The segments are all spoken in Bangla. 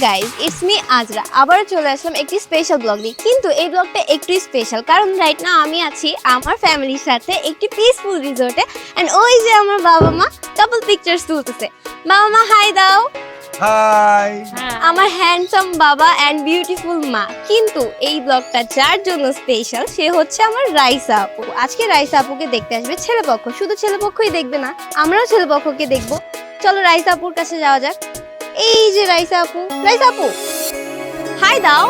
গাইজ, ইটস মি আজরা। আবারও চলে আসলাম একটি স্পেশাল ব্লগ নিয়ে। কিন্তু এই ব্লগটা একটু স্পেশাল, কারণ রাইট নাও আমি আছি আমার ফ্যামিলির সাথে একটি পিসফুল রিসোর্টে। অ্যান্ড ওই যে আমার বাবা মা কাপল পিকচার্স তুলতেছে। বাবা মা হাই দাও। হাই। আমার হ্যান্ডসাম বাবা অ্যান্ড বিউটিফুল মা। কিন্তু এই ব্লগটা যার জন্য স্পেশাল সে হচ্ছে আমার রাইসা আপু। আজকে রাইসা আপুকে দেখতে আসবে ছেলেপক্ষ। শুধু ছেলেপক্ষই দেখবে না, আমরাও ছেলেপক্ষকে দেখবো। চলো রাইসা আপুর কাছে যাওয়া যাক। এই যে রাইসা আপু, রাইসা আপু হাই দাও।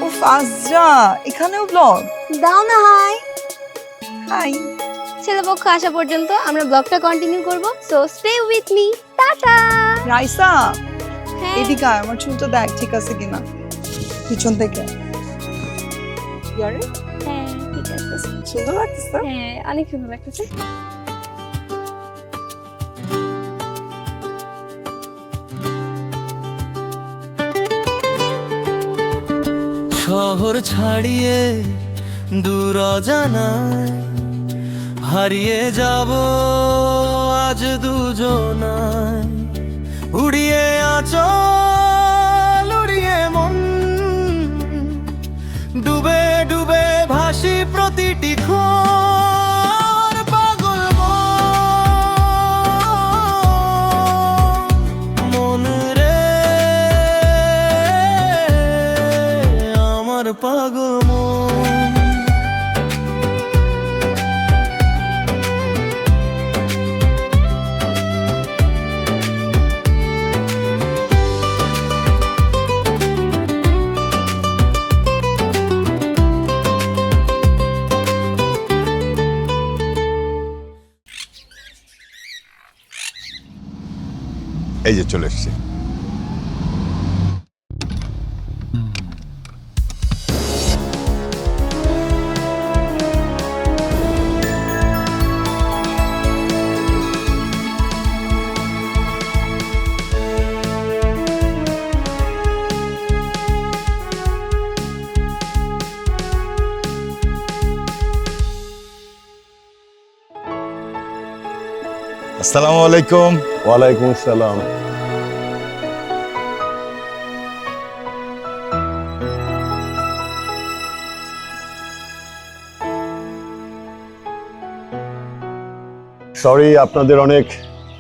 উফ আজরা, এখানেও ব্লগ। দাও না হাই। হাই। ছেলেপক্ষ আসা পর্যন্ত আমরা ব্লগটা কন্টিনিউ করব। So stay with me. Tata. Raisa, হ্যাঁ এদিকে আয়, আমার চুলটা দেখ ঠিক আছে কিনা পিছন থেকে। ইয়ারে হ্যাঁ ঠিক আছে। সুন্দর লাগতেছে। হ্যাঁ অনেক সুন্দর লাগতেছে। শহর ছাড়িয়ে দূর অজানায় হারিয়ে যাব আজ দুজনায়। উড়িয়ে আঁচল উড়িয়ে মন, ডুবে ডুবে ভাসি প্রতিটি ক্ষণ। পাগল মন রে আমার পাগল মন। এই যে চলে এসছে। আসসালামু আলাইকুম। ওয়ালাইকুম আসসালাম। সরি, আপনাদের অনেক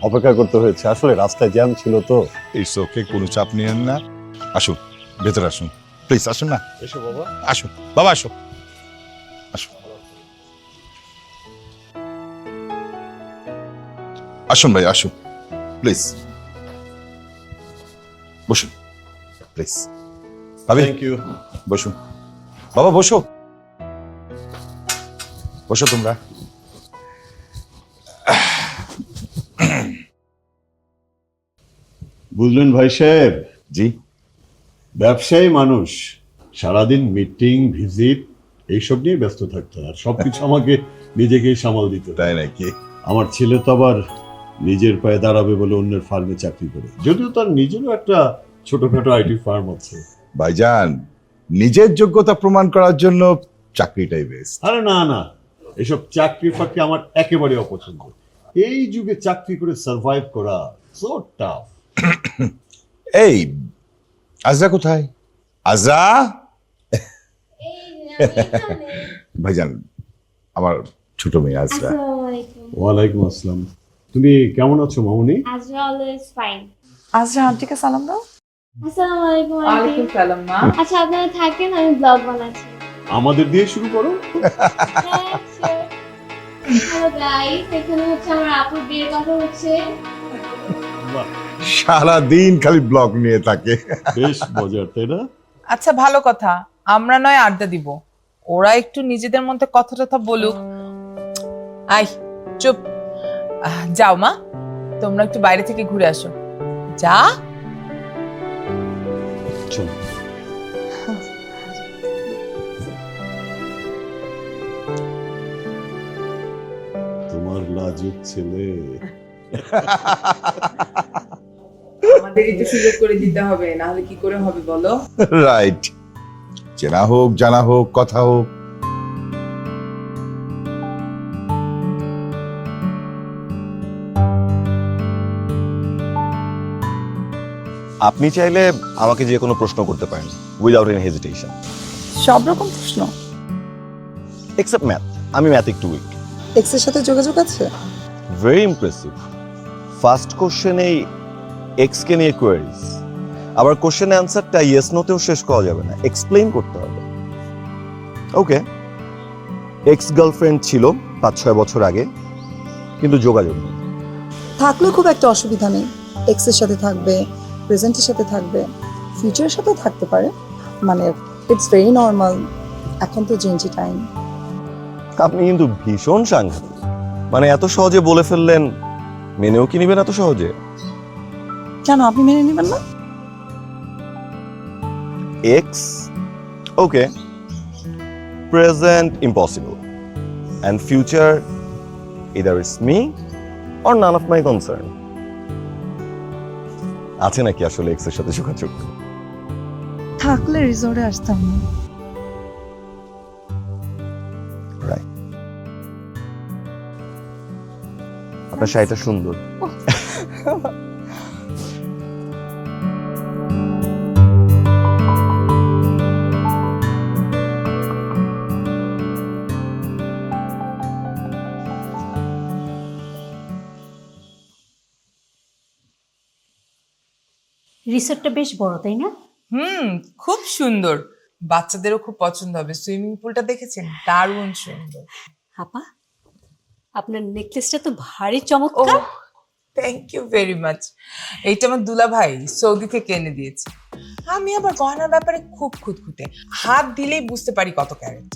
অপেক্ষা করতে হয়েছে। আসলে রাস্তায় জ্যাম ছিল তো। ইটস ওকে, কোনো চাপ নিয়েন না। আসুন ভেতরে আসুন, প্লিজ আসুন না। এসো বাবা। আসুন বাবা, আসো আসুন আসুন ভাই আসুন, প্লিজ বসুন প্লিজ। ভাবি থ্যাংক ইউ। বসুন বাবা, বসো বসো তোমরা। বুঝলেন ভাই সাহেব, জি ব্যবসায়ী মানুষ, সারাদিন মিটিং ভিজিট এইসব নিয়ে ব্যস্ত থাকতে হয়। আর সবকিছু আমাকে নিজেকেই সামাল দিতে হয়। তাই নাকি? আমার ছেলে তো আবার নিজের পায়ে দাঁড়াবে বলে অন্যের ফার্মে চাকরি করে, যদিও তার নিজেরও একটা ছোটখাটো আইটি ফার্ম আছে। ভাইজান, নিজের যোগ্যতা প্রমাণ করার জন্য চাকরিটাই বেস্ট। আরে না না, এসব চাকরি ফাঁকি আমার একেবারে অপছন্দ। এই যুগে চাকরি করে সার্ভাইভ করা সো টাফ। এই আজরা কোথায়? আজরা ভাইজান, আমার ছোট মেয়ে আজরা। ওয়ালাইকুম আসসালাম। তুমি কেমন আছো মামুনি? আজরা অলওয়েজ ফাইন। আজরা আন্টিকে সালাম দাও। আসসালামু আলাইকুম আন্টি। ওয়ালাইকুম সালাম মা। আচ্ছা আপনারা থাকেন, আমি ব্লগ বানাচ্ছি। আমাদের দিয়ে শুরু করো। হ্যালো গাইস, এখানে হচ্ছে আমার আপুর বিয়ের কথা হচ্ছে। সারাদিন খালি ব্লগ নিয়ে থাকে। বেশ মজার, তাই না? আচ্ছা ভালো কথা, আমরা নয় আড্ডা দিব, ওরা একটু নিজেদের মধ্যে কথা টথা বলুক। আই চুপ। যাও মা, তোমরা একটু বাইরে থেকে ঘুরে আসো। যা। চলো। তোমার লাজুক ছেলে। আমাদেরই তো সুযোগ করে দিতে হবে, না হলে কি করে হবে বলো? রাইট, চেনা হোক জানা হোক কথা হোক, আপনি চাইলে আমাকে যে কোনো প্রশ্ন করতে পারেন উইদাউট এনি হেজিটেশন, সব রকম প্রশ্ন। Except math. আমি ম্যাথ একটু উইক। এক্সের সাথে যোগাযোগ আছে? Very impressive. ফার্স্ট কোশ্চেনেই এক্স কে নিয়ে কোয়েরিজ, আবার কোশ্চেনের অ্যান্সারটা ইয়েস নোতেও শেষ করা যাবে না, এক্সপ্লেইন করতে হবে। ওকে, এক্স গার্লফ্রেন্ড ছিল 5-6 বছর আগে, কিন্তু যোগাযোগ নেই। থাকলেও খুব একটা অসুবিধা নেই। এক্সের সাথে থাকবে, প্রেজেন্টের সাথে থাকবে, ফিউচারের সাথেও থাকতে পারে। মানে ইটস ভেরি নর্মাল, এখন তো চেঞ্জি টাইম। আপনি কিন্তু ভীষণ সাংঘাতিক। মানে এত সহজে বলে ফেললেন, মেনেও কি নিবেন এত সহজে? কেন, আপনি মেনে নেবেন না? X okay, present impossible, and future either it's me or none of my concern. আছে নাকি আসলে এক্স এর সাথে যোগাযোগ? থাকলে রিসোর্টে আসতাম না। রাইট। আপনার শাড়িটা সুন্দর। রিসোর্টটা বেশ বড়, তাই না? খুব সুন্দর, বাচ্চাদেরও খুব পছন্দ হবে। সুইমিং পুলটা দেখেছেন? দারুণ সুন্দর। আপা, আপনার নেকলেসটা তো ভারী চমৎকার। Thank you very much. এইটা আমার দুলা ভাই সৌদি থেকে এনে দিয়েছে। আমি আবার গয়নার ব্যাপারে খুব খুঁতখুঁতে, হাত দিলেই বুঝতে পারি কত ক্যারেট।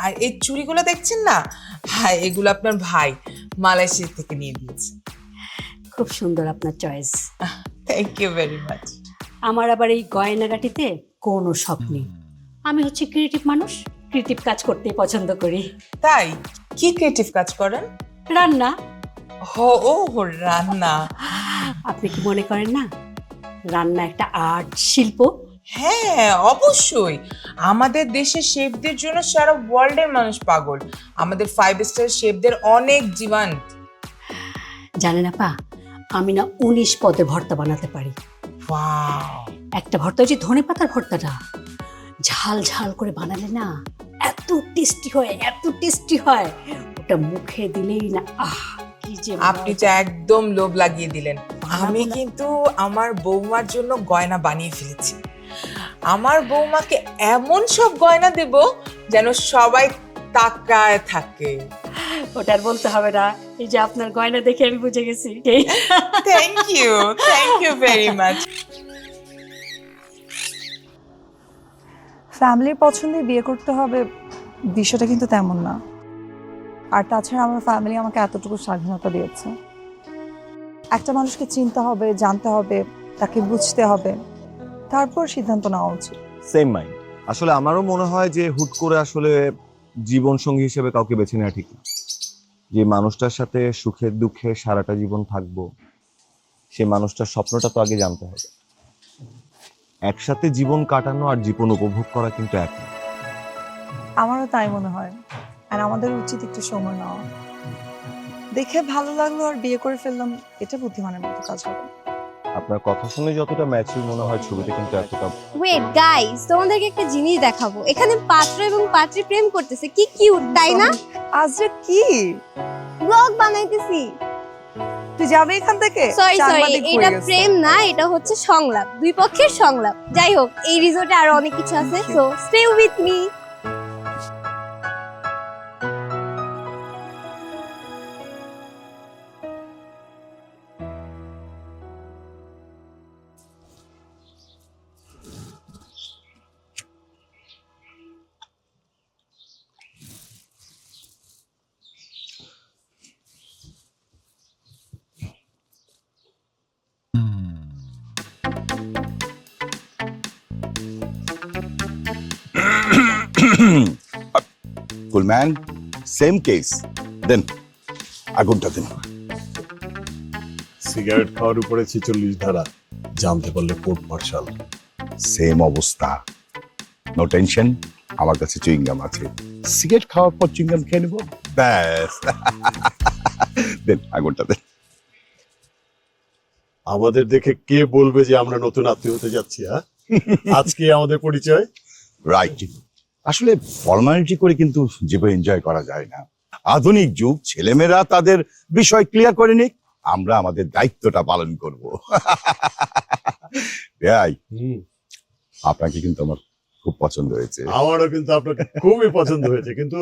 আর এই চুড়িগুলো দেখছেন না, হ্যাঁ এগুলো আপনার ভাই মালয়েশিয়া থেকে নিয়ে দিয়েছে। খুব সুন্দর আপনার choice. Thank you very much. আমার আবার এই গয়নাগাটিতে কোনো শখ নেই। আমি হচ্ছে ক্রিয়েটিভ মানুষ, ক্রিয়েটিভ কাজ করতেই পছন্দ করি। তাই কি ক্রিয়েটিভ কাজ করেন? রান্না। ও রান্না। আপনি কি মনে করেন না রান্না একটা আর্ট, শিল্প? হ্যাঁ অবশ্যই। আমাদের দেশের শেফদের জন্য সারা ওয়ার্ল্ডের মানুষ পাগল। আমাদের 5 স্টার শেফদের অনেক ডিমান্ড। জানেন আপা, আমি না 19 পদের ভর্তা বানাতে পারি। ওয়াও। একটা ভর্তা হচ্ছে ধনেপাতার ভর্তাটা, ঝাল ঝাল করে বানালে না এত টেস্টি হয়, এত টেস্টি হয়, ওটা মুখে দিলেই না আহ কি যে আপনি তো একদম লোভ লাগিয়ে দিলেন। আমি কিন্তু আমার বৌমার জন্য গয়না বানিয়ে ফেলেছি। আমার বৌমাকে এমন সব গয়না দেব যেন সবাই তাকায় থাকে। ওটার বলতে হবে না, এই যে আপনার গয়না দেখে আমি বুঝে গেছি। Thank you very much. ফ্যামিলির পছন্দে বিয়ে করতে হবে বিষয়টা কিন্তু তেমন না। আর তাছাড়া আমার ফ্যামিলি আমাকে এতটুকু স্বাধীনতা দিয়েছে। একটা মানুষকে চিনতে হবে, জানতে হবে, তাকে বুঝতে হবে, তারপর সিদ্ধান্ত নেওয়া উচিত। Same mind. আসলে আমারও মনে হয় যে হুট করে আসলে জীবন সঙ্গী হিসেবে কাউকে বেছে নেওয়া ঠিক না। যে মানুষটার সাথে সুখে দুঃখে সারাটা জীবন থাকবো, সেই মানুষটার স্বপ্নটা তো আগে জানতে হবে। একসাথে জীবন কাটানো আর জীবন উপভোগ করা কিন্তু এক না। আমারও তাই মনে হয়। আর আমাদের উচিত একটু সময় নেওয়া। দেখে ভালো লাগলো আর বিয়ে করে ফেললাম, এটা বুদ্ধিমানের মতো কাজ হবে। আপনার কথা শুনে যতটা ম্যাচিউর মনে হয়, ছবিতে কিন্তু এতটা। ওয়েট গাইস, তোমাদেরকে একটা জিনিস দেখাবো। এখানে পাত্র এবং পাত্রী প্রেম করতেছে, কি কিউট তাই না? আজকে কি ব্লগ বানাইতেছি। তুই যাবে এখান থেকে? সরি সাংবাদিক হয়ে এটা গেছে। প্রেম না, এটা হচ্ছে সংলাপ, দুই পক্ষের সংলাপ। যাই হোক, এই রিসোর্টে আরো অনেক কিছু আছে, so stay with me. Cool man, same case. Then আগুনটা দিন। সিগারেট খাওয়ার উপরে 46 ধারা, জানতে পারলে কোর্ট মার্শাল। সেম অবস্থা। নো টেনশন, আমার কাছে চুইংগাম আছে। সিগারেট খাওয়ার পর চুইংগাম খেয়ে নেবো, ব্যাস। দেন আগুনটা দেন। আমাদের দেখে কে বলবে যে আমরা নতুন আত্মীয় হতে যাচ্ছি? হ্যাঁ, আজকে আমাদের পরিচয়। রাইট। আসলে ফর্মালিটি করে কিন্তু জীবন এনজয় করা যায় না। আধুনিক যুগ, ছেলেমেয়েরা তাদের বিষয় ক্লিয়ার করে নিক, আমরা আমাদের দায়িত্বটা পালন করব। ভাই, আপনাকে কিন্তু আমার খুব পছন্দ হয়েছে। আমারও কিন্তু আপনাকে খুবই পছন্দ হয়েছে, কিন্তু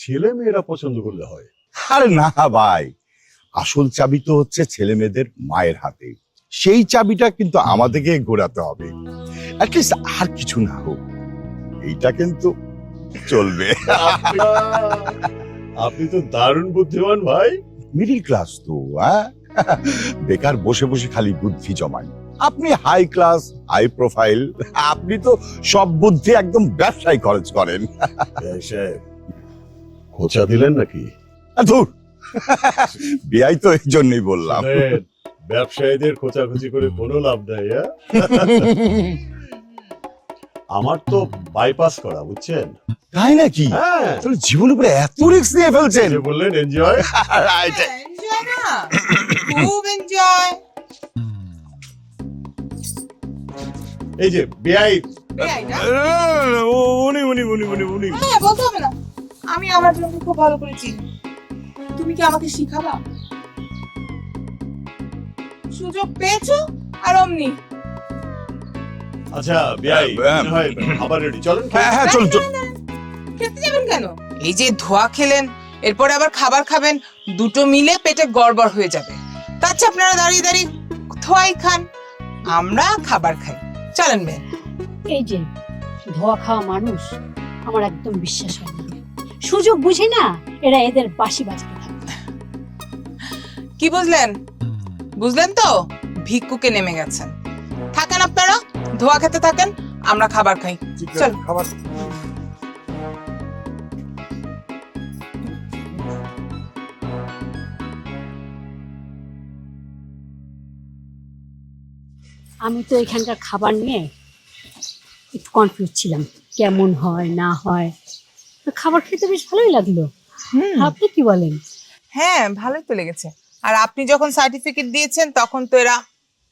ছেলে মেয়েরা পছন্দ করলে হয়? আরে না ভাই, আসল চাবি তো হচ্ছে ছেলে মেয়েদের মায়ের হাতে। সেই চাবিটা কিন্তু আমাদেরকে ঘোরাতে হবে। অ্যাটলিস্ট আর কিছু না হোক, এইটা কিন্তু চলবে। আপনি তো দারুণ বুদ্ধিমান ভাই। মিডিল ক্লাস তো, হ্যাঁ, বেকার বসে বসে খালি বুদ্ধি জমায়। আপনি হাই ক্লাস, হাই প্রোফাইল, আপনি তো সব বুদ্ধি একদম ব্যবসায় খরচ করেন। খোঁচা দিলেন নাকি? ধুর, বিয়াই তো এই জন্যই বললাম। শুনেন, ব্যবসায়ীদের খোঁচাখুচি করে কোনো লাভ নাই। আমার তো বাইপাস করা, বুঝছেন? তাই নাকি? হ্যাঁ, তাহলে জীবনের উপরে এত রিস্ক নিয়ে ফেলছেন? যে বললেন এনজয়। এনজয় না, খুব এনজয়। এই যে বেআই, উনি উনি উনি উনি উনি হ্যাঁ, বলতে হবে না, আমি আমার জন্য খুব ভালো করেছি। তুমি কি আমাকে শিখাবা? সুযোগ পেয়েছো আর অমনি। আচ্ছা বেআই, হ্যাঁ। মনে হয় খাবার রেডি, চলেন। হ্যাঁ হ্যাঁ, চল চল। খেতে যাবেন কেন? এই যে ধোয়া খেলেন, এরপরে আবার খাবার খাবেন, দুটো মিলে পেটে গড়বড় হয়ে যাবে। তার চেয়ে আপনারা দাঁড়িয়ে দাঁড়িয়ে ধোয়াই খান, আমরা খাবার খাই। চলেন মেয়ে। এই যে ধোয়া খাওয়া মানুষ আমার একদম বিশ্বাস হয় না। সুযোগ বুঝে না এরা এদের বাঁশি বাজাতে থাকে। কি বুঝলেন? বুঝলেন তো, ভিক্ষুকে নেমে গেছেন। থাকেন আপনারা, ধোয়া খেতে থাকেন, আমরা খাবার খাই। চল। খাবার। আমি তো এখানকার খাবার নিয়ে একটু কনফিউজ ছিলাম, কেমন হয় না হয়। তো খাবার খেতে বেশ ভালোই লাগলো। আপনি কি বলেন? হ্যাঁ, ভালোই তো লেগেছে। আর আপনি যখন সার্টিফিকেট দিয়েছেন তখন তো এরা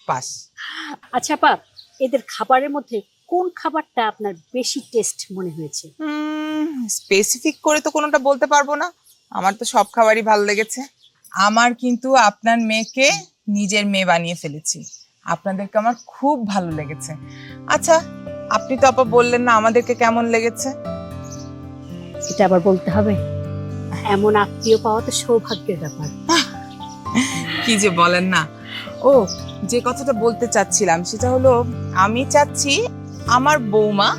পাস। আচ্ছা আপা, এদের খাবারের মধ্যে কোন খাবারটা আপনার বেশি টেস্ট মনে হয়েছে? স্পেসিফিক করে তো কোনোটা বলতে পারবো না, আমার তো সব খাবারই ভালো লেগেছে। আমার কিন্তু আপনার মেয়েকে নিজের মেয়ে বানিয়ে ফেলেছি। আপনাদেরকে আমার খুব ভালো লেগেছে। আচ্ছা, আপনি তো আপা বললেন না আমাদেরকে কেমন লেগেছে। এটা আবার বলতে হবে? এমন আত্মীয় পাওয়া তো সৌভাগ্যের ব্যাপার। কি যে বলেন না। ও, যে কথাটা বলতে চাচ্ছিলাম সেটা হলো, আমি চাচ্ছি আমার বৌমা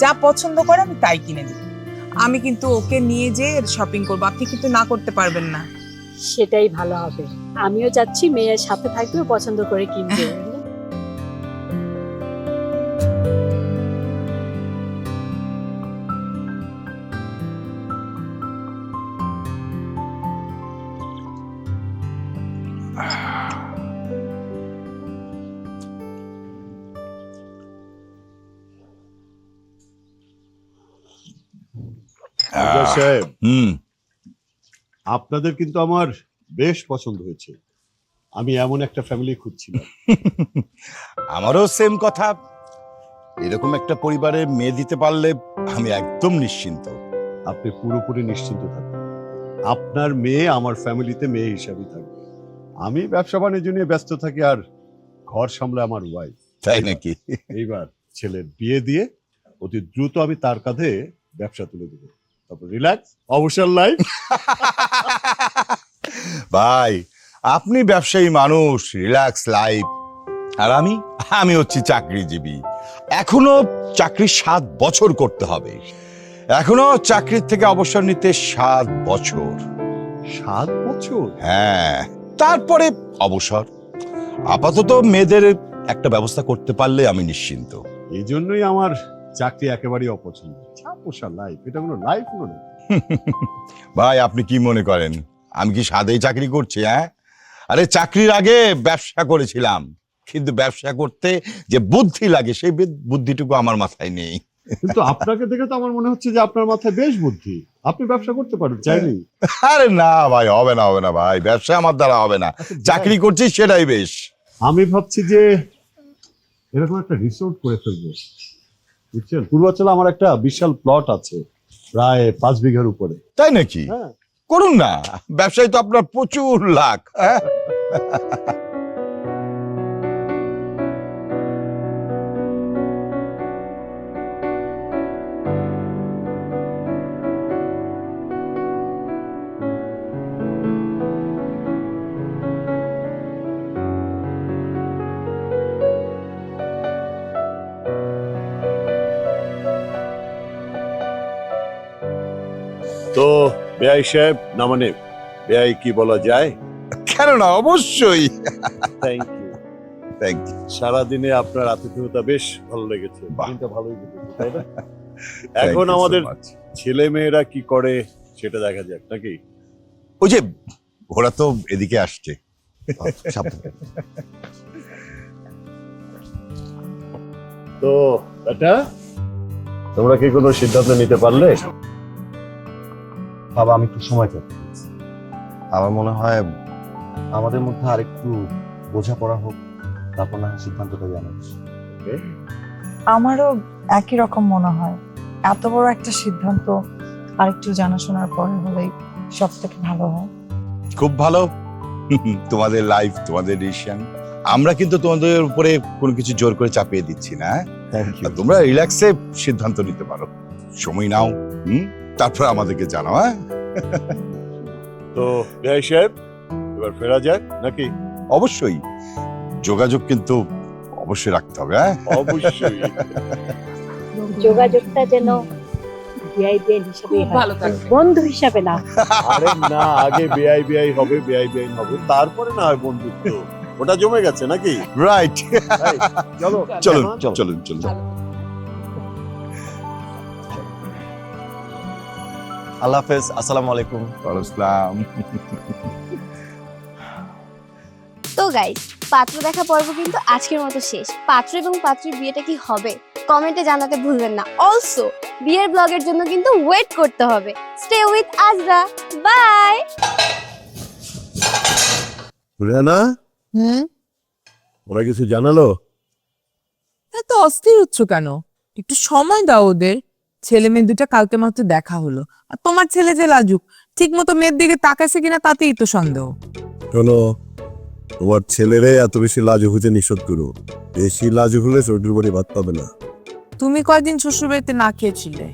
যা পছন্দ করে আমি তাই কিনে দিই। আমি কিন্তু ওকে নিয়ে যেয়ে শপিং করবো, আপনি কিন্তু না করতে পারবেন না। সেটাই ভালো হবে। আমিও যাচ্ছি, মেয়ের সাথে থাকবে, পছন্দ করে কিনবে। সাহেব, হুম, আপনাদের কিন্তু আমার বেশ পছন্দ হয়েছে। আমি এমন একটা ফ্যামিলি খুঁজছিলাম। আমারও সেম কথা। এরকম একটা পরিবারে মেয়ে দিতে পারলে আমি একদম নিশ্চিন্ত। আপনি পুরোপুরি নিশ্চিন্ত থাকুন, আপনার মেয়ে আমার ফ্যামিলিতে মেয়ে হিসাবে থাকবে। আমি ব্যবসা বাণিজ্য নিয়ে ব্যস্ত থাকি, আর ঘর সামলে আমার ওয়াইফ। তাই নাকি? এইবার ছেলের বিয়ে দিয়ে অতি দ্রুত আমি তার কাঁধে ব্যবসা তুলে দেবো, তারপর রিল্যাক্স অবসর লাইফ। ভাই, আপনি ব্যবসায়ী মানুষ, রিল্যাক্স লাইফ, আর আমি হচ্ছি চাকরিজীবী। এখনো চাকরি 7 বছর করতে হবে। এখনো চাকরির থেকে অবসর নিতে 7 বছর। 7 বছর? হ্যাঁ, তারপরে অবসর। আপাতত মেয়েদের একটা ব্যবস্থা করতে পারলে আমি নিশ্চিন্ত। এই জন্যই আমার চাকরি একেবারেই অপছন্দ। অবসর লাইফ, এটা কোনো লাইফ নয়। ভাই, আপনি কি মনে করেন আমি কি সাদেই চাকরি করছি? হ্যাঁ, আরে চাকরির আগে ব্যবসা করেছিলাম, কিন্তু ব্যবসা করতে যে বুদ্ধি লাগে সেই বুদ্ধিটুকু আমার মাথায় নেই। কিন্তু আপনাকে দেখে তো আমার মনে হচ্ছে যে আপনার মাথায় বেশ বুদ্ধি, আপনি ব্যবসা করতে পারেন চাইলেই। আরে না ভাই, হবে না ভাই, ব্যবসা আমার দ্বারা হবে না। চাকরি করছি সেটাই বেশ। আমি ভাবছি যে এরকম একটা রিসোর্ট করে ফেলবো, বুঝছেন? পূর্বাচলে আমার একটা বিশাল প্লট আছে, প্রায় 5 বিঘার উপরে। তাই নাকি? হ্যাঁ। করুন না, ব্যবসায় তো আপনার প্রচুর লাখ। হ্যাঁ? তো বেআই সাহেব, না মানে বেআই কি বলা যায়? কেন না, অবশ্যই। Thank you. Thank you. সারাদিনে আপনার আতিথেয়তা বেশ ভালো লেগেছে, বাহ। দিনটা ভালোই কেটেছে, তাই না? এখন আমাদের ছেলে মেয়েরা কি করে সেটা দেখা যাক, নাকি? ওই যে ওরা তো এদিকে আসছে। তো এটা তোমরা কি কোনো সিদ্ধান্ত নিতে পারলে? বাবা, আমি একটু সময় চাচ্ছি। আমার মনে হয় আমাদের মধ্যে আরেকটু বোঝাপড়া হোক, তারপর না হয় সিদ্ধান্তটা জানাচ্ছি। আমারও একই রকম মনে হয়। এত বড় একটা সিদ্ধান্ত আরেকটু জানাশোনার পরে হলেই সব থেকে ভালো হয়। খুব ভালো। তোমাদের লাইফ, তোমাদের ডিসিশন। আমরা কিন্তু তোমাদের উপরে কোনো কিছু জোর করে চাপিয়ে দিচ্ছি না। Thank you. তোমরা রিল্যাক্সে সিদ্ধান্ত নিতে পারো, সময় নাও, তারপর আমাদেরকে জানাও। হ্যাঁ, তো বেআই সাহেব, এবার ফেরা যাক, নাকি? অবশ্যই। যোগাযোগ কিন্তু অবশ্যই রাখতে হবে। হ্যাঁ, অবশ্যই। যোগাযোগটা যেন বিআই হিসাবে খুব ভালো থাকবে। বন্ধু হিসাবে না। আরে না, আগে বেআই হবে, বেআই হবে, তারপরে না হয় বন্ধুত্ব। ওটা জমে গেছে নাকি? রাইট। তাই? চলো চলুন চলো। চলুন চলুন। আল্লাহ হাফেজ, আসসালামু আলাইকুম। আসসালাম। তো গাইস, পাত্র দেখা পর্ব কিন্তু আজকের মতো শেষ। পাত্র এবং পাত্রীর বিয়েটা কি হবে কমেন্টে জানাতে ভুলবেন না। অলসো বিয়ের ব্লগের জন্য কিন্তু ওয়েট করতে হবে। Stay with Azra, bye. না, ওরা কিছু জানালো? এত অস্থির হচ্ছ কেন? একটু সময় দাও ওদের। ছেলে মেয়ে দুটা কালকে মাত্র দেখা হলো, আর তোমার ছেলে যে লাজুক, ঠিক মতো মেয়ের দিকে তাকাইছে কিনা তাতেই তো সন্দেহ। শোনো, তোমার ছেলেরে এত বেশি লাজুক হইতে নিষেধ করো। বেশি লাজুক হলে চোখের বাড়ি ভাত পাবে না। তুমি কয়দিন শ্বশুর বাড়িতে না খেয়েছিলে?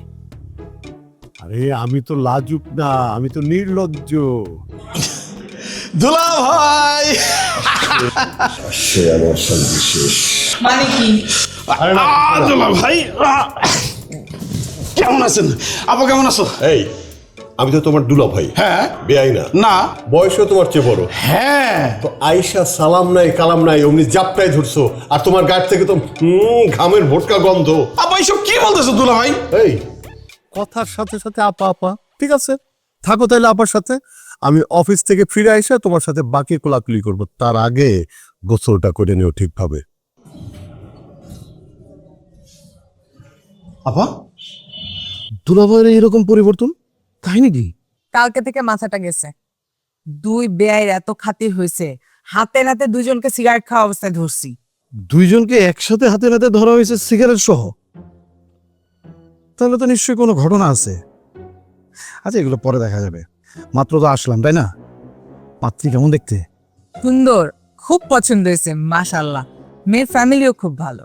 আরে আমি তো লাজুক না, আমি তো নির্লজ্জ। দুলা ভাই, সে আমার সর্বশেষ। মানে কি? দুলা ভাই, কেমন আছেন? আপা কেমন আছো? এই, আমি তো তোমার দুলা ভাই, হ্যাঁ। বেআই না। না। বয়সও তোমার চেয়ে বড়। হ্যাঁ। তো আয়েশা সালাম নাই কালাম নাই অমনি জাপটাই ধরছো, আর তোমার গাড় থেকে তো ঘামের ভোটকা গন্ধ। আপা এইসব কি বলতেছো দুলা ভাই? এই কথার সাথে সাথে আপা আপা, ঠিক আছে, থাকো তাহলে আপার সাথে। আমি অফিস থেকে ফিরে এসে তোমার সাথে বাকি কোলাকুলি করবো, তার আগে গোসলটা করে নিও ঠিকভাবে। আপা, দুলাভাইয়ের এরকম পরিবর্তন, তাই নাকি? কালকে থেকে মাথাটা গেছে। দুই বেয়াইর এত খাতির হয়েছে, হাতে নাতে দুজনকে সিগারেট খাওয়া অবস্থায় ধরছি। দুইজনকে একসাথে হাতে নাতে ধরা হয়েছে সিগারেট সহ? তাহলে তো নিশ্চয়ই কোনো ঘটনা আছে। আচ্ছা, এগুলো পরে দেখা যাবে, মাত্র তো আসলাম, তাই না? পাত্রী কেমন দেখতে? সুন্দর, খুব পছন্দ হয়েছে, মাশাআল্লাহ। মেয়ের ফ্যামিলিও খুব ভালো।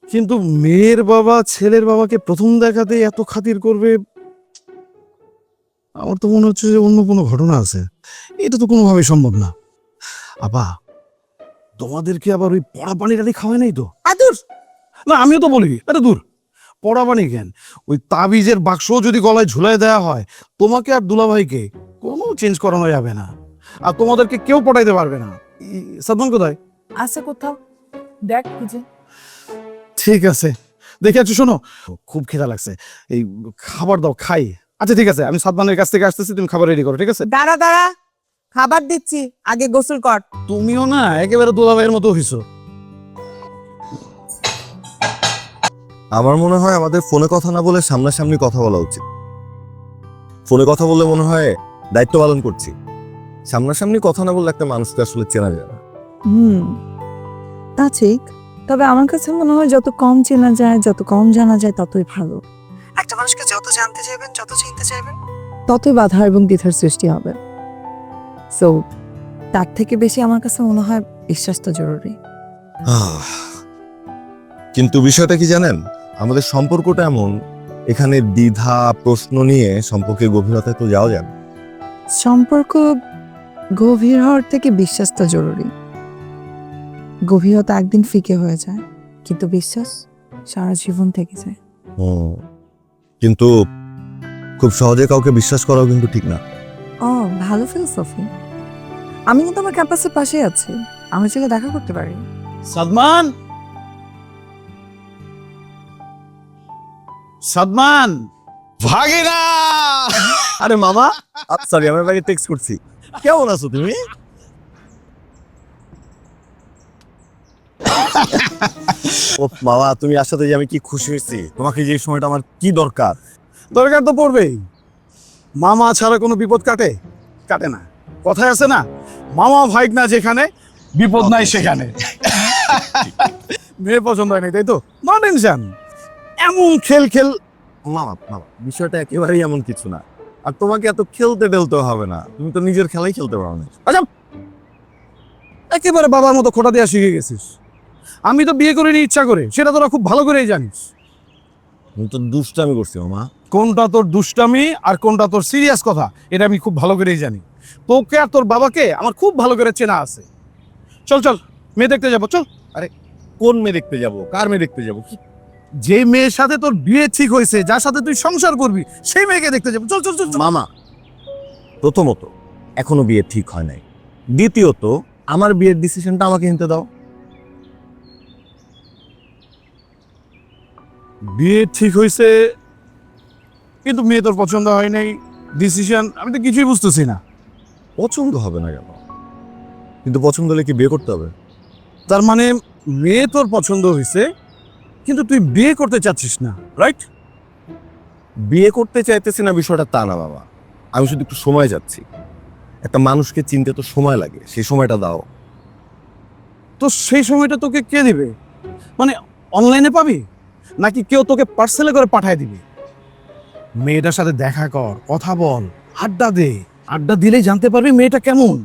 কিন্তু মেয়ের বাবা ছেলের বাবাকে প্রথম দেখাতে এত খাতির করবে, আমার তো মনে হচ্ছে যে অন্য কোনো ঘটনা আছে। এটা তো কোনোভাবেই সম্ভব না। আপা, তোমাদেরকে আবার ওই পড়া পানি টানি খাওয়ায় নাই তো? আদুর, না, আমিও তো বলি, এটা দূর, পড়া পানি কেন, ওই তাবিজের বাক্স যদি গলায় ঝুলাই দেওয়া হয়, তোমাকে আর দুলাভাইকে কোনো চেঞ্জ করানো যাবে না, আর তোমাদেরকে কেউ পটাইতে পারবে না। সাদমান কোথায়? আছে কোথাও, দেখ খুঁজে। ঠিক আছে, দেখে আছো। শোনো, খুব খিদা লাগছে, এই খাবার দাও, খাই। আচ্ছা ঠিক আছে, আমি সাদমানের কাছ থেকে আসতেছি, তুমি খাবার রেডি করো, ঠিক আছে? দাঁড়া দাঁড়া, খাবার দিচ্ছি, আগে গোসল কর। তুমিও না একেবারে দুলাভাইয়ের মতো হইছো। আমার মনে হয় আমাদের ফোনে কথা না বলে সামনাসামনি কথা বলা উচিত। ফোনে কথা বললে মনে হয় দায়িত্ব পালন করছি, সামনাসামনি কথা না বললে একটা মানুষকে আসলে চেনা যায় না। হুম, তা ঠিক। তবে আমার কাছে মনে হয় যত কম চেনা যায়, যত কম জানা যায়, ততই ভালো। একটা মানুষকে যত জানতে চাইবেন, যত চিনতে চাইবেন, ততই বাধা এবং দ্বিধার সৃষ্টি হবে। সো তার থেকে বেশি আমার কাছে মনে হয় বিশ্বাসটা জরুরি। কিন্তু বিষয়টা কি জানেন, আমাদের সম্পর্কটা এমন, এখানে দ্বিধা প্রশ্ন নিয়ে সম্পর্কের গভীরতায় তো যাওয়া যাবে। সম্পর্ক গভীর হওয়ার থেকে বিশ্বাসটা জরুরি। গভীরতা একদিন ফিকে হয়ে যায়, কিন্তু বিশ্বাস সারা জীবন থেকে যায়। কিন্তু খুব সহজে কাউকে বিশ্বাস করাও কিন্তু ঠিক না। ও, ভালো ফিলোসফি। আমি কিন্তু আমার ক্যাম্পাসের পাশে আছি, আমার সাথে দেখা করতে পারি। সাদমান, সাদমান, ভাগিনা আরে মামা, সরি আমি আপনাকে টেক্সট করছি। কেমন আছো তুমি? ও মামা, তুমি আসাতে যে আমি কি খুশি হয়েছি। তোমাকে যে সময়টা আমার কি দরকার। দরকার তো পড়বেই। মামা ছাড়া কোনো বিপদ কাটে? কাটে না। কথায় আছে না, মামা ভাইগনা যেখানে, বিপদ নাই সেখানে। মেয়ে পছন্দ হয় নাই, তাই তো? No tension. এমন খেল খেল। মামা মামা, বিষয়টা একেবারেই এমন কিছু না। আর তোমাকে এত খেলতে টেলতে হবে না, তুমি তো নিজের খেলাই খেলতে পারো না। আচ্ছা, একেবারে বাবার মতো খোটা দেওয়া শিখে গেছিস। আমি তো বিয়ে করিনি ইচ্ছা করে, সেটা তোরা খুব ভালো করেই জানিস। তুমি তো দুষ্টামি করছি মামা। কোনটা তোর দুষ্টামি আর কোনটা তোর সিরিয়াস কথা, এটা আমি খুব ভালো করেই জানি। তোকে আর তোর বাবাকে আমার খুব ভালো করে চেনা আছে। চল চল, মেয়ে দেখতে যাবো, চল। কোন মেয়ে দেখতে যাব? কার মেয়ে দেখতে যাব? কি যে মেয়ের সাথে তোর বিয়ে ঠিক হয়েছে, যার সাথে তুই সংসার করবি, সেই মেয়েকে দেখতে যাবো। চল চল চল চল। মামা, প্রথমত এখনো বিয়ে ঠিক হয় নাই। দ্বিতীয়ত আমার বিয়ের ডিসিশনটা আমাকে নিতে দাও। বিয়ে ঠিক হয়েছে কিন্তু মেয়ে তোর পছন্দ হয় নাই, ডিসিশন, আমি তো কিছুই বুঝতেছি না। পছন্দ হবে না কেন? কিন্তু পছন্দ হলে কি বিয়ে করতে হবে? তার মানে মেয়ে তোর পছন্দ হয়েছে কিন্তু তুই বিয়ে করতে চাচ্ছিস না, রাইট? বিয়ে করতে চাইতেছি না বিষয়টা তা না বাবা, আমি শুধু একটু সময় যাচ্ছি। একটা মানুষকে চিনতে তো সময় লাগে, সেই সময়টা দাও। তো সেই সময়টা তোকে কে দিবে? মানে অনলাইনে পাবি নাকি কেউ তোকে পার্সেলে করে পাঠায় দিবে? মেয়েটার সাথে দেখা কর, কথা বল, আড্ডা দে। আড্ডা দিলেই জানতে পারবি মেয়েটা কেমন।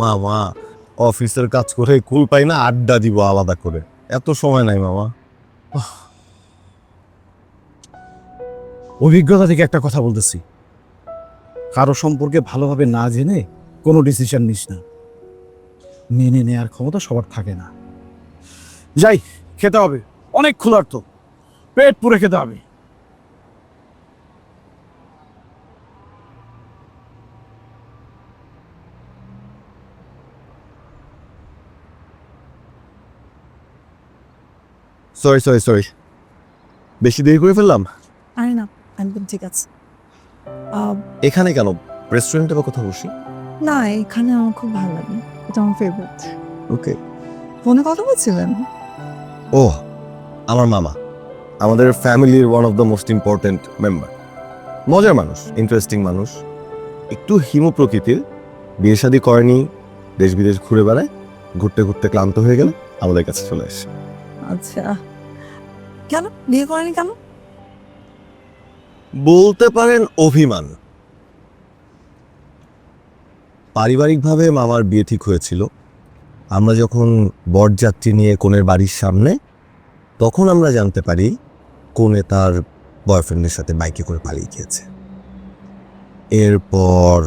মামা, অফিসের কাজ করে কুল পাই না, আড্ডা দিব আলাদা করে, এত সময় নাই মামা। অভিজ্ঞতা থেকে একটা কথা বলতেছি, কারো সম্পর্কে ভালোভাবে না জেনে কোনো ডিসিশন নিস না। মেনে নেয়ার ক্ষমতা সবার থাকে না। যাই, খেতে হবে, অনেক ক্ষুধার্ত, পেট পুরে খেতে হবে। সরি সরি সরি, বেশি দেরি করে ফেললাম। আরে না, একদম ঠিক আছে। এখানে কেন, রেস্টুরেন্টে বা কোথাও বসি? না, এখানে আমার খুব ভালো লাগে, এটা আমার ফেভারিট। ওকে। ফোনে কথা বলছিলেন? ও, আমার মামা, আমাদের ফ্যামিলির one of the most important member. মজার মানুষ, ইন্টারেস্টিং মানুষ, একটু হিমু প্রকৃতির। বিয়ে শাদী করেনি, দেশ বিদেশ ঘুরে বেড়ায়, ঘুরতে ঘুরতে ক্লান্ত হয়ে গেলে আমাদের কাছে চলে আসে। আচ্ছা, কেন বিয়ে করেনি কেন? বলতে পারেন অভিমান। পারিবারিকভাবে মামার বিয়ে ঠিক হয়েছিল। আমরা যখন বরযাত্রী নিয়ে কনের বাড়ির সামনে, তখন আমরা জানতে পারি কনে তার বয়ফ্রেন্ডের সাথে বাইকে করে পালিয়ে গিয়েছে। এরপর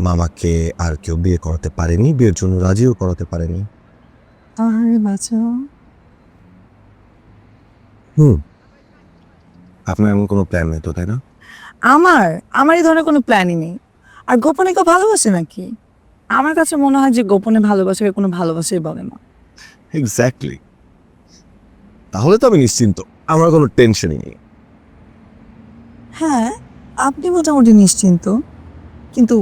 মামাকে আর কেউ বিয়ে করাতে পারেনি, বিয়ের জন্য রাজিও করাতে পারেনি। আরে বাচ্চা, আপনার এমন কোনো প্ল্যান নেই তো, তাই না? আমার এই ধরনের কোনো প্ল্যানই নেই। আর গোপনে কেউ ভালোবাসে নাকি? আমার কাছে মনে হয় যে গোপনে ভালোবাসাকে কোনো ভালোবাসাই বলে না। এক্স্যাক্টলি। তাহলে তো আমি নিশ্চিন্ত, আমার কোনো টেনশনই নেই। হ্যাঁ, আপনি মোটামুটি নিশ্চিন্ত, কিন্তু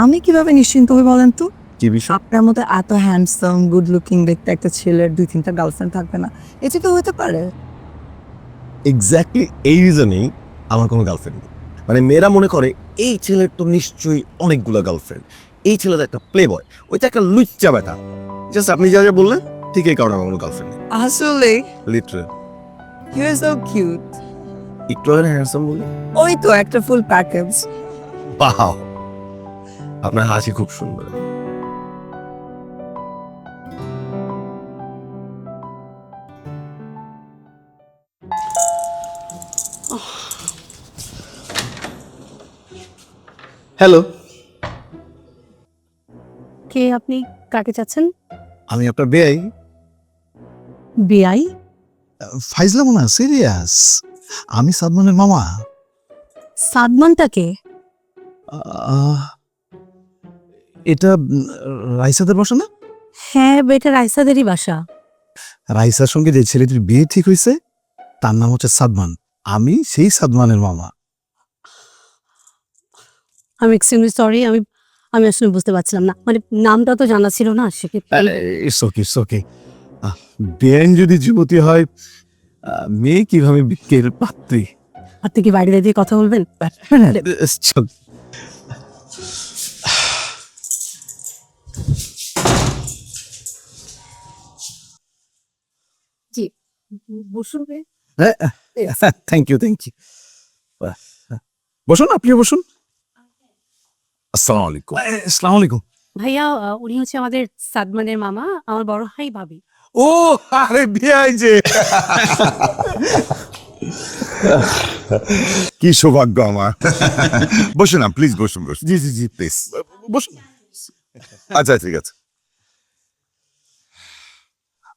আমি কিভাবে নিশ্চিন্ত হই বলেন তো? কি বিষয়? আপনার মতো এত হ্যান্ডসাম, গুড লুকিং দেখতে একটা ছেলের 2-3টা গার্লফ্রেন্ড থাকবে না, এটা তো হতে পারে। এক্স্যাক্টলি এই রিজনেই আমার কোনো গার্লফ্রেন্ড নেই। মানে মেয়েরা মনে করে এই ছেলের তো নিশ্চয়ই অনেকগুলো গার্লফ্রেন্ড, এই ছেলেটা একটা প্লে বয়, ওইটা একটা লুচ্চা বেটা। জাস্ট আপনি যা যা বললেন ঠিক এই কারণে আমার কোনো গার্লফ্রেন্ড নেই। আসলে literally you are so cute. একটু হ্যান্ডসাম বলি। ওই তো একটা ফুল প্যাকেজ। বাহ, আপনার হাসি খুব সুন্দর। হ্যালো, কে আপনি? কাকে চাচ্ছেন? আমি আপনার বেআই। বিআই? ফাইজলাম না, সিরিয়াস। আমি সাদমানের মামা। সাদমানটাকে? এটা রাইসাদের বাসা না? হ্যাঁ, এটা রাইসাদেরই বাসা। রাইসার সঙ্গে যে ছেলেটির বিয়ে ঠিক হয়েছে তার নাম হচ্ছে সাদমান। আমি সেই সাদমানের মামা। আমি এক্সট্রিমলি সরি, আমি আসলে বুঝতে পারছিলাম না, মানে নামটা তো জানা ছিল না সেক্ষেত্রে। It's okay, it's okay. বেআইন যদি যুবতী হয়, মেয়ে কিভাবে বিক্রির পাত্রী? আপনি কি বাইরে দিয়ে কথা বলবেন? চল। জি, বসুন। Thank you, thank you. বসুন, আপনিও বসুন। আসসালামু আলাইকুম। আসসালামু আলাইকুম। ভাইয়া, উনি হচ্ছে আমাদের সাদমানের মামা, আমার বড় ভাই ভাবি। ও আরে বেআই যে, কি সৌভাগ্য আমার। বসুন না প্লিজ, বসুন বসুন। জি জি জি, প্লিজ। বসুন। আচ্ছা ঠিক আছে।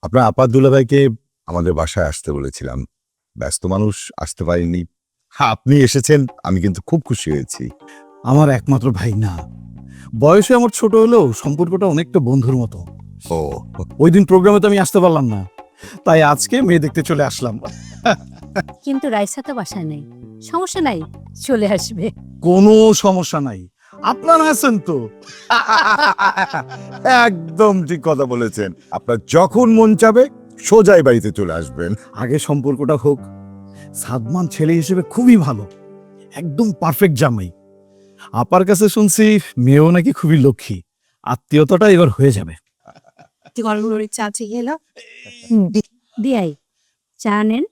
আপনার আপা দুলাভাইকে আমাদের বাসায় আসতে বলেছিলাম, ব্যস্ত মানুষ, আসতে পারিনি। হ্যাঁ, আপনি এসেছেন, আমি কিন্তু খুব খুশি হয়েছি। আমার একমাত্র ভাই না, বয়সে আমার ছোট হলেও সম্পর্কটা অনেকটা বন্ধুর মতো। ও ওই দিন প্রোগ্রামে তো আমি আসতে পারলাম না, তাই আজকে মেয়ে দেখতে চলে আসলাম। কিন্তু রাইসা তো বাসায় নেই। সমস্যা নাই, চলে আসবে। কোনো সমস্যা নাই, আপনারা আছেন তো। একদম ঠিক কথা বলেছেন। আপনার যখন মন চাবে সোজাই বাড়িতে চলে আসবেন। আগে সম্পর্কটা হোক। সাদমান ছেলে হিসেবে খুবই ভালো, একদম পারফেক্ট জামাই। আপার কাছে শুনছি মেয়েও নাকি খুবই লক্ষ্মী। আত্মীয়তাটা এবার হয়ে যাবে। চা খেলো দিয়াই, চা নেন,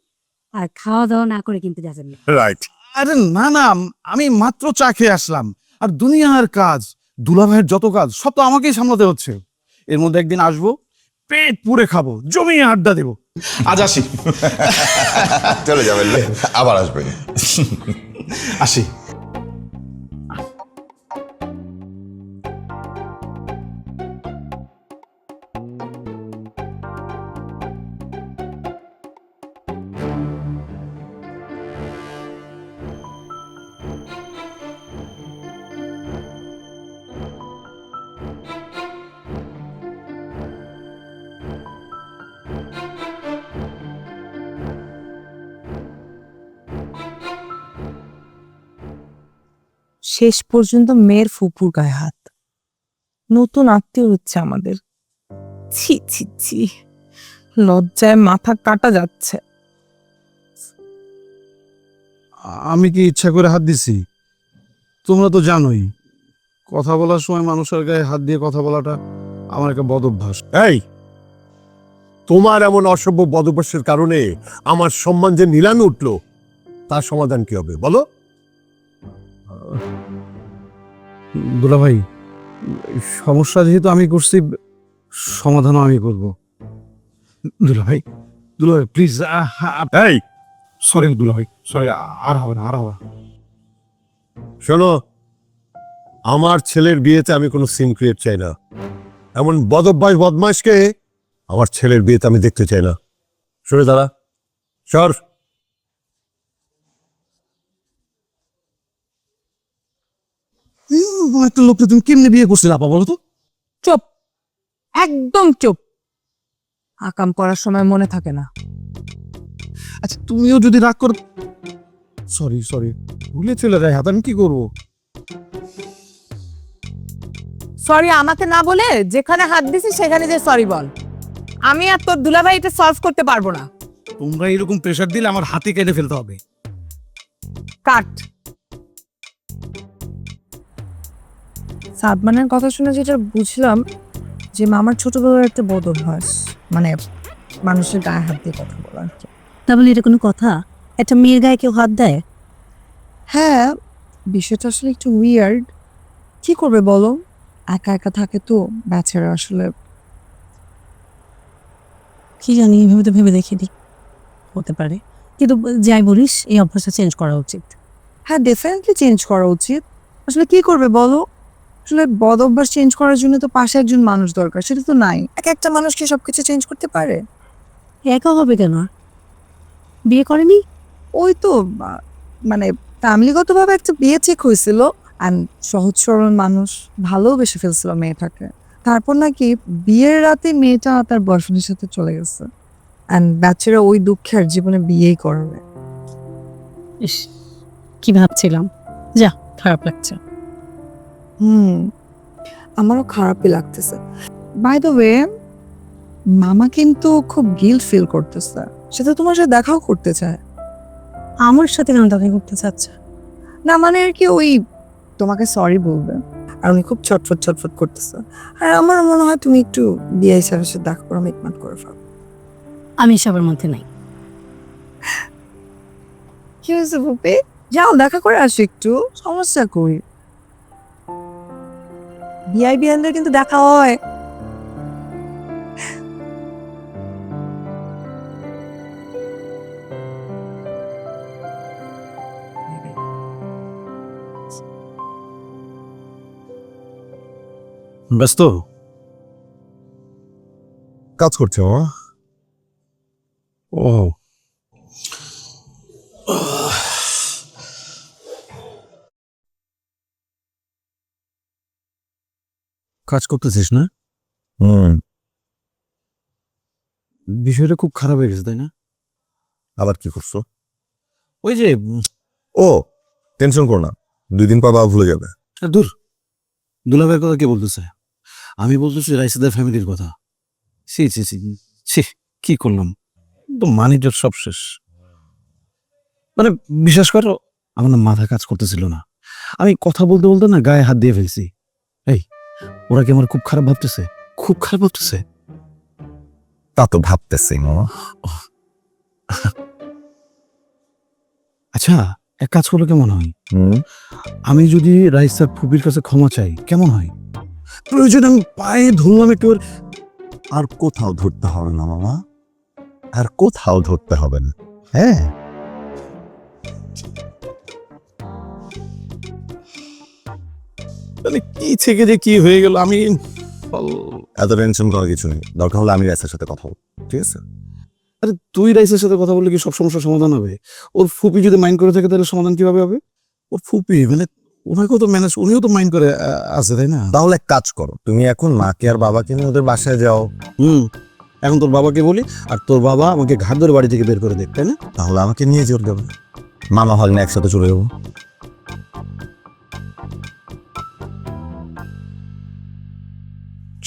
আর খাওয়া দাওয়া না করে কিন্তু যাবেন না। রাইট। আরে না না, আমি মাত্র চা খেয়ে আসলাম। আর দুনিয়ার কাজ, দুলাভাইয়ের যত কাজ সব তো আমাকেই সামলাতে হচ্ছে। এর মধ্যে একদিন আসবো, পেট পুরে খাবো, জমিয়ে আড্ডা দেবো। আজ আসি। চলে যাবেন, আবার আসবেন। আসি। শেষ পর্যন্ত মেয়ের ফুপুর গায়ে হাত। নতুন আত্মীয় হচ্ছে আমাদের। ছি ছি ছি, লজ্জায় মাথা কাটা যাচ্ছে। আমি কি ইচ্ছা করে হাত দিছি? তোমরা তো জানোই, কথা বলার সময় মানুষের গায়ে হাত দিয়ে কথা বলাটা আমার একটা বদ অভ্যাস। এই, তোমার এমন অসভ্য বদভ্যাসের কারণে আমার সম্মান যে নিলামে উঠলো, তার সমাধান কি হবে বলো? দুলাভাই, সমস্যা যেহেতু আমি করছি, সমাধানও আমি করব। দুলাভাই, দুলাভাই প্লিজ। এই সরি দুলাভাই, সরি, আর হবে না, আর হবে না। শোনো, আমার ছেলের বিয়েতে আমি কোনো সিন ক্রিয়েট চাই না। এমন বদভ্যাস বদমাইশকে আমার ছেলের বিয়েতে আমি দেখতে চাই না। সরে দাঁড়া, সর। একটা লোককে তুমি কেমনে বিয়ে করছিলে আপা, বলো তো? চুপ, একদম চুপ। আকাম করার সময় মনে থাকে না। আচ্ছা, তুমিও যদি রাগ করো, সরি সরি, ভুলে চলে যায় হাত, আমি কি করবো? সরি আমাকে না বলে যেখানে হাত দিছি সেখানে যে সরি বল। আমি আর তোর দুলাভাই এটা সলভ করতে পারবো না। তোমরা এরকম প্রেশার দিলে আমার হাতে কেটে ফেলতে হবে। কাট। সাদমানের কথা শুনে যেটা বুঝলাম যে মামার ছোটবেলার একটা বদ অভ্যাস, মানে মানুষের গায়ে হাত দিয়ে কথা বলা আর কি। তা বলে এটা কোনো কথা? একটা মেয়ের গায়ে কেউ হাত দেয়? হ্যাঁ, বিষয়টা আসলে একটু উইয়ার্ড। কি করবে বলো, একা একা থাকে তো ব্যাচেরা আসলে। কি জানি, এভাবে তো ভেবে দেখিনি। হতে পারে, কিন্তু যাই বলিস এই অভ্যাসটা চেঞ্জ করা উচিত। হ্যাঁ, ডেফিনেটলি চেঞ্জ করা উচিত। আসলে কি করবে বলো, আসলে বদ অভ্যাস চেঞ্জ করার জন্য তো পাশে একজন মানুষ দরকার, সেটা তো নাই। এক একটা মানুষ কি সবকিছু চেঞ্জ করতে পারে? একা হবে কেন? বিয়ে করেনি? ওই তো মানে ফ্যামিলিগতভাবে একটা বিয়ে ঠিক হয়েছিল, অ্যান্ড সহজ সরল মানুষ ভালোবেসে ফেলছিল মেয়েটাকে। তারপর নাকি বিয়ের রাতে মেয়েটা তার বয়ফ্রেন্ডের সাথে চলে গেছে, অ্যান্ড ব্যাচেরা ওই দুঃখে আর জীবনে বিয়েই করবে। ইস, কি ভাবছিলাম, যা খারাপ লাগছে। আমারও খারাপই লাগতেছে। বাই দ্য ওয়ে, মামা কিন্তু খুব গিল্ট ফিল করতেছে, সেটা তোমার সাথে দেখাও করতে চায়। আমার সাথে কেন দেখা করতে চাচ্ছে? না মানে আর কি, ওই তোমাকে সরি বলবে, আর উনি খুব ছটফট ছটফট করতেছে। আর আমার মনে হয় তুমি একটু বিয়ে স্যারের সাথে দেখা করে মিটমাট করে ফেলো। আমি এসবের মধ্যে নাই। কি হয়েছে ফুপি, যাও দেখা করে আসো একটু, সমস্যা কই? বিআই বিআইদের কিন্তু দেখা হয়। ব্যস্ত? কাজ করছে মামা। ও, কাজ করতেছিস না? বিষয়টা খুব খারাপ হয়ে গেছে, তাই না? আবার কি করছো? ওই যে ও, টেনশন করো না, 2 দিন পর বাবা ভুলে যাবে। দূর, দুলাভাইয়ের কথা কে বলতেছে? আমি বলতেছি রাইসাদের ফ্যামিলির কথা। ছি ছি ছি ছি, কি করলাম? তো মানিজের সব শেষ। মানে বিশ্বাস করো, আমার না মাথা কাজ করতেছিল না। আমি কথা বলতে বলতে না গায়ে হাত দিয়ে ফেলছি। এই, ওরা কি আমার খুব খারাপ ভাবতেছে? খুব খারাপ ভাবতেছে। তা তো ভাবতেছি মামা। আচ্ছা, এক কাজ করলে কেমন হয়? আমি যদি রাইসার ফুপির কাছে ক্ষমা চাই কেমন হয়? প্রয়োজন আমি পায়ে ধরলাম একটু। আর কোথাও ধরতে হবে না মামা, আর কোথাও ধরতে হবে না। হ্যাঁ, মানে কি থেকে যে কি হয়ে গেল আমি। এত টেনশন করার কিছু নেই, দরকার হলে আমি রাইসার সাথে কথা বলবো, ঠিক আছে? আরে তুই রাইসের সাথে কথা বললে কি সব সমস্যার সমাধান হবে? ওর ফুপি যদি মাইন্ড করে থাকে তাহলে সমাধান কিভাবে হবে? ওর ফুপি মানে ওনাকেও তো ম্যানেজ, উনিও তো মাইন্ড করে আছে, তাই না? তাহলে এক কাজ করো, তুমি এখন মাকে আর বাবাকে নিয়ে ওদের বাসায় যাও। এখন তোর বাবাকে বলি, আর তোর বাবা আমাকে ঘাট ধরে বাড়ি থেকে বের করে দেখ, তাই না? তাহলে আমাকে নিয়ে জোর যাবে, মামা ভাগ্নে একসাথে চলে যাবো।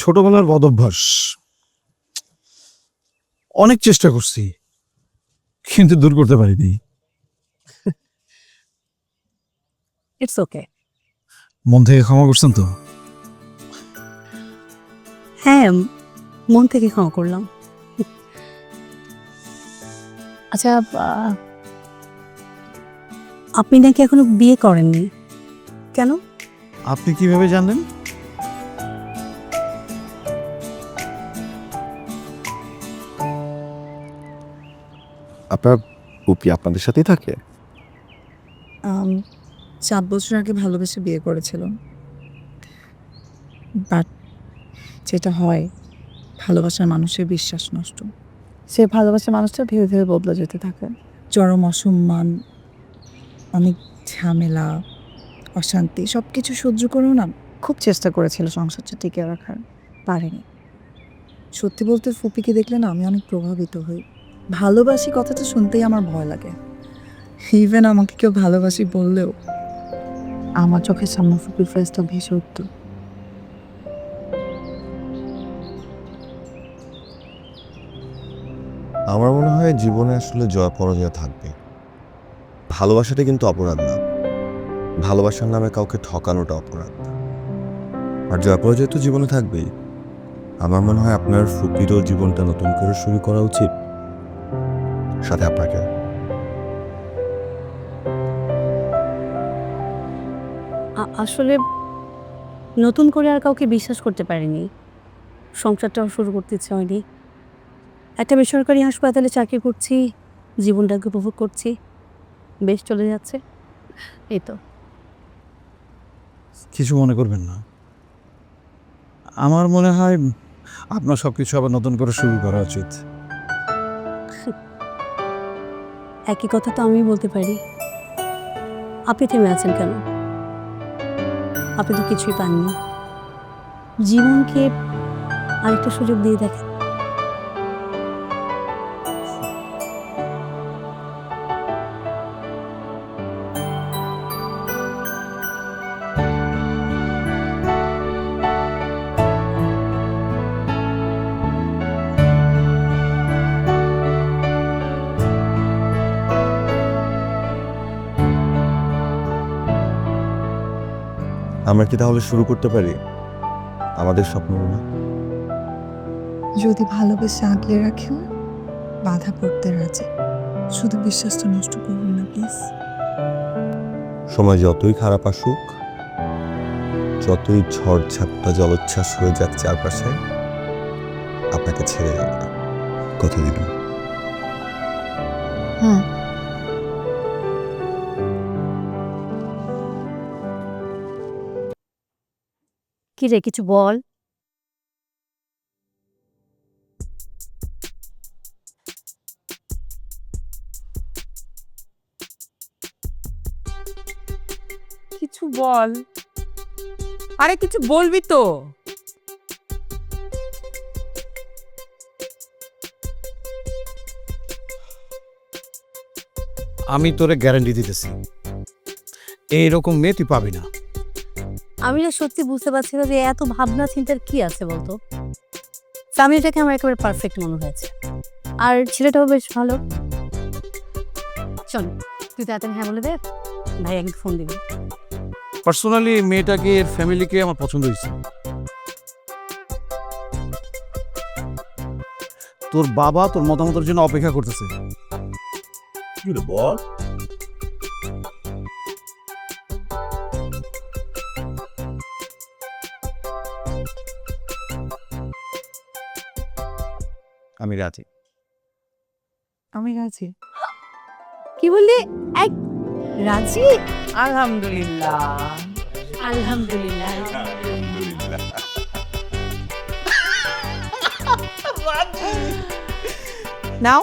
ছোটবেলার বদভ্যাস অনেক চেষ্টা করছি, কিন্তু দূর করতে পারিনি। It's okay. মন থেকে ক্ষমা করছেন তো? হ্যাঁ, মন থেকে ক্ষমা করলাম। আচ্ছা, আপনি নাকি এখনো বিয়ে করেননি, কেন? আপনি কিভাবে জানলেন? আপনার পুপি আপনাদের সাথেই থাকে? 7 বছর আগে ভালোবেসে বিয়ে করেছিল, বাট যেটা হয়, ভালোবাসার মানুষের বিশ্বাস নষ্ট। সে ভালোবাসার মানুষটা ধীরে ধীরে বদলে যেতে থাকে। চরম অসম্মান, অনেক ঝামেলা, অশান্তি সব কিছু সহ্য করেও না খুব চেষ্টা করেছিল সংসারটা টিকে রাখার, পারেনি। সত্যি বলতে ফুপিকে দেখলে না আমি অনেক প্রভাবিত হই। ভালোবাসি কথাটা শুনতেই আমার ভয় লাগে। ইভেন আমাকে কেউ ভালোবাসি বললেও আমার চোখের সামনে ফুপির ফেসটা ভেসে উঠত। আমার মনে হয় জীবনে আসলে জয় পরাজয় থাকবে, ভালোবাসাটা কিন্তু অপরাধ না, ভালোবাসার নামে কাউকে ঠকানোটা অপরাধ। আর জয় পরাজয় তো জীবনে থাকবেই। আমার মনে হয় আপনার ফুপিরও জীবনটা নতুন করে শুরু করা উচিত, সাথে আপনাকে। আসলে নতুন করে আর কাউকে বিশ্বাস করতে পারিনি, সংসারটাও শুরু করতে ইচ্ছে হয়নি। একটা বেসরকারি হাসপাতালে চাকরি করছি, জীবনটাকে উপভোগ করছি, বেশ চলে যাচ্ছে, এই তো। কিছু মনে করবেন না, আমার মনে হয় আপনার সবকিছু আবার নতুন করে শুরু করা উচিত। একই কথা তো আমি বলতে পারি। আপনি থেমে আছেন কেন? আপনি তো কিছুই পাননি। জীবনকে আরেকটা সুযোগ দিয়ে দেখেন। আমরা কি তাহলে শুরু করতে পারি আমাদের স্বপ্নগুলো? যদি ভালোবেসে আগলে রাখেন, বাধা পড়তে রাজি। শুধু বিশ্বাসটা নষ্ট করবেন না প্লিজ। সময় যতই খারাপ আসুক, যতই ঝড় ঝাপটা জলোচ্ছ্বাস হয়ে যাক চারপাশে, আপনাকে ছেড়ে যাব না, কথা দিলাম। হ্যাঁ। কি রে, কিছু বল। কিছু বল, আরে কিছু বলবি তো। আমি তোরে গ্যারান্টি দিতেছি, এইরকম মেয়ে তুই পাবি না। আমি না সত্যি বুঝতে পারছি না যে এত ভাবনা চিন্তার কি আছে বলতো। ফ্যামিলিটাকে আমার একেবারে পারফেক্ট মনে হয়েছে, আর ছেলেটাও বেশ ভালো। চল তুই তাড়াতাড়ি হ্যাঁ বলে দে, ভাই একদিন ফোন দিবি। পার্সোনালি মেয়েটাকে, এর ফ্যামিলিকে আমার পছন্দ হয়েছে। তোর বাবা তোর মতামতের জন্য অপেক্ষা করতেছে। বল। আমি রাজি। আমি রাজি। কি বললি? এক রাজি? আলহামদুলিল্লাহ। আলহামদুলিল্লাহ। নাও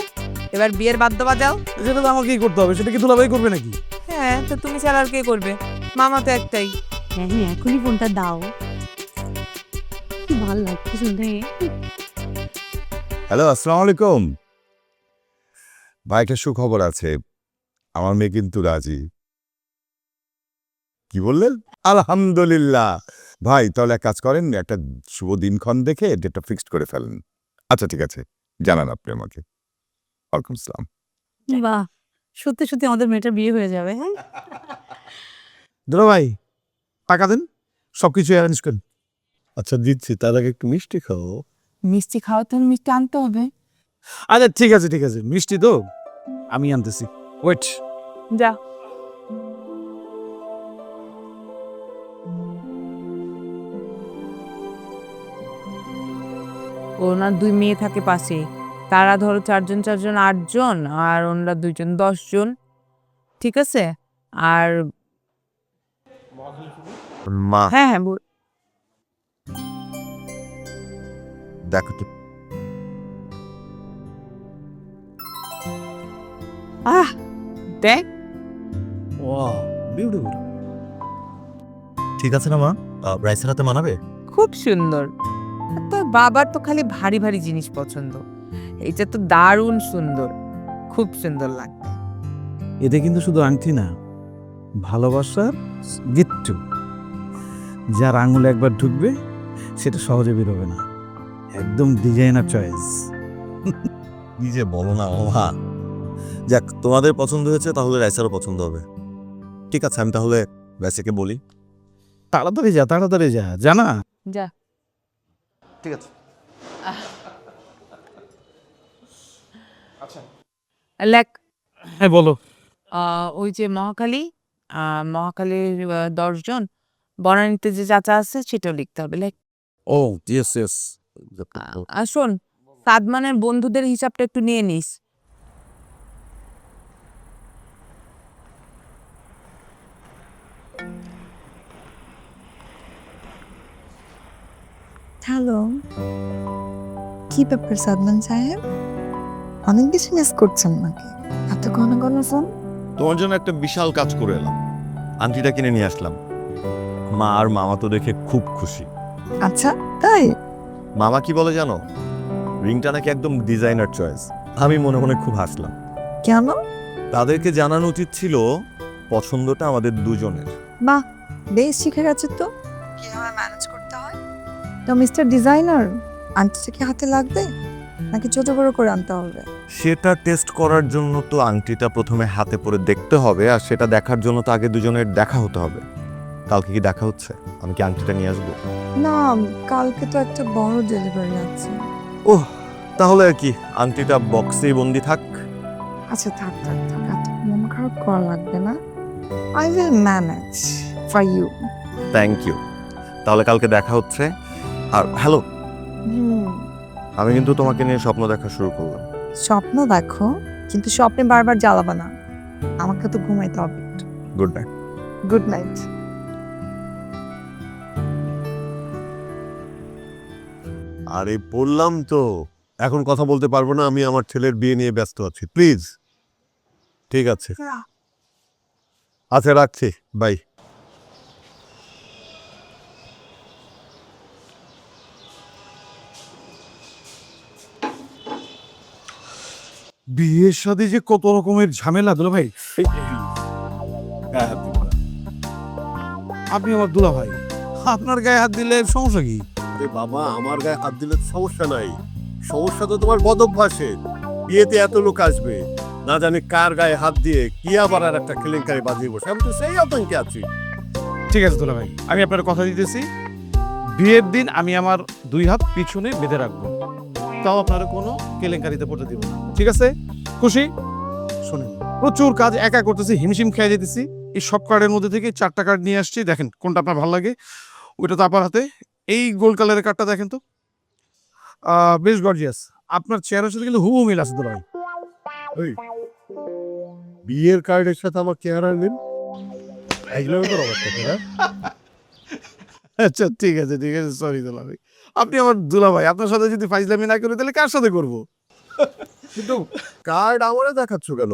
এবার বিয়ের বাদ্য বাজাও। সেটা তো আমাকেই করতে হবে, সেটা কি দুলাভাই করবে নাকি? হ্যাঁ, তো তুমি ছাড়া আর কে করবে? মামা তো একটাই। হ্যাঁ হ্যাঁ, এখনই ফোনটা দাও। কি ভালো লাগছে শুনে। হ্যালো, আসসালামু আলাইকুম ভাই। একটা সুখবর আছে, আমার মেয়ে কিন্তু রাজি। কি বললেন? আলহামদুলিল্লাহ। ভাই তাহলে এক কাজ করেন, একটা শুভ দিনক্ষণ দেখে ডেটটা ফিক্সড করে ফেলেন। আচ্ছা ঠিক আছে, জানান আপনি আমাকে। ওয়ালাইকুম আসসালাম। বাহ, সত্যি সত্যি আমাদের মেয়েটার বিয়ে হয়ে যাবে। হ্যাঁ, দুলাভাই টাকা দেন, সবকিছু অ্যারেঞ্জ করেন। আচ্ছা দিচ্ছি, তার আগে একটু মিষ্টি খাও। মিষ্টি খাওয়া তো মিষ্টি আনতে হবে। আচ্ছা ঠিক আছে ঠিক আছে, মিষ্টি তো আমি আনতেছি, ওয়েট। যা। ওনার 2 মেয়ে থাকে পাশে, তারা ধরো 4 জন 8 জন, আর ওনারা 2 জন 10 জন, ঠিক আছে? আর মা হ্যাঁ হ্যাঁ দেখো তো, দেখ। Wow, beautiful. ঠিক আছে না মা? রাইসের হাতে মানাবে? খুব সুন্দর। তোর বাবার তো খালি ভারী ভারী জিনিস পছন্দ, এটা তো দারুণ সুন্দর, খুব সুন্দর লাগবে। এতে কিন্তু শুধু আংটি না, ভালোবাসার গিট্টু। যার আঙুলে একবার ঢুকবে সেটা সহজে বেরোবে না, একদম ডিজাইনার চয়েস। কি যে বলো না মা। যাক, তোমাদের পছন্দ হয়েছে, তাহলে রাইসারও পছন্দ হবে। ঠিক আছে, আমি তাহলে রাইসাকে বলি। তাড়াতাড়ি যা, তাড়াতাড়ি যা, জানা যা। ঠিক আছে। লেখ। হ্যাঁ বলো। ওই যে মহাকালীর 10 জন, বনানীতে যে চাচা আছে সেটাও লিখতে হবে। লেখ। ও ইয়েস ইয়েস। আর শোন, সাদমানের বন্ধুদের হিসাবটা একটু নিয়ে নিস। হ্যালো, কি ব্যাপার সাদমান সাহেব? অনেক বেশি মিস করছেন নাকি? এত ঘন ঘন ফোন? তোমার জন্য একটা বিশাল কাজ করে এলাম, আংটিটা কিনে নিয়ে আসলাম। মা আর মামা তো দেখে খুব খুশি। আচ্ছা তাই? মামা কি বলে জানো, রিংটা নাকি একদম ডিজাইনার চয়েস। আমি মনে মনে খুব হাসলাম। কেন? তাদেরকে জানানো উচিত ছিল পছন্দটা আমাদের দুজনের। বাহ, বেশ শিখে গেছে তো কিভাবে ম্যানেজ করতে হয়। তো মিস্টার ডিজাইনার, আংটিটা কি হাতে লাগবে নাকি ছোট বড় করে আনতে হবে? সেটা টেস্ট করার জন্য তো আংটিটা প্রথমে হাতে পরে দেখতে হবে, আর সেটা দেখার জন্য তো আগে দুজনের দেখা হতে হবে। কালকে কি দেখা হচ্ছে? আমি কি আংটিটা নিয়ে আসবো? না, কালকে তো একটা বড় ডেলিভারি আছে। ওহ, তাহলে আর কি আংটিটা বক্সেই বন্দি থাক। আচ্ছা থাক থাক থাক, এত মন খারাপ করা লাগবে না। I will manage for you. Thank you. তাহলে কালকে দেখা হচ্ছে। আর হ্যালো, আমি কিন্তু তোমাকে নিয়ে স্বপ্ন দেখা শুরু করলাম। স্বপ্ন দেখো, কিন্তু স্বপ্নে বারবার জ্বালাবা না। আমাকে তো ঘুমাইতে হবে। Good night. Good night. আরে বললাম তো এখন কথা বলতে পারবো না, আমি আমার ছেলের বিয়ে নিয়ে ব্যস্ত আছি, প্লিজ। ঠিক আছে, আচ্ছা রাখছি, বাই। বিয়ের সাথে যে কত রকমের ঝামেলা দুলা ভাই। আপনি আমার দুলা ভাই, আপনার গায়ে হাত দিলে সমস্যা কি? আরে বাবা, আমার গায়ে হাত দিলে সমস্যা নাই, সমস্যা তো তোমার বদভ্যাসের। বিয়েতে এত লোক আসবে, না জানি কার গায়ে হাত দিয়ে কি আবার আর একটা কেলেঙ্কারি বাজিয়ে বসে, আমি তো সেই আতঙ্কে আছি। ঠিক আছে দুলা ভাই, আমি আপনার কথা দিতেছি, বিয়ের দিন আমি আমার 2 হাত পিছনে বেঁধে রাখবো, তাও আপনারা কোনো কেলেঙ্কারিতে পড়তে দিব না। ঠিক আছে? খুশি? শোনেন, প্রচুর কাজ একা করতেছি, হিমশিম খেয়ে যেতেছি। এই সব কার্ডের মধ্যে থেকে 4টা কার্ড নিয়ে আসছি, দেখেন কোনটা আপনার ভালো লাগে। ওইটা তো আপনার হাতে। এই গোল্ড কালারের কার্ডটা দেখেন তো, বেশ গর্জিয়াস। আপনার চেহারার সাথে কিন্তু হুবহু মিল আছে দুলা ভাই। ওই বিয়ের কার্ডের সাথে আমার চেহারা মিল, এইগুলো তো অবস্থা হ্যাঁ। আচ্ছা ঠিক আছে ঠিক আছে, সরি দুলা ভাই, আপনি আমার দুলা ভাই, আপনার সাথে যদি ফাইজলামি না করি তাহলে কার সাথে করবো? কিন্তু কার্ড আমারে দেখাচ্ছ কেন?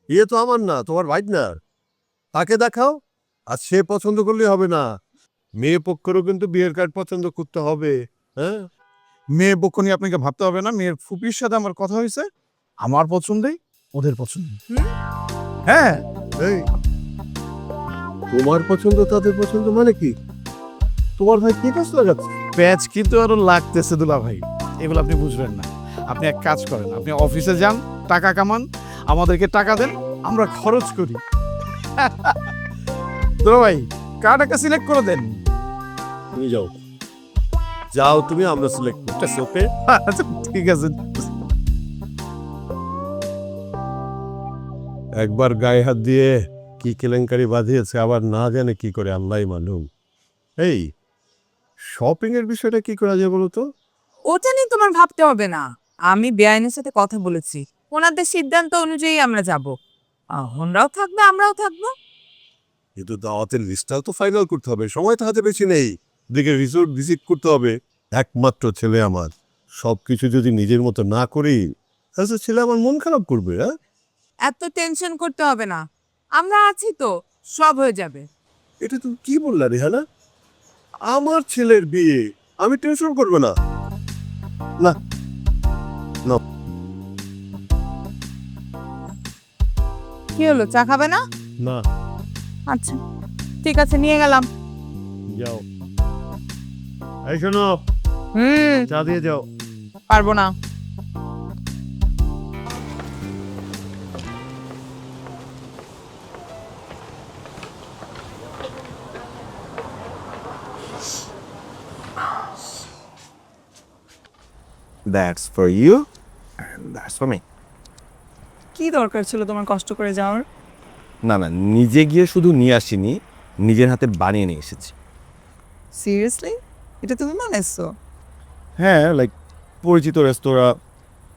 বিয়ে তো আমার না, তোমার ভাই না, তাকে দেখাও। আর সে পছন্দ করলে হবে না, মেয়ে পক্ষেরও কিন্তু বিয়ের কার্ড পছন্দ করতে হবে। হ্যাঁ, মেয়ে পক্ষ নিয়ে আপনাকে ভাবতে হবে না, মেয়ের ফুপির সাথে আমার কথা হয়েছে, আমার পছন্দেই ওদের পছন্দ। হ্যাঁ, এই তোমার পছন্দ তাদের পছন্দ মানে কি? তোমার ভাই কি কাজ লাগাচ্ছে? প্যাচ কিন্তু আরো লাগতেছে দুলা ভাই, এগুলো আপনি বুঝবেন না। আপনি এক কাজ করেন, আপনি অফিসে যান, টাকা কামান, আমাদেরকে টাকা দেন, আমরা খরচ করি। দুলা ভাই, কার্ড একটা সিলেক্ট করে দেন। তুমি যাও, যাও তুমি, আমরা সিলেক্ট করতেছি। ওকে, আচ্ছা ঠিক আছে। একবার গায়ে হাত দিয়ে কি কেলেঙ্কারি বাঁধিয়েছে, আবার না জানে কি করে, আল্লাহ মালুম। এই শপিং এর বিষয়টা কি করা যায় বলো তো? ওটা নিয়ে তোমার ভাবতে হবে না, আমি বেআইনের সাথে কথা বলেছি, ওনাদের সিদ্ধান্ত অনুযায়ী আমরা যাব। ওনারাও থাকবে, আমরাও থাকবো। কিন্তু দাওয়াতের লিস্টটাও তো ফাইনাল করতে হবে, সময় তো হাতে বেশি নেই। দিকে রিসোর্ট ভিজিট করতে হবে, একমাত্র ছেলে আমার, সবকিছু যদি নিজের মতো না করি তাহলে ছেলে আমার মন খারাপ করবে। হ্যাঁ, এত টেনশন করতে হবে না, আমরা আছি তো, সব হয়ে যাবে। এটা তুমি কি বললা রেহানা? আমার ছেলের বিয়ে, আমি টেনশন করবো না? না না, কি হলো, চা খাবে না? না, আচ্ছা ঠিক আছে, নিয়ে গেলাম। যাও। এই শোনো, চা দিয়ে যাও। পারবো না। That's for you and that's for me. কি দরকার ছিল তোমার কষ্ট করে যাওয়ার? না না, নিজে গিয়ে শুধু নিয়ে আসিনি, নিজের হাতে বানিয়ে নিয়ে এসেছি। সিরিয়াসলি? এটা তুমি বানাইছো? হ্যাঁ, লাইক পরিচিত রেস্তোরাঁ,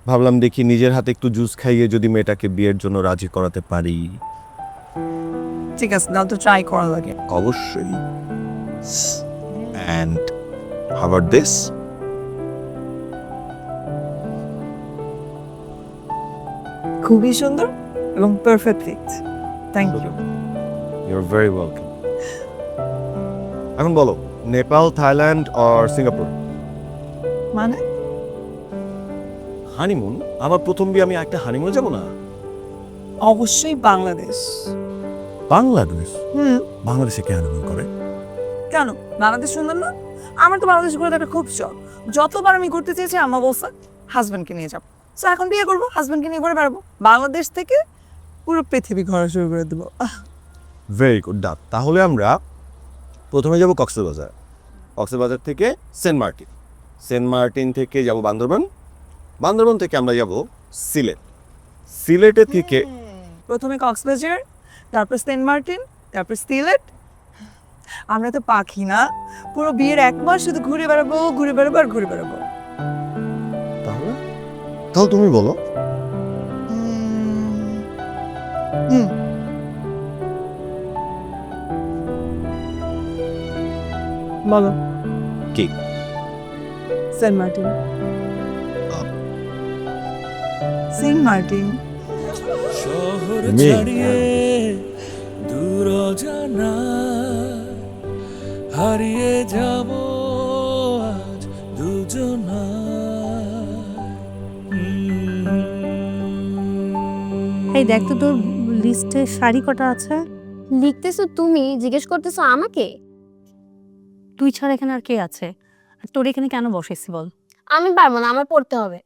ভাবলাম দেখি নিজের হাতে একটু জুস খাইয়ে যদি মেয়েটাকে বিয়ের জন্য রাজি করাতে পারি। ঠিক আছে, নাও তো ট্রাই করা লাগে। অবশ্যই। And how about this? খুবই সুন্দর এবং perfect fit. Thank you. Your very welcome. এখন বলো, নেপাল, থাইল্যান্ড অর সিঙ্গাপুর? মানে হানিমুন? আমার প্রথম বিয়ে, আমি একটা হানিমুনে যাব না? অবশ্যই বাংলাদেশ। বাংলাদেশ? বাংলাদেশে কে হানিমুন করে? কেন, বাংলাদেশ সুন্দর না? আমার তো বাংলাদেশ ঘুরে দেখা খুব শখ। যতবার আমি ঘুরতে চেয়েছি আমার বলছে হাজব্যান্ডকে নিয়ে যাবো। তো এখন বিয়ে করবো, হাজব্যান্ডকে নিয়ে ঘুরে বেড়াবো। বাংলাদেশ থেকে পুরো পৃথিবী ঘোরা শুরু করে দেবো। ভেরি গুড, ডান। তাহলে আমরা প্রথমে যাব কক্সবাজার, কক্সবাজার থেকে সেন্ট মার্টিন, সেন্ট মার্টিন থেকে যাব বান্দরবান, বান্দরবান থেকে আমরা যাব সিলেট, সিলেটে থেকে প্রথমে কক্সবাজার, তারপর সেন্ট মার্টিন, তারপর সিলেট। আমরা তো পাখি না, পুরো বিয়ের 1 মাস শুধু ঘুরে বেড়াবো, ঘুরে বেড়াবো আর ঘুরে বেড়াবো। তাহলে তাহলে তুমি বলো। বলো কি? Saint Martin. Saint Martin. শহর মেয়ে। ছাড়িয়ে দূর জানা হারিয়ে যাব আজ দুজনা। এই দেখ তো তোর লিস্টে শাড়ি কটা আছে? লিখতেছো তুমি, জিজ্ঞেস করতেছো আমাকে? তুই ছাড়া এখানে আর কে আছে? আর তোর এখানে কেন বসেছি বল? আমি পারবো না, আমার পড়তে হবে।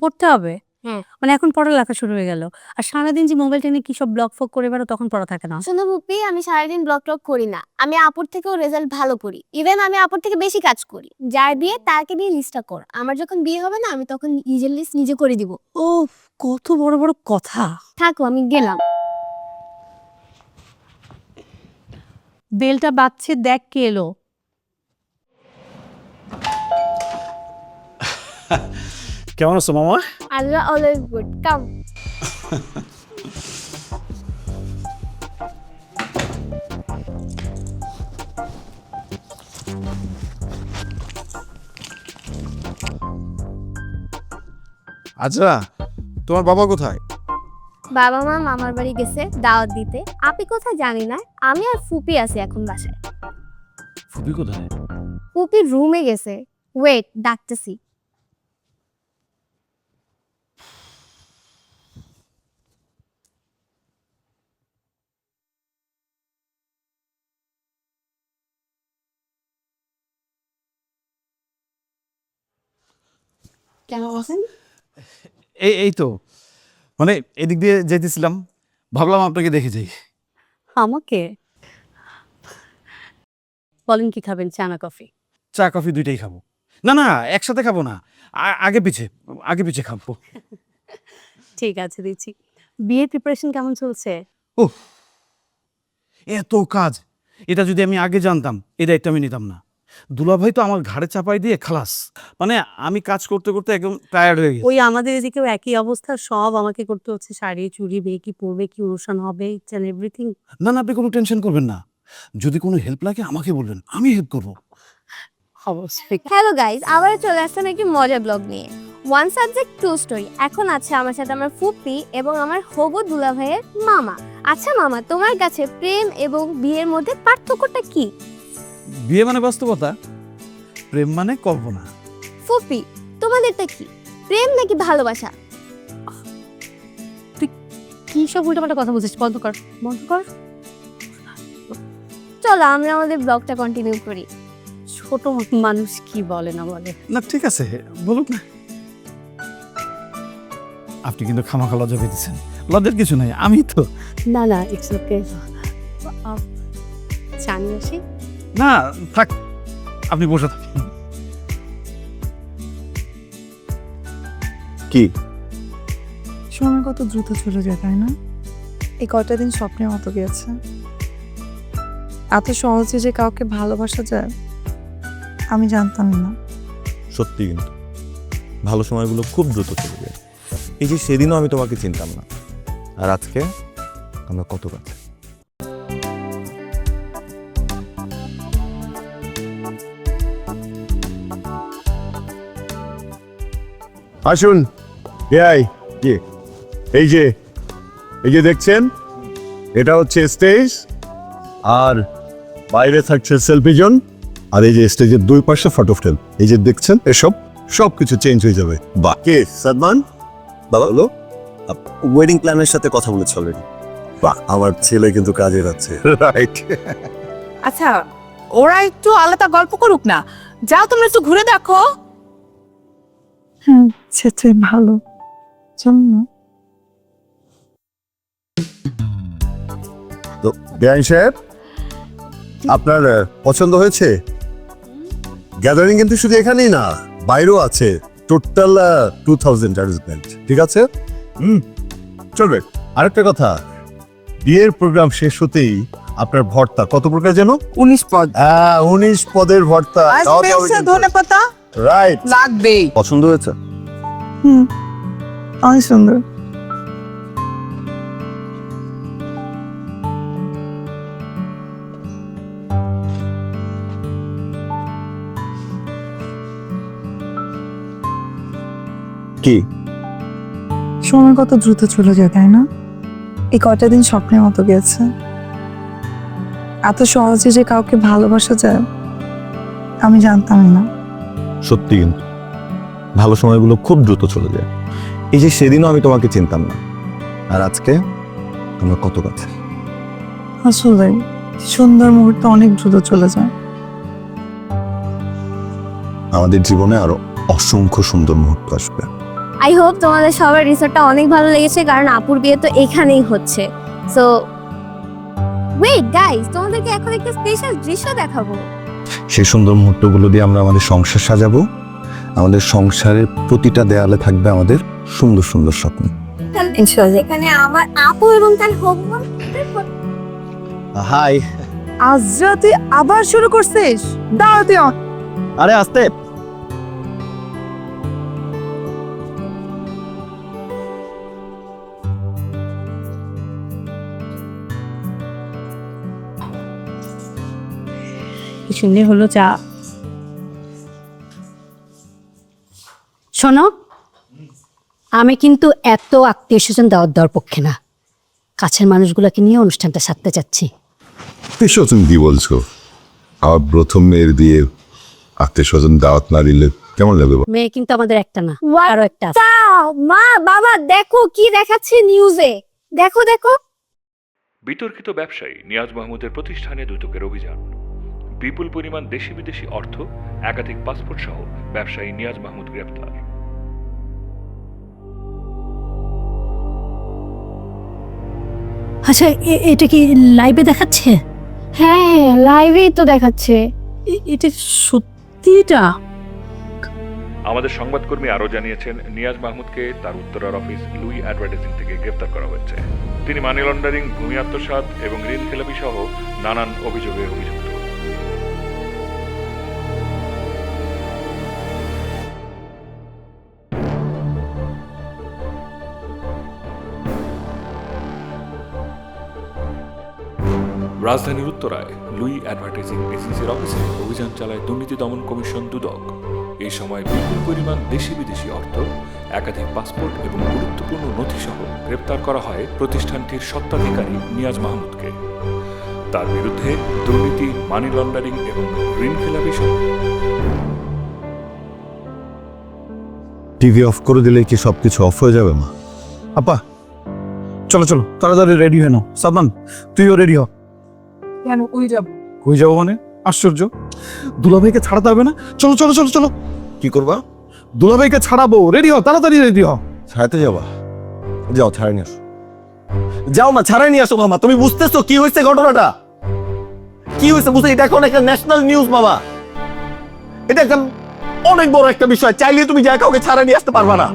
পড়তে হবে? হ্যাঁ। মানে এখন পড়ালেখা শুরু হয়ে গেল, আর সারাদিন যে মোবাইল টেনে কি সব ব্লগ ফক করে বেরো, তখন পড়া থাকে না। শোনো পুপি, আমি সারাদিন ব্লগ টক করি না। আমি আপুর থেকেও রেজাল্ট ভালো করি। ইভেন আমি আপুর থেকে বেশি কাজ করি। যার বিয়ে তাকে দিয়ে লিস্টটা কর। আমার যখন বিয়ে হবে না, আমি তখন নিজের লিস্ট নিজে করে দিব। ও, কত বড় বড় কথা। থাকো, আমি গেলাম। বেলটা বাজছে, দেখ কে এলো। কেমন আছো মামা? আল্লাহ অলওয়েজ গুড। কাম। আচ্ছা, তোমার বাবা কোথায়? বাবা মা মামার বাড়ি গেছে দাওয়াত দিতে। আপনি কোথায় জানি না। আমি আর ফুপি আছি এখন বাসায়। ফুপি কোথায়? ফুপি রুমে গেছে। ওয়েট, ডাকতেছি। কেমন আছেন? এই তো, মানে এদিক দিয়ে যেতেছিলাম, ভাবলাম আপনাকে দেখে যাই। আমাকে বলেন কি খাবেন, চা না কফি? চা কফি দুইটাই খাবো। না না, একসাথে খাবো না, আগে পিছে খাবো। ঠিক আছে, দিচ্ছি। বিয়ের প্রিপারেশন কেমন চলছে? ওহ, এত কাজ! এটা যদি আমি আগে জানতাম, এই দায়িত্ব আমি নিতাম না। দুলাভাই তো আমার ঘাড়ে চাপাই দিয়ে খালাস। মানে আমি কাজ করতে করতে একদম টায়ার্ড হয়ে গেছি। ওই আমাদের এদিকেও একই অবস্থা, সব আমাকে করতে হচ্ছে। শাড়ি চুড়ি, বিয়ে কি পরবে, কি অনুষ্ঠান হবে, ইটস এন্ড এভরিথিং। না না, আপনি কোনো টেনশন করবেন না। যদি কোনো হেল্প লাগে আমাকে বলবেন, আমি হেল্প করবো। অবশ্যই। হ্যালো গাইস, আবার চলে আসলাম একটি মজার ব্লগ নিয়ে। One subject to story. এখন আছে আমার সাথে আমার ফুপি এবং আমার হবু দুলাভাইয়ের মামা। আচ্ছা মামা, তোমার কাছে প্রেম এবং বিয়ের মধ্যে পার্থক্যটা কি? বিয়ে মানে বাস্তবতা, প্রেম মানে কল্পনা। ফুপি, তোমাদেরটা কি? প্রেম নাকি ভালোবাসা? কি সব উল্টাপাল্টা কথা বলছিস? বন্ধ কর, বন্ধ কর। চলো আমরা আমাদের ব্লগটা কন্টিনিউ করি। ছোট মানুষ কি বলে না বলে। না ঠিক আছে, বলুক না। আপনি কিন্তু খামাখা লজ্জা পেতেছেন। লজ্জার কিছু নাই, আমি তো। না না, ইটস ওকে। চা নিয়ে আসি? না থাক, আপনি বসে থাকেন। কি? সময় কত দ্রুত চলে যায় তাই না? এই কয়টা দিন স্বপ্নের মতো গিয়েছে। এত সহজে যে কাউকে ভালোবাসা যায় আমি জানতাম না। সত্যি কিন্তু ভালো সময়গুলো খুব দ্রুত চলে যায়। এই যে সেদিনও আমি তোমাকে চিনতাম না, আর আজকে আমরা কত কাছে। আসুন এই যে দেখছেন, এটা হচ্ছে স্টেজ, আর বাইরে থাকছে সেলফি জোন, আর এই যে স্টেজের দুই পাশে ফটো ফ্রেম। এই যে দেখছেন, এসব সবকিছু চেঞ্জ হয়ে যাবে। বাকি সাদমান বাবা হলো ওয়েডিং প্ল্যানের সাথে কথা বলেছে অলরেডি। বাহ, আমার ছেলে কিন্তু কাজে যাচ্ছে। রাইট। আচ্ছা, ওরা একটু আলাদা গল্প করুক না, যাও তোমরা একটু ঘুরে দেখো। হ্যাঁ, সেটাই ভালো। চল না। তো বেআইন সাহেব, আপনার পছন্দ হয়েছে? গ্যাদারিং কিন্তু শুধু এখানেই না, বাইরেও আছে। Total 2000 arrangement. ঠিক আছে, চলবে। আরেকটা কথা, বিয়ের প্রোগ্রাম শেষ হতেই আপনার ভর্তা কত প্রকার যেন? 19 পদ। 19 পদের ভর্তা। ধনেপাতা রাইট, লাগবেই। পছন্দ হয়েছে? অনেক সুন্দর। কি? সময় কত দ্রুত চলে যায় তাই না? এই কয়টা দিন স্বপ্নের মতো গেছে। এত সহজে যে কাউকে ভালোবাসা যায় আমি জানতামই না। সত্যি কিন্তু ভালো সময়গুলো খুব দ্রুত চলে যায়। এই যে সেদিনও আমি তোমাকে চিনতাম না, আর আজকে আমরা কত কাছে। আসলে সুন্দর মুহূর্ত অনেক দ্রুত চলে যায়। আমাদের জীবনে আরো অসংখ্য সুন্দর মুহূর্ত আসবে। আই হোপ তোমাদের সবার রিসোর্টটা অনেক ভালো লেগেছে, কারণ আপুর বিয়ে তো এখানেই হচ্ছে। সো ওয়েট গাইস, তোমাদেরকে এখন একটা স্পেশাল দৃশ্য দেখাবো। সেই সুন্দর মুহূর্তগুলো দিয়ে আমরা আমাদের সংসার সাজাবো। আমাদের সংসারের প্রতিটা দেয়ালে থাকবে আমাদের সুন্দর সুন্দর স্বপ্ন। এখানে আমার আপু এবং তার হবু। হাই। আজরা তুই আবার শুরু করছিস? দাঁড়া তুই। আরে আস্তে। শুনলে হলো চা। শোনো, আমি কিন্তু এত আত্মীয় স্বজন দেওয়ার পক্ষে না। কাছের মানুষগুলোকে নিয়ে অনুষ্ঠানটা সারতে চাচ্ছি। এসব তুমি কি বলছো? আমার প্রথম মেয়ের বিয়ে আত্মীয় স্বজন দাওয়াত না দিলে কেমন লাগবে? মেয়ে কিন্তু আমাদের একটা না, আরো একটা আছে। মা বাবা দেখো কি দেখাচ্ছে নিউজে, দেখো দেখো। বিতর্কিত ব্যবসায়ী নিয়াজ মাহমুদের প্রতিষ্ঠানে দুদকের অভিযান। বিপুল পরিমাণ দেশি বিদেশি অর্থ, একাধিক পাসপোর্ট সহ ব্যবসায়ী নিয়াজ মাহমুদ গ্রেপ্তার। আচ্ছা, এটা কি লাইভে দেখাচ্ছে? হ্যাঁ, লাইভেই তো দেখাচ্ছে। এটা সত্যি? এটা আমাদের সংবাদকর্মী আরও জানিয়েছেন, নিয়াজ মাহমুদকে তার উত্তরার অফিস লুই অ্যাডভার্টাইজিং থেকে গ্রেফতার করা হয়েছে। তিনি মানি লন্ডারিং, ভূমি আত্মসাৎ এবং ঋণ খেলাপি সহ নানান অভিযোগে অভিযুক্ত। রাজধানীর উত্তরায় লুই অ্যাডভার্টাইজিং এজেন্সির অফিসে অভিযান চালায় দুর্নীতি দমন কমিশন দুদক। এই সময় বিপুল পরিমাণ দেশি বিদেশি অর্থ, একাধিক পাসপোর্ট এবং গুরুত্বপূর্ণ নথি সহ গ্রেপ্তার করা হয় প্রতিষ্ঠানটির স্বত্বাধিকারী নিয়াজ মাহমুদকে। তার বিরুদ্ধে দুর্নীতি, মানি লন্ডারিং এবং ঋণ খেলাপি সহ। টিভি অফ করে দিলে কি সবকিছু অফ হয়ে যাবে? মা, আপা চলো চলো তাড়াতাড়ি রেডি হয়ে নাও। সাদমান, তুইও রেডি হ। কেন কই যাব? কই যাবো মানে? আশ্চর্য, দুলাভাইকে ছাড়াতে হবে না? চলো চলো চলো চলো। কি করবা? দুলাভাইকে ছাড়াবো, রেডি হ, তাড়াতাড়ি রেডি হ। ছাড়াতে যাবা? যাও, ছাড়াই নিয়ে আসো। যাও না, ছাড়াই নিয়ে আসো। মামা, তুমি বুঝতেছো কি হয়েছে? ঘটনাটা কি হয়েছে বুঝতে? এটা এখন একটা ন্যাশনাল নিউজ বাবা। এটা একটা অনেক বড় একটা বিষয়। চাইলে তুমি যা কাউকে ছাড়াই নিয়ে আসতে পারবা না।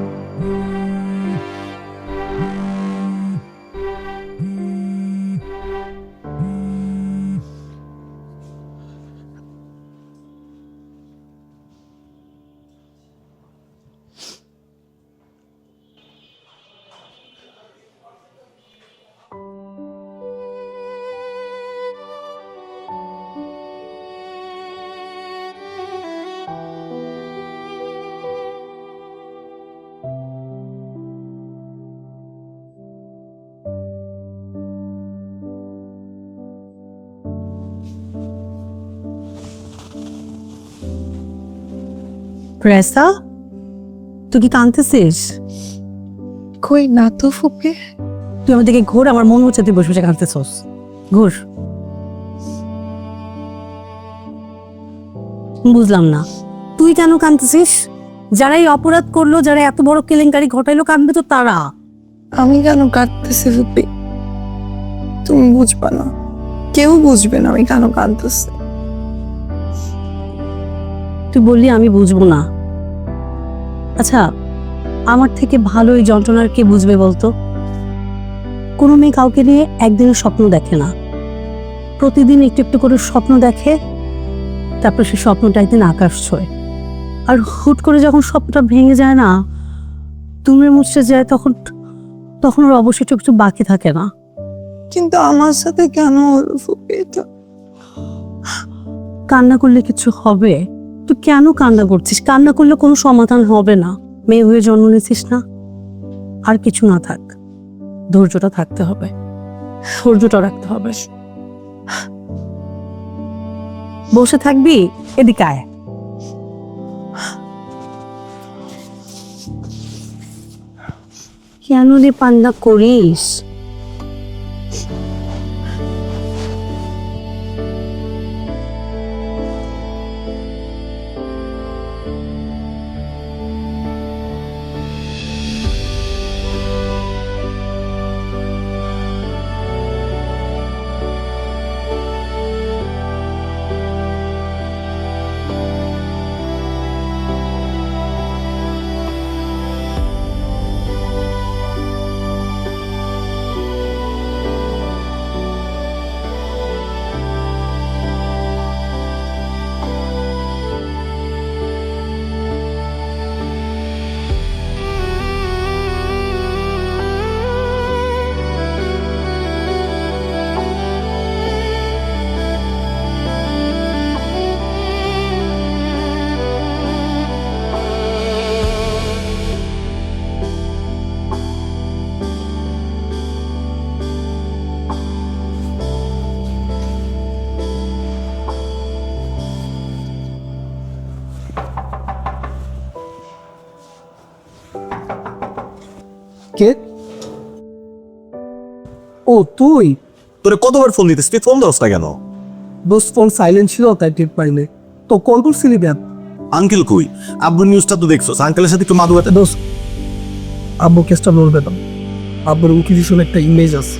রেসা, তুই কি কাঁদতেছিস? কই না তো ফুপি। তুই আমার দিকে ঘোর, আমার মন হচ্ছে তুই বসে বসে কাঁদতেছস। ঘোর। বুঝলাম না, তুই কেন কাঁদতেছিস? যারা এই অপরাধ করলো, যারা এত বড় কেলেঙ্কারি ঘটাইলো, কাঁদবে তো তারা। আমি কেন কাঁদতেছি ফুপি? তুমি বুঝবা না, কেউ বুঝবে না আমি কেন কাঁদতেছি। তুই বললি আমি বুঝবো না। আচ্ছা, আমার থেকে ভালো এই যন্ত্রণার কে বুঝবে বলতো? কোনো মেয়ে কাউকে নিয়ে একদিনের স্বপ্ন দেখে না, প্রতিদিন একটু একটু করে স্বপ্ন দেখে, তারপর সে স্বপ্নটা একদিন আকাশ ছোঁয়। আর হুট করে যখন স্বপ্নটা ভেঙে যায় না, তুমি মুছতে যায়, তখন ওর অবশ্যই কিছু বাকি থাকে না। কিন্তু আমার সাথে কেন হলো ফুপি এটা? কান্না করলে কিছু হবে? তুই কেন কান্না করছিস? কান্না করলে কোনো সমাধান হবে না। মেয়ে হয়ে জন্ম নিয়েছিস না, আর কিছু না থাক, ধৈর্যটা থাকতে হবে, ধৈর্যটা রাখতে হবে। বসে থাকবি? এদিকে আয়। কেন রে পান্না করিস? কে? ও তুই? তোরে কতবার ফোন দিতেছিস, তুই ফোন ধরস না কেন? দোস্ত ফোন সাইলেন্ট ছিল, তাই টের পাইনি। তো কল করছিলি কেন? আঙ্কেল কই? আব্বুর নিউজটা তো দেখছো, আঙ্কেলের সাথে একটু মাদু হাতে। দোস্ত, আব্বু কেসটা লড়বে না। আব্বুর উকিল হিসেবে একটা ইমেজ আছে,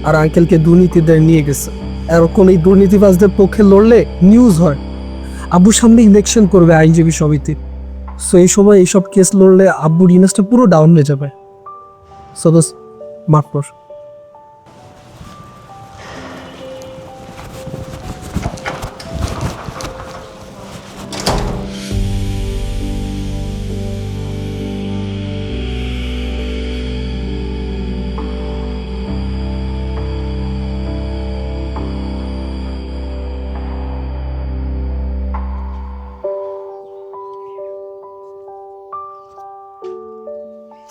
আর আঙ্কেলকে দুর্নীতিদের নিয়ে গেছে। এরকম এই দুর্নীতিবাজদের পক্ষে লড়লে নিউজ হয়। আব্বুর সামনে ইলেকশন করবে আইনজীবী সমিতি, সো এই সময় এইসব কেস লড়লে আব্বুর ইমেজটা পুরো ডাউন হয়ে যাবে। সো দোস্ত, মাফ কর।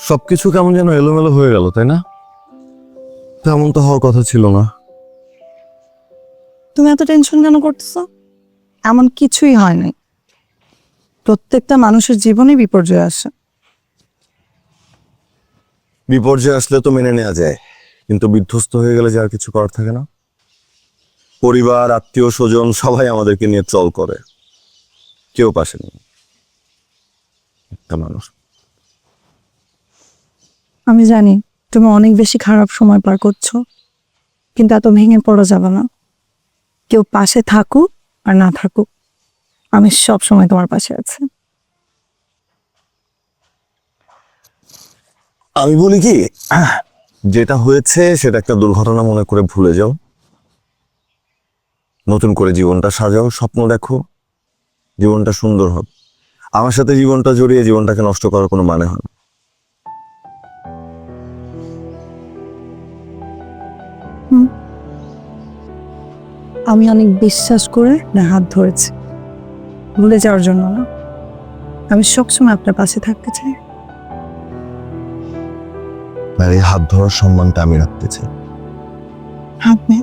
সবকিছু কেমন যেন এলোমেলো হয়ে গেল, তাই না? তেমন তো হওয়ার কথা ছিল না। তুমি এত টেনশন কেন করতেছো? এমন কিছুই হয় নাই। প্রত্যেকটা মানুষের জীবনে বিপর্যয় আসে। বিপর্যয় আসলে তো মেনে নেওয়া যায়, কিন্তু বিধ্বস্ত হয়ে গেলে যে আর কিছু করার থাকে না। পরিবার, আত্মীয় স্বজন সবাই আমাদেরকে নিয়ে ট্রল করে, কেউ পাশে নেই। একটা মানুষ। আমি জানি তুমি অনেক বেশি খারাপ সময় পার করছো, কিন্তু এত ভেঙে পড়া যাবে না। কেউ পাশে থাকুক আর না থাকুক, আমি সব সময় তোমার পাশে আছি। আমি বলি কি, যেটা হয়েছে সেটা একটা দুর্ঘটনা মনে করে ভুলে যাও, নতুন করে জীবনটা সাজাও, স্বপ্ন দেখো, জীবনটা সুন্দর হবে। আমার সাথে জীবনটা জড়িয়ে জীবনটাকে নষ্ট করার কোনো মানে হয় না। আমি অনেক বিশ্বাস করে না হাত ধরেছি, ভুলে যাওয়ার জন্য না। আমি সবসময় আপনার পাশে থাকতে চাই। আর এই হাত ধরার সম্মানটা আমি রাখতে চাই। আপনি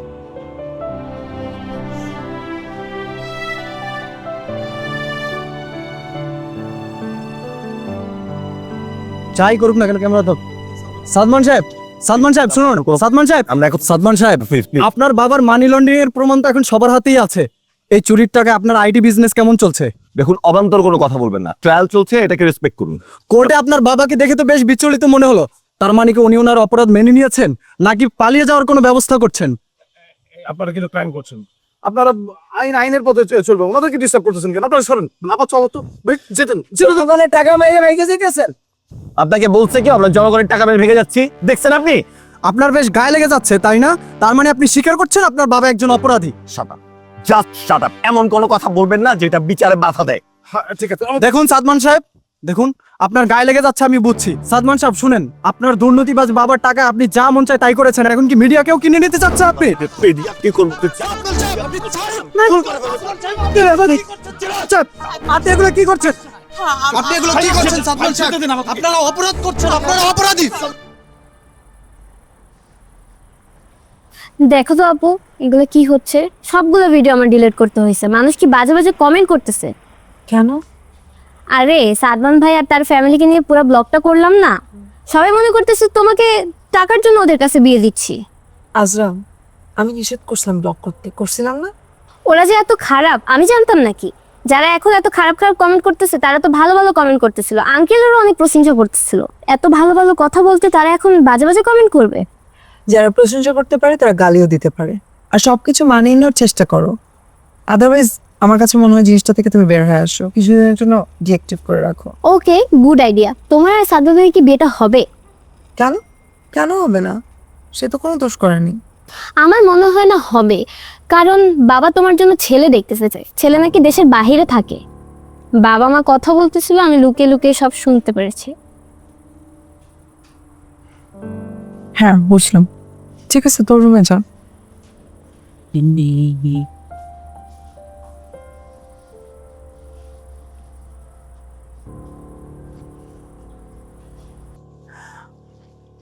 যাই করুক না কেন ক্যামেরা ধর। সাদমান সাহেব শুনুন, সাদমান সাহেব, আমরা এখন সাদমান সাহেব, আপনার বাবার মানি লন্ডারিং এর প্রমাণ তো এখন সবার হাতেই আছে। এই চুরির টাকা আপনার আইটি বিজনেস কেমন চলছে? দেখুন, অবান্তর কোনো কথা বলবেন না, ট্রায়াল চলছে, এটাকে রেসপেক্ট করুন। কোর্টে আপনার বাবাকে দেখে তো বেশ বিচলিত মনে হলো। তার মানে কি উনি ওনার অপরাধ মেনে নিয়েছেন নাকি পালিয়ে যাওয়ার কোনো ব্যবস্থা করছেন? আপনারা কিন্তু ক্রাইম করছেন। আপনারা আইনের পথে চলবে, ওনাদেরকে ডিস্টার্ব করতেছেন কেন? আপনারা সরেন, আবার চলো তো, যেতেন। টাকা মেরে ভেঙে যেতেছেন। আপনাকে বলছে কি আমরা জনগণের টাকা মেরে ভেঙে যাচ্ছি? দেখছেন আপনি? আপনার বেশ গায়ে লেগে যাচ্ছে, তাই না? তার মানে আপনি স্বীকার করছেন আপনার বাবা একজন অপরাধী। Shut up, just shut up. এমন কোনো কথা বলবেন না যেটা বিচারে বাধা দেয়। হ্যাঁ, ঠিক আছে। দেখুন সাদমান সাহেব, দেখুন আপনার গায়ে লেগে যাচ্ছে, আমি বুঝছি। সাদমান সাহেব শুনেন, আপনার দুর্নীতিবাজ বাবার টাকা আপনি যা মন চায় তাই করেছেন। এখন কি মিডিয়াকেও কিনে নিতে চাচ্ছে আপনি? কি করবো? আপনি এগুলো কি করছেন? আপনি এগুলো কি করছেন সাদমান সাহেব? আপনারা অপরাধ করছেন, আপনারা অপরাধী। দেখো তো আপু, এগুলো কি হচ্ছে? সবগুলো ভিডিও আমার ডিলিট করতে হয়েছে। মানুষ কি বাজে বাজে কমেন্ট করতেছে। কেন? আরে সাদমান ভাই আর তার ফ্যামিলিকে নিয়ে পুরো ব্লগটা করলাম না, সবাই মনে করতেছে তোমাকে টাকার জন্য ওদের কাছে বিয়ে দিচ্ছি। আজরা, আমি নিষেধ করছিলাম ব্লক করতে, করছিলাম না? ওরা যে এত খারাপ আমি জানতাম নাকি? যারা এখন এত খারাপ খারাপ কমেন্ট করতেছে তারা তো ভালো ভালো কমেন্ট করতেছিল, আঙ্কেলেরও অনেক প্রশংসা করতেছিল। এত ভালো ভালো কথা বলতে তারা এখন বাজে বাজে কমেন্ট করবে? যারা প্রশংসা করতে পারে তারা গালিও দিতে পারে। আর সবকিছু মানিয়ে নেওয়ার চেষ্টা করো, আদারওয়াইজ আমার কাছে মনে হয় জিনিসটা থেকে তুমি বের হয়ে আসো, কিছুদিনের জন্য ডিঅ্যাক্টিভ করে রাখো। ওকে, গুড আইডিয়া। তোমার আর সাদমান ভাইয়ের কি বিয়েটা হবে? কেন? কেন হবে না? সে তো কোনো দোষ করেনি। আমার মনে হয় না হবে, কারণ বাবা তোমার জন্য ছেলে দেখতেছে চাই। ছেলে নাকি দেশের বাহিরে থাকে। বাবা মা কথা বলতেছিল, আমি লুকিয়ে লুকিয়ে সব শুনতে পেরেছি। হ্যাঁ বুঝলাম, ঠিক আছে তোর রুমে যা।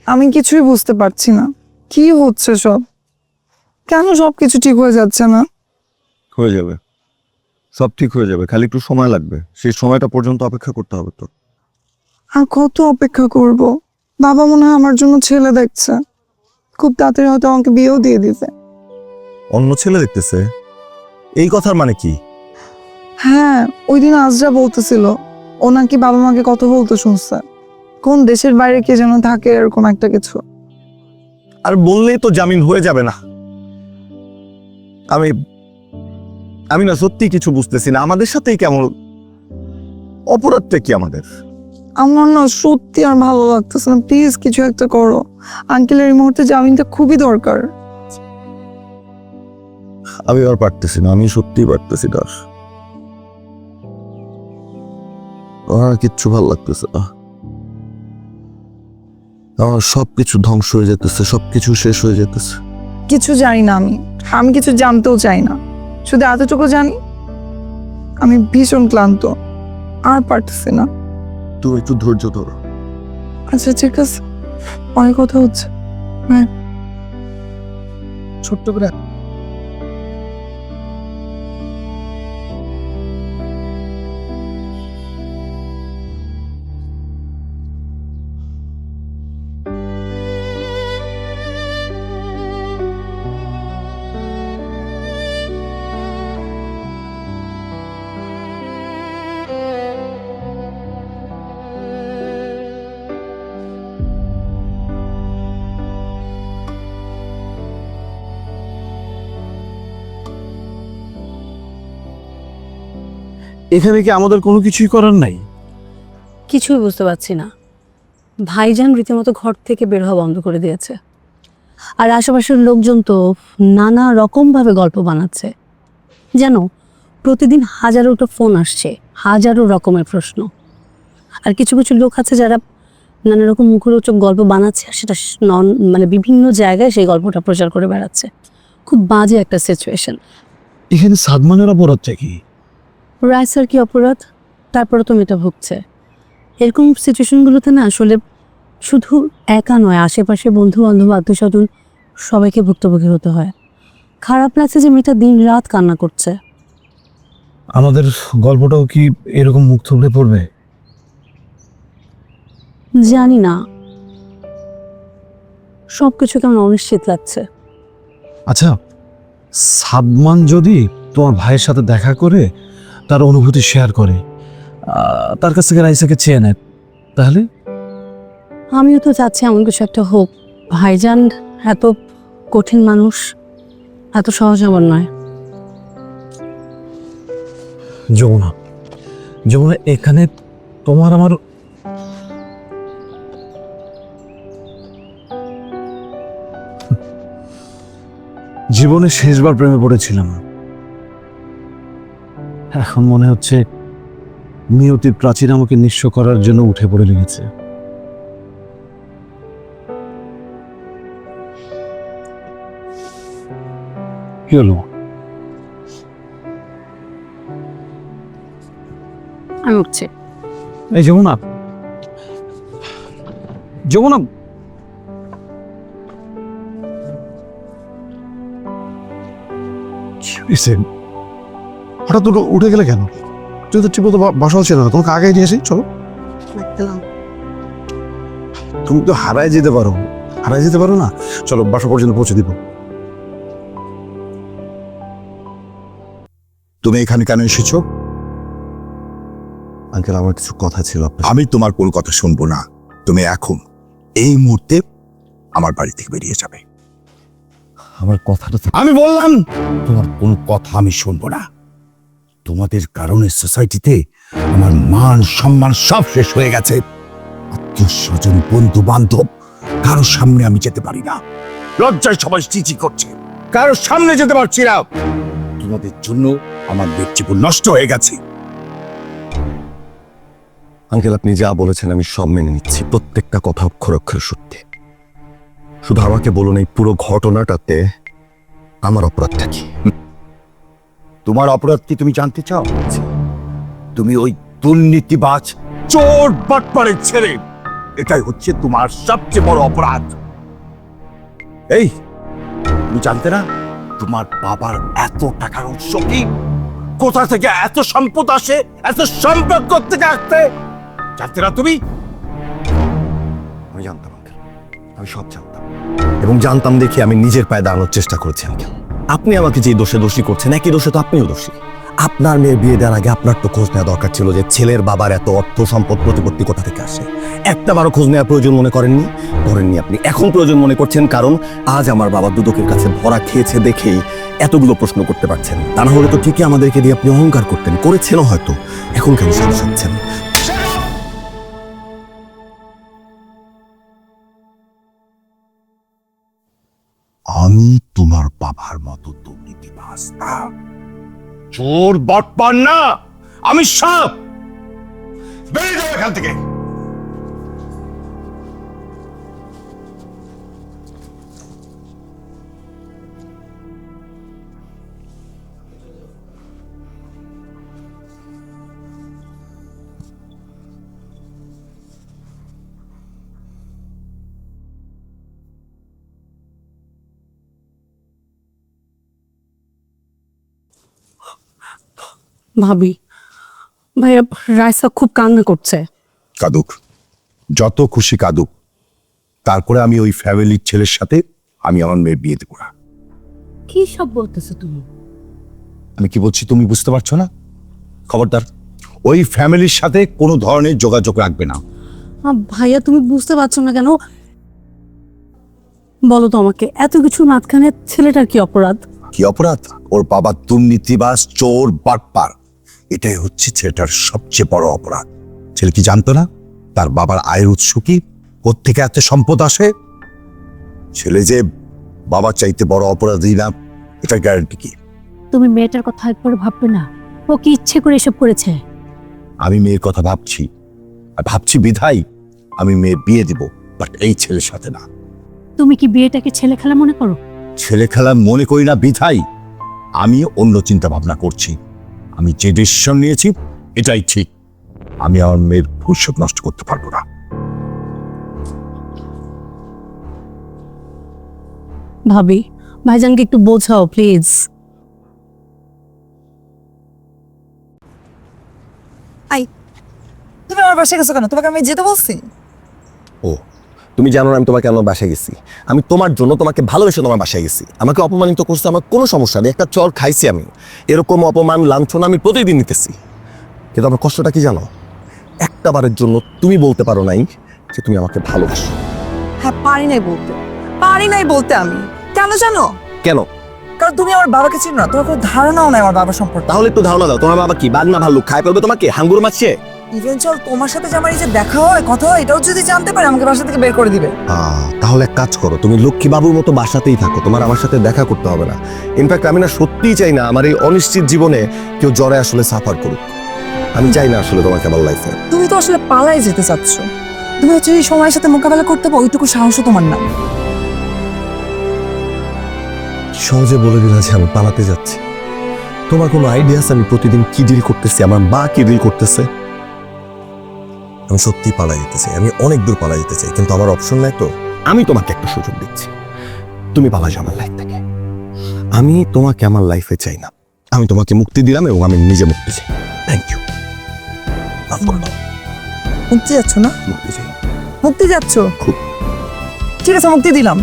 আমি কিছুই বুঝতে পারছি না কি হচ্ছে সব, কেন সবকিছু ঠিক হয়ে যাচ্ছে না? হয়ে যাবে, সব ঠিক হয়ে যাবে, খালি একটু সময় লাগবে। সেই সময়টা পর্যন্ত অপেক্ষা করতে হবে তো। আর কত অপেক্ষা করব? বাবা মনে হয় আমার জন্য ছেলে দেখছে, খুব তাড়াতাড়ি হয়তো আমাকে বিয়েও দিয়ে দিবে। অন্য ছেলে দেখতেছে? এই কথার মানে কি? হ্যাঁ, ওই দিন আজরা বলতেছিল ও নাকি বাবা মাকে কথা বলতে শুনছে, কোন দেশের বাইরে কে যেন থাকে এরকম একটা কিছু। আর বললেই তো জামিন হয়ে যাবে না? আমি না সত্যি কিছু বুঝতেছি না, আমাদের সাথেই কেমন, অপরাধটা কি আমাদের? আমার না সত্যি আর ভালো লাগতেছে না, প্লিজ কিছু একটা করো। আঙ্কেলের এই মুহূর্তে জামিনটা খুবই দরকার। আমি আর পারতেছি না, আমি সত্যিই পারতেছি না। আমার কিচ্ছু ভালো লাগতেছে না, আমার সবকিছু ধ্বংস হয়ে যেতেছে, সবকিছু শেষ হয়ে যেতেছে। কিছু জানি না, আমি কিছু জানতেও চাই না, শুধু এতটুকু জানি আমি ভীষণ ক্লান্ত, আর পারতেছি না। তুমি একটু ধৈর্য ধরো। আচ্ছা ঠিক আছে, অনেক কথা হচ্ছে। হ্যাঁ, ছোট্ট করে এখানে কি আমাদের কোনো কিছুই করার নাই? কিছুই বুঝতে পারছি না। ভাইজান রীতিমতো ঘর থেকে বের হওয়া বন্ধ করে দিয়েছে, আর আশেপাশের লোকজন তো নানা রকমভাবে গল্প বানাচ্ছে। জানো, প্রতিদিন হাজারোটা ফোন আসছে, হাজারো রকমের প্রশ্ন। আর কিছু কিছু লোক আছে যারা নানা রকম মুখরোচক গল্প বানাচ্ছে, আর সেটা মানে বিভিন্ন জায়গায় সেই গল্পটা প্রচার করে বেড়াচ্ছে। খুব বাজে একটা সিচুয়েশন। এখানে সাদমানের অপরাধটা কি? রাইসার কি অপরাধ? তারপরে তো মেয়েটা ভুগছে। এরকম সিচুয়েশনগুলোতে না আসলে শুধু একা নয়, আশেপাশে বন্ধু বান্ধব আত্মীয় স্বজন সবাইকে ভুক্তভোগী হতে হয়। খারাপ লাগছে যে মেয়েটা দিন রাত কান্না করছে। আমাদের গল্পটাও কি এরকম মুখ থুবড়ে পড়বে? জানি না, সবকিছু কেমন অনিশ্চিত লাগছে। আচ্ছা, সাদমান যদি তোমার ভাইয়ের সাথে দেখা করে তার অনুভূতি শেয়ার করে, তার কাছ থেকে রাইসাকে চেয়ে নেয়, তাহলে? আমিও তো চাচ্ছি এমন কিছু একটা হোক। ভাইজান এত কঠিন মানুষ, এত সহজ আবার নয়। যমুনা, যমুনা, এখানে তোমার আমার জীবনে শেষবার প্রেমে পড়েছিলাম। এখন মনে হচ্ছে নিয়তির প্রাচীর আমাকে নিঃস্ব করার জন্য উঠে পড়ে লেগেছে। কি হলো? আমি উঠছি। এই যমুনা, যমুনা, হঠাৎ দুটো উঠে গেলে কেন? তুই তো ঠিক মতো বাসা ছিল না, তোমাকে আগে নিয়ে আসি, চলো। তুমি তো হারায় যেতে পারো, হারায় যেতে পারো না, চলো বাসা পর্যন্ত পৌঁছে দিব। তুমি এখানে কেন এসেছো? আঙ্কেল, আমার কিছু কথা ছিল। আমি তোমার কোনো কথা শুনবো না। তুমি এখন এই মুহূর্তে আমার বাড়ি থেকে বেরিয়ে যাবে। আমার কথাটা আমি বললাম তোমার কোনো কথা আমি শুনবো না। তোমাদের কারণে সোসাইটিতে আমার মান সম্মান সব শেষ হয়ে গেছে। আত্মীয় স্বজন, বন্ধু বান্ধব, কারোর সামনে আমি যেতে পারি না। লজ্জায় সবাই চিচি করছে, কারোর সামনে যেতে পারছি না। তোমাদের জন্য আমার জীবন নষ্ট হয়ে গেছে। আঙ্কেল, আপনি যা বলেছেন আমি সব মেনে নিচ্ছি, প্রত্যেকটা কথা অক্ষর অক্ষর সত্যি। শুধু আমাকে বলুন, এই পুরো ঘটনাটাতে আমার অপরাধটা কি? তোমার অপরাধ কি তুমি জানতে চাও? তুমি ওই দুর্নীতিবাজ, চোর, বাটপাড়ের ছেলে। এটাই হচ্ছে তোমার সবচেয়ে বড় অপরাধ। এই, তুমি জানতে না তোমার বাবার এত টাকার উৎস কি? কোথা থেকে এত সম্পদ আসে, এত সম্পদ থেকে আসতে জানতে না তুমি? আমি জানতাম আঙ্কেল, আমি সব জানতাম, এবং জানতাম দেখে আমি নিজের পায়ে দাঁড়ানোর চেষ্টা করেছি আঙ্কেল। আপনি আমাকে যে দোষে দোষী করছেন, একই দোষে তো আপনিও দোষী। আপনার মেয়ের বিয়ে দেওয়ার আগে আপনার তো খোঁজ নেওয়া দরকার ছিল যে ছেলের বাবার এত অর্থ সম্পদ প্রতিপত্তি কোথা থেকে আসে। একটা বারো খোঁজ নেওয়ার প্রয়োজন মনে করেননি? আপনি এখন প্রয়োজন মনে করছেন, কারণ আজ আমার বাবা দুদকের কাছে ভরা খেয়েছে দেখেই এতগুলো প্রশ্ন করতে পারছেন। তা না হলে তো ঠিকই আমাদেরকে দিয়ে আপনি অহংকার করতেন, করেছেন হয়তো। এখন কেন সাজাচ্ছেন? আমি তোমার বাবার মতো দুর্নীতিবাজ না, চোর, বাটপার না। আমি সাপ। বেরিয়ে যাও এখান থেকে। ভাবি, ভাইয়া, রাইসা খুব কান্না করছে। কাদুক, যত খুশি কাদুক, তারপরে আমি ওই ফ্যামিলির ছেলের সাথে আমি আমার মেয়ের বিয়ে দেবো না। কি সব বলতেছো তুমি? আমি কি বলছি তুমি বুঝতে পারছো না? খবরদার ওই ফ্যামিলির সাথে কোনো ধরনের যোগাযোগ রাখবে না। ভাইয়া, তুমি বুঝতে পারছো না কেন? বলো তো আমাকে, এত কিছুর মাঝখানে ছেলেটার কি অপরাধ? কি অপরাধ? ওর বাবা দুর্নীতিবাজ, চোর, বাটপার। এটাই হচ্ছে ছেলেটার সবচেয়ে বড় অপরাধ। ছেলে কি জানতো না তার বাবার আয়ের উৎস কি, কোত্থেকে এত সম্পদ আসে? ছেলে যে বাবা চাইতে বড় অপরাধী না, এটার গ্যারান্টি কি? তুমি মেয়েটার কথা একবার ভাববে না? ও কি ইচ্ছে করে এসব করেছে? আমি মেয়ের কথা ভাবছি, আর ভাবছি বিধাই আমি মেয়ে বিয়ে দিব, বাট এই ছেলের সাথে না। তুমি কি বিয়েটাকে ছেলে খেলা মনে করো? ছেলে খেলা মনে করি না বিধাই আমি অন্য চিন্তা ভাবনা করছি। আমি যে ডিসিশন নিয়েছি এটাই ঠিক। আমি আমার মেয়ের ভবিষ্যৎ নষ্ট করতে পারবো না। ভাবি, ভাইজানকে একটু বোঝাও প্লিজ। তুমি আমার বাসায় গেছো কেন? তোমাকে আমি যেতে বলছি? ও, তুমি জানো না আমি তোমাকে আমার বাসায় গেছি। আমি তোমার জন্য তোমাকে ভালোবেসে তোমার বাসায় গেছি। আমাকে অপমানিত করছে, আমার কোনো সমস্যা নেই, একটা চর খাইছি আমি। এরকম অপমান লাঞ্ছনা আমি প্রতিদিন নিতেছি, কিন্তু আমার কষ্টটা কি জানো? একটা বারের জন্য তুমি বলতে পারো নাই যে তুমি আমাকে ভালোবাসো। হ্যাঁ, পারি নাই বলতে আমি। কেন জানো? কেন? কারণ তুমি আমার বাবাকে চিনো না, তোমার কোনো ধারণাও নাই আমার বাবা সম্পর্কে। তাহলে একটু ধারণা দাও, তোমার বাবা কি বাঘ না ভাল্লুক? খায় ফেলবে তোমাকে, হাঙ্গুর মারছে? ইভেনচুয়াল তোমার সাথে যে আমার এই যে দেখা হয়, কথা হয়, এটাও যদি জানতে পারে আমাকে বাসা থেকে বের করে দিবে। তাহলে এক কাজ করো, তুমি লক্ষ্মী বাবুর মতো বাসাতেই থাকো, তোমার আমার সাথে দেখা করতে হবে না। ইনফ্যাক্ট আমি না সত্যিই চাই না আমার এই অনিশ্চিত জীবনে কেউ জ্বরে আসলে সাফার করুক। আমি চাই না আসলে তোমাকে আমার লাইফে। তুমি তো আসলে পালাই যেতে চাচ্ছ। তুমি হচ্ছে এই সময়ের সাথে মোকাবেলা করতে পারো, ওইটুকু সাহসও তোমার না। সহজে বলে দিলা যে আমি পালাতে যাচ্ছি। তোমার কোনো আইডিয়া আছে আমি প্রতিদিন কি ডিল করতেছি, আমার মা কি ডিল করতেছে? আমি সত্যি পালা যেতে চাই, আমি অনেক দূর পালা যেতে চাই, কিন্তু আমার অপশন নাই তো। আমি তোমাকে একটা সুযোগ দিচ্ছি, তুমি পালা যাও আমার লাইফ থেকে। আমি তোমাকে আমার লাইফে চাই না, আমি তোমাকে মুক্তি দিলাম এবং আমি নিজে মুক্তি চাই। Thank you. মুক্তি যাচ্ছ না? মুক্তি চাই। মুক্তি যাচ্ছ? খুব। ঠিক আছে, মুক্তি দিলাম।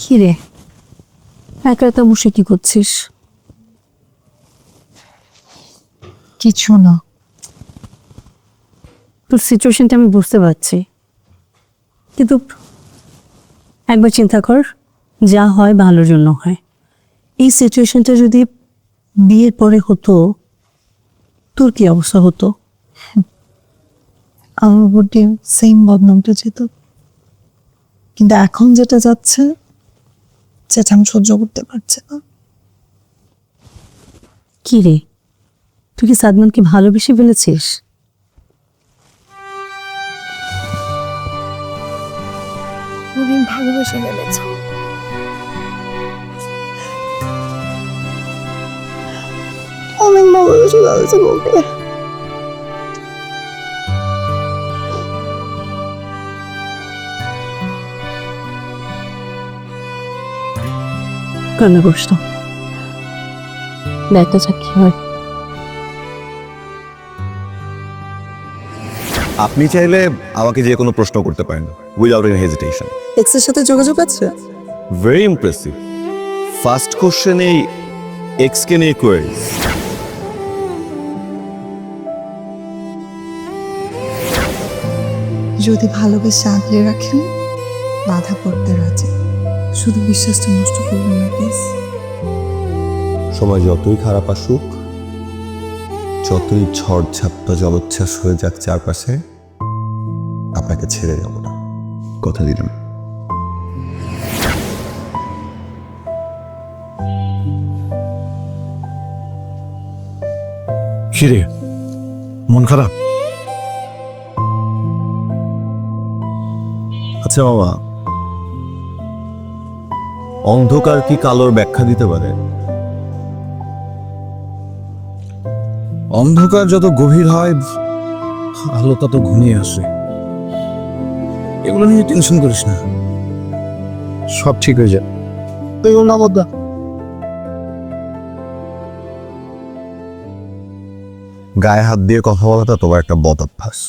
কি রে, একা একা বসে কি করছিস? কিছু না। তোর সিচুয়েশনটা আমি বুঝতে পারছি, কিন্তু একবার চিন্তা কর, যা হয় ভালোর জন্য হয়। এই সিচুয়েশনটা যদি বিয়ের পরে হতো, তোর কি অবস্থা হতো? আমার উপর দিয়ে সেম বদনামটা যেত, কিন্তু এখন যেটা যাচ্ছে সেটা আমি সহ্য করতে পারছি না। কি রে, তুই কি সাদমানকে ভালোবেসে ফেলেছিস? তুমি ভালোবেসে ফেলেছ। অনেক ভালোবেসে ফেলেছে বলতে। কান্না করিস না, দেখা যাক কি হয়। আপনি চাইলে আমাকে যে কোনো প্রশ্ন করতে পারেন উইদাউট এনি হেজিটেশন। এক্সের সাথে যোগাযোগ আছে? Very impressive. ফার্স্ট কোশ্চেনেই এক্স কে নিয়ে কোয়েরিজ। যদি ভালোবেসে আগলে রাখেন, বাধা পড়তে রাজি। শুধু বিশ্বাসটা নষ্ট করবেন না প্লিজ। সময় যতই খারাপ আসুক, যতই ঝড় ঝাপটা জলোচ্ছ্বাস হয়ে যাক চারপাশে, আপনাকে ছেড়ে যাব না, কথা দিলাম। কি রে, মন খারাপ? আচ্ছা মামা, অন্ধকার কি কালোর ব্যাখ্যা দিতে পারে? অন্ধকার যত গভীর হয় আলো তত ঘনিয়ে আসে। এগুলো নিয়ে টেনশন করিস না, সব ঠিক হয়ে যায়। না বদ্দা, গায়ে হাত দিয়ে কথা বলাটা তোমার একটা বদ অভ্যাস,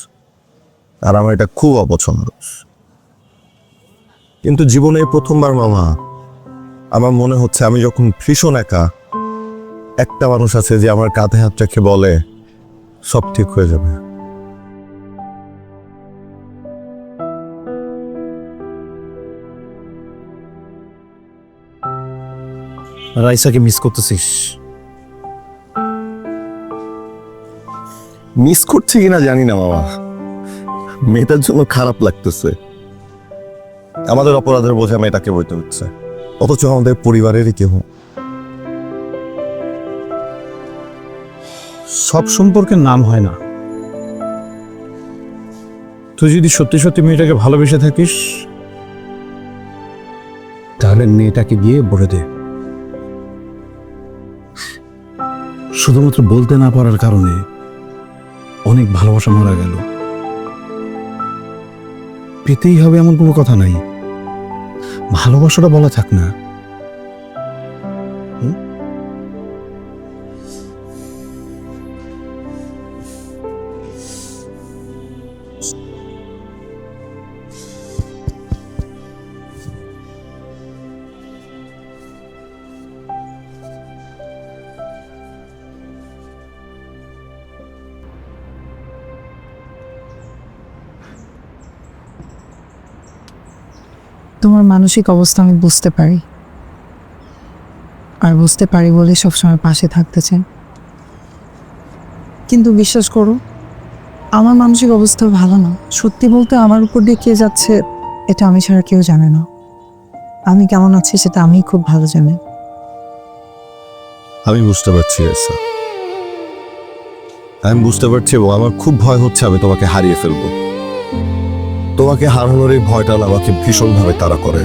আর আমার এটা খুব অপছন্দ। কিন্তু জীবনে প্রথমবার মামা আমার মনে হচ্ছে আমি যখন ভীষণ একা, একটা মানুষ আছে যে আমার কাঁধে হাত রেখে বলে সব ঠিক হয়ে যাবে। রাইসাকে মিস করতেছিস? মিস করছি কিনা জানি না মামা, মেয়েটার জন্য খারাপ লাগতেছে। আমাদের অপরাধের বোঝা মেয়েটাকে বইতে হচ্ছে, অথচ আমাদের পরিবারেরই কেউ। সব সম্পর্কের নাম হয় না। তুই যদি সত্যি সত্যি মেয়েটাকে ভালোবেসে থাকিস তাহলে মেয়েটাকে গিয়ে বলে দে। শুধুমাত্র বলতে না পারার কারণে অনেক ভালোবাসা মারা গেল। পেতেই হবে এমন কোনো কথা নাই, ভালোবাসাটা বলা থাক না। তোমার মানসিক অবস্থা আমি বুঝতে পারি, আর বুঝতে পারি বলে সবসময় পাশে থাকতে চাই। কিন্তু বিশ্বাস করো, আমার মানসিক অবস্থা ভালো না। সত্যি বলতে আমার উপর দিয়ে কে যাচ্ছে এটা আমি ছাড়া কেউ জানে না। আমি কেমন আছি সেটা আমি খুব ভালো জানি। আমি বুঝতে পারছি এসা, আমি বুঝতে পারছি এবং আমার খুব ভয় হচ্ছে আমি তোমাকে হারিয়ে ফেলবো। তোমাকে হারানোর এই ভয়টা না আমাকে ভীষণভাবে তাড়া করে।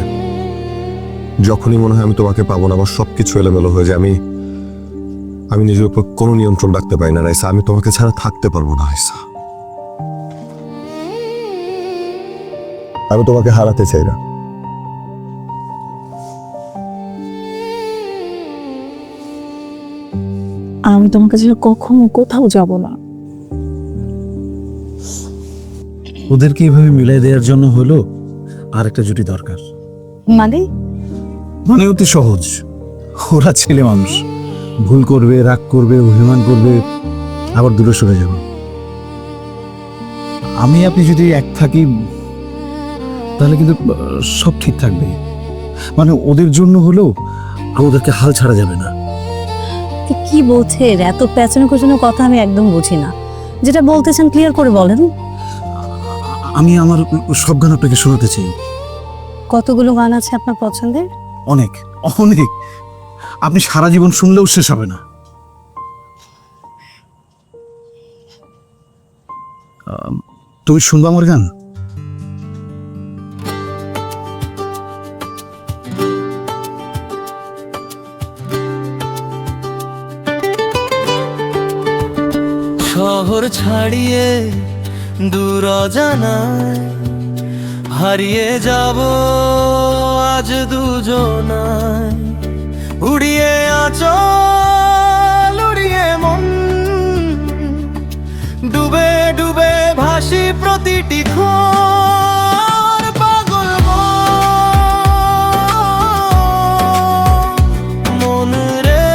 যখনই মনে হয় আমি তোমাকে পাবো না, আমার সবকিছু এলোমেলো হয়ে যায়। আমি নিজের উপর কোনো নিয়ন্ত্রণ রাখতে পারি না রাইসা। আমি তোমাকে ছাড়া থাকতে পারবো না রাইসা। আমি তোমাকে হারাতে চাই না। আমি তোমাকে ছাড়া কখনো কোথাও যাব না। ওদেরকে এইভাবে মিলাই দেওয়ার জন্য হলো আর একটা জুটি দরকার। মানে অতি সহজ, ওরা ছেলে মানুষ, ভুল করবে, রাগ করবে, অভিমান করবে, আবার দূরে সরে যাবে। আমি আপনি যদি এক থাকি তাহলে কিন্তু সব ঠিক থাকবে। মানে ওদের জন্য হলেও ওদেরকে হাল ছাড়া যাবে না। কি বলছেন? এত পেছনে কোছানো কথা আমি একদম বুঝি না। যেটা বলতেছেন ক্লিয়ার করে বলেন। আমি আমার সব গান আপনাকে শোনাতে চাই। কতগুলো গান আছে আপনার পছন্দের? অনেক অনেক, আপনি সারা জীবন শুনলেও শেষ হবে না। তুমি শুনবা আমার গান? শহর ছাড়িয়ে দূর অজানায় হারিয়ে যাব আজ দুজনায়। উড়িয়ে আঁচল উড়িয়ে মন, ডুবে ডুবে ভাসি প্রতিটি ক্ষণ। পাগল মন রে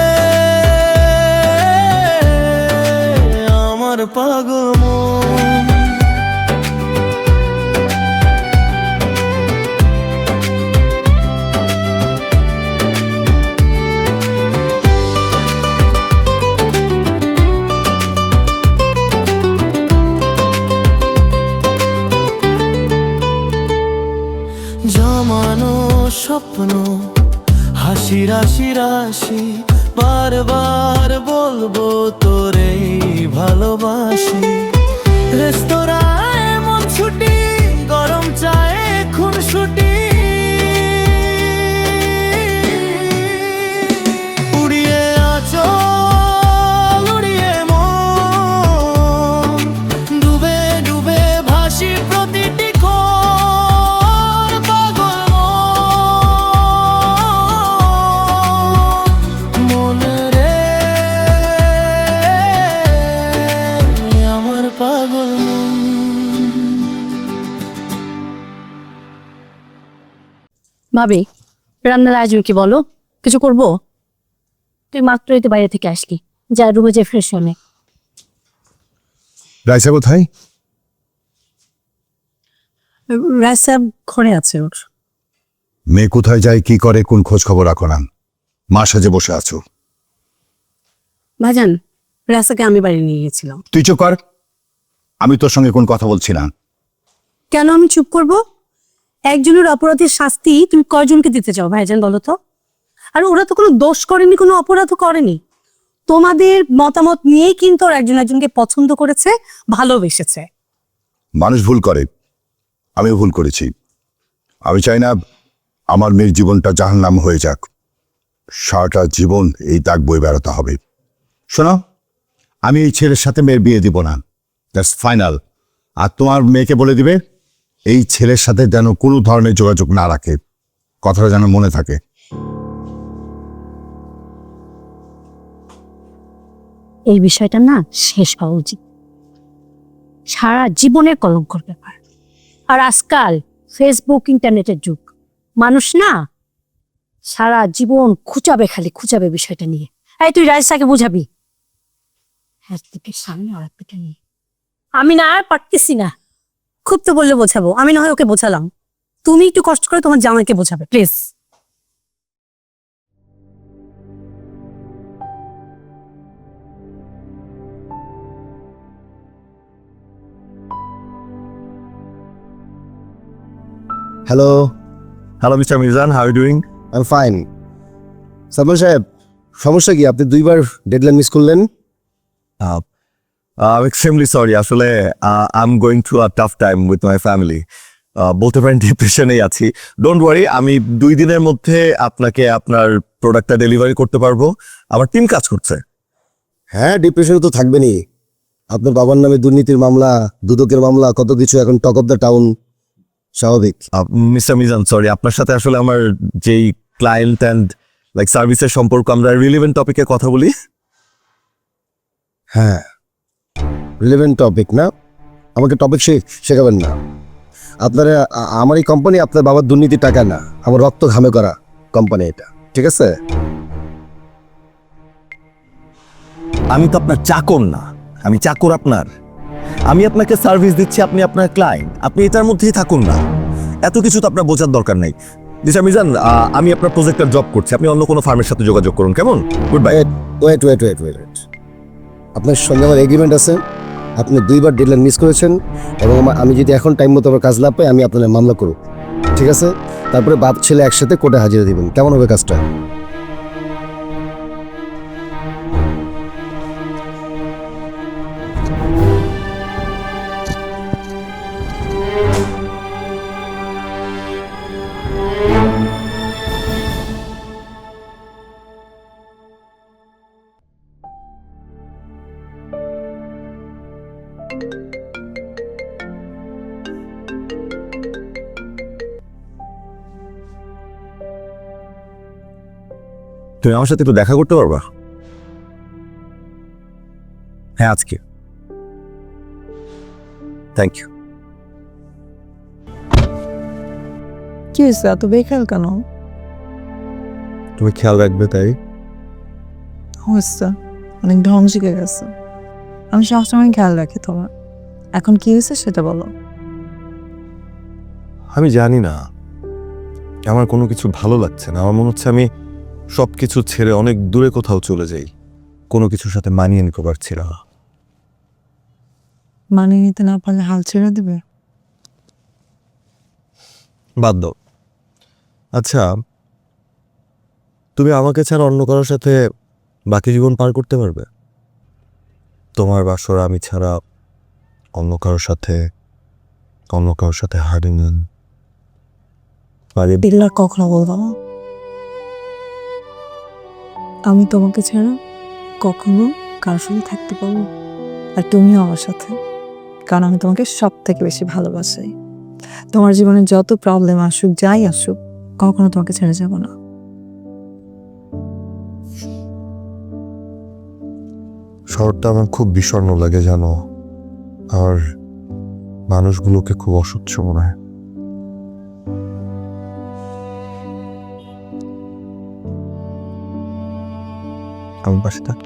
আমার পাগল মন। জমানো স্বপ্ন হাসি রাশি রাশি, বারবার বলবো তোরে ভালোবাসি। রেস্তোরাঁয় মন ছুটি, গরম চায়ে খুন ছুটি। উড়িয়ে আঁচল উড়িয়ে মন, ডুবে ডুবে ভাসি প্রতিটি ক্ষণ। পাগল মন রে আমার পাগল মন। ভাবি, রান্নার আয়োজন কি বলো? কিছু করবো? তুই মাত্রই তো বাইরে থেকে আসলি, যা রুমে যে ফ্রেশ হলে। রাইসা কোথায়? রাইসা ঘরে আছে ওর। মেয়ে কোথায় যায়, কি করে, কোন খোঁজ খবর রাখো না? মা সাজে বসে আছো। ভাইজান, রাইসাকে আমি বাড়ি নিয়ে গেছিলাম। তুই চুপ কর, আমি তোর সঙ্গে কোন কথা বলছি না। কেন আমি চুপ করব? একজনের অপরাধের শাস্তি তুমি কয়জনকে দিতে চাও ভাইজান বলো তো? আর ওরা তো কোনো দোষ করেনি, কোনো অপরাধও করেনি। তোমাদের মতামত নিয়েই কিন্তু ওরা একজন একজনকে পছন্দ করেছে, ভালোবেসেছে। মানুষ ভুল করে, আমিও ভুল করেছি। আমি চাই না আমার মেয়ের জীবনটা জাহান্নাম হয়ে যাক, সারাটা জীবন এই দাগ বয়ে বেড়াতে হবে। শোনো, আমি এই ছেলের সাথে মেয়ের বিয়ে দিব না, দ্যাটস ফাইনাল। আর তোমার মেয়েকে বলে দিবে এই ছেলের সাথে যেন কোনো ধরনের যোগাযোগ না রাখে, কথাটা যেন মনে থাকে। এই বিষয়টা না শেষ হওয়া উচিত, সারা জীবনের কলঙ্কর ব্যাপার। আর আজকাল ফেসবুক ইন্টারনেটের যুগ, মানুষ না সারা জীবন খুঁচাবে বিষয়টা নিয়ে। এই তুই রাইসাকে বুঝাবি, সামনে আর একদিকে নিয়ে। আমি না আর পারতেছি না, খুব তো বললে বোঝাবো, আমি না হয় ওকে বোঝালাম, তুমি একটু কষ্ট করে তোমার জামাইকে বোঝাবে please. Hello mister Mizan, how are you doing? I am fine. Salman সাহেব, সমস্যা কি? আপনি দুইবার ডেডলাইন মিস করলেন। এক্সট্রিমলি সরি, আসলে I am going through a tough time with my family. বলতে পারেন ডিপ্রেশনেই আছি। ডোন্ট ওয়ারি, আমি 2 দিনের মধ্যে আপনাকে আপনার প্রোডাক্টটা ডেলিভারি করতে পারবো। আমার টিম কাজ করছে। হ্যাঁ, ডিপ্রেশন তো থাকবেনই। আপনার বাবার নামে দুর্নীতির মামলা, দুদকের মামলা, কত কিছু, এখন টক অফ দ্য টাউন, স্বাভাবিক। মিস্টার মিজান, সরি, আপনার সাথে আসলে আমার যেই ক্লায়েন্ট অ্যান্ড লাইক সার্ভিসের সম্পর্ক, আমরা রিলেভেন্ট টপিকে কথা বলি। হ্যাঁ, রিলেভেন্ট টপিক না, আমাকে টপিক শেখাবেন না। আপনারা আমার এই কোম্পানি আপনার বাবার দুর্নীতির টাকা না, আমার রক্ত ঘামে করা কোম্পানি এটা, ঠিক আছে? আমি তো আপনার চাকর না, আমি চাকর আপনার। আমি আপনাকে সার্ভিস দিচ্ছি, আপনি আপনার ক্লায়েন্ট, আপনি এটার মধ্যেই থাকুন না। এত কিছু তো আপনার বোঝার দরকার নেই। মিস্টার মিজান, আমি আপনার প্রজেক্টের জব করছি, আপনি অন্য কোনো ফার্মের সাথে যোগাযোগ করুন, কেমন? Good bye. ওয়েট, আপনার সঙ্গে আমার এগ্রিমেন্ট আছে। আপনি 2বার ডেডলাইন মিস করেছেন, এবং আমি যদি এখন টাইম মতো আমার কাজ না পাই, আমি আপনার মামলা করব, ঠিক আছে? তারপরে বাপ ছেলে একসাথে কোর্টে হাজিরা দিবেন, কেমন হবে কাজটা? তুমি আমার সাথে একটু দেখা করতে পারবা? হ্যাঁ, আজকে। Thank you. কি হয়েছে, এত বেখেয়াল কেন? তুমি খেয়াল রাখবে তাই। হয়েছে, অনেক ঢং শিখে গেছে। আমি সবসময় খেয়াল রাখি তোমার, এখন কি হয়েছে সেটা বলো। আমি জানি না, আমার কোনো কিছু ভালো লাগছে না। আমার মনে হচ্ছে আমি সব কিছু ছেড়ে অনেক দূরে কোথাও চলে যাই, কোনো কিছুর সাথে মানিয়ে নিতে পারছি না। মানিয়ে নিতে না পারলে হাল ছেড়ে দেবে? বাদ দাও। আচ্ছা, তুমি আমাকে ছাড়া অন্য কারোর সাথে বাকি জীবন পার করতে পারবে? তোমার বাসর আমি ছাড়া অন্য কারোর সাথে হারিনেন বিল্লাহ কখনো বলবো না। আমি তোমাকে ছাড়া কখনো কারোর সাথে থাকতে পারবো, আর তুমিও আমার সাথে, কারণ আমি তোমাকে সব থেকে বেশি ভালোবাসি। তোমার জীবনে যত প্রবলেম আসুক, যাই আসুক, কখনো তোমাকে ছেড়ে যাব না। শহরটা আমার খুব বিষণ্ণ লাগে জানো, আর মানুষগুলোকে খুব অসচ্ছ মনে হয়। আমি পাশে থাক।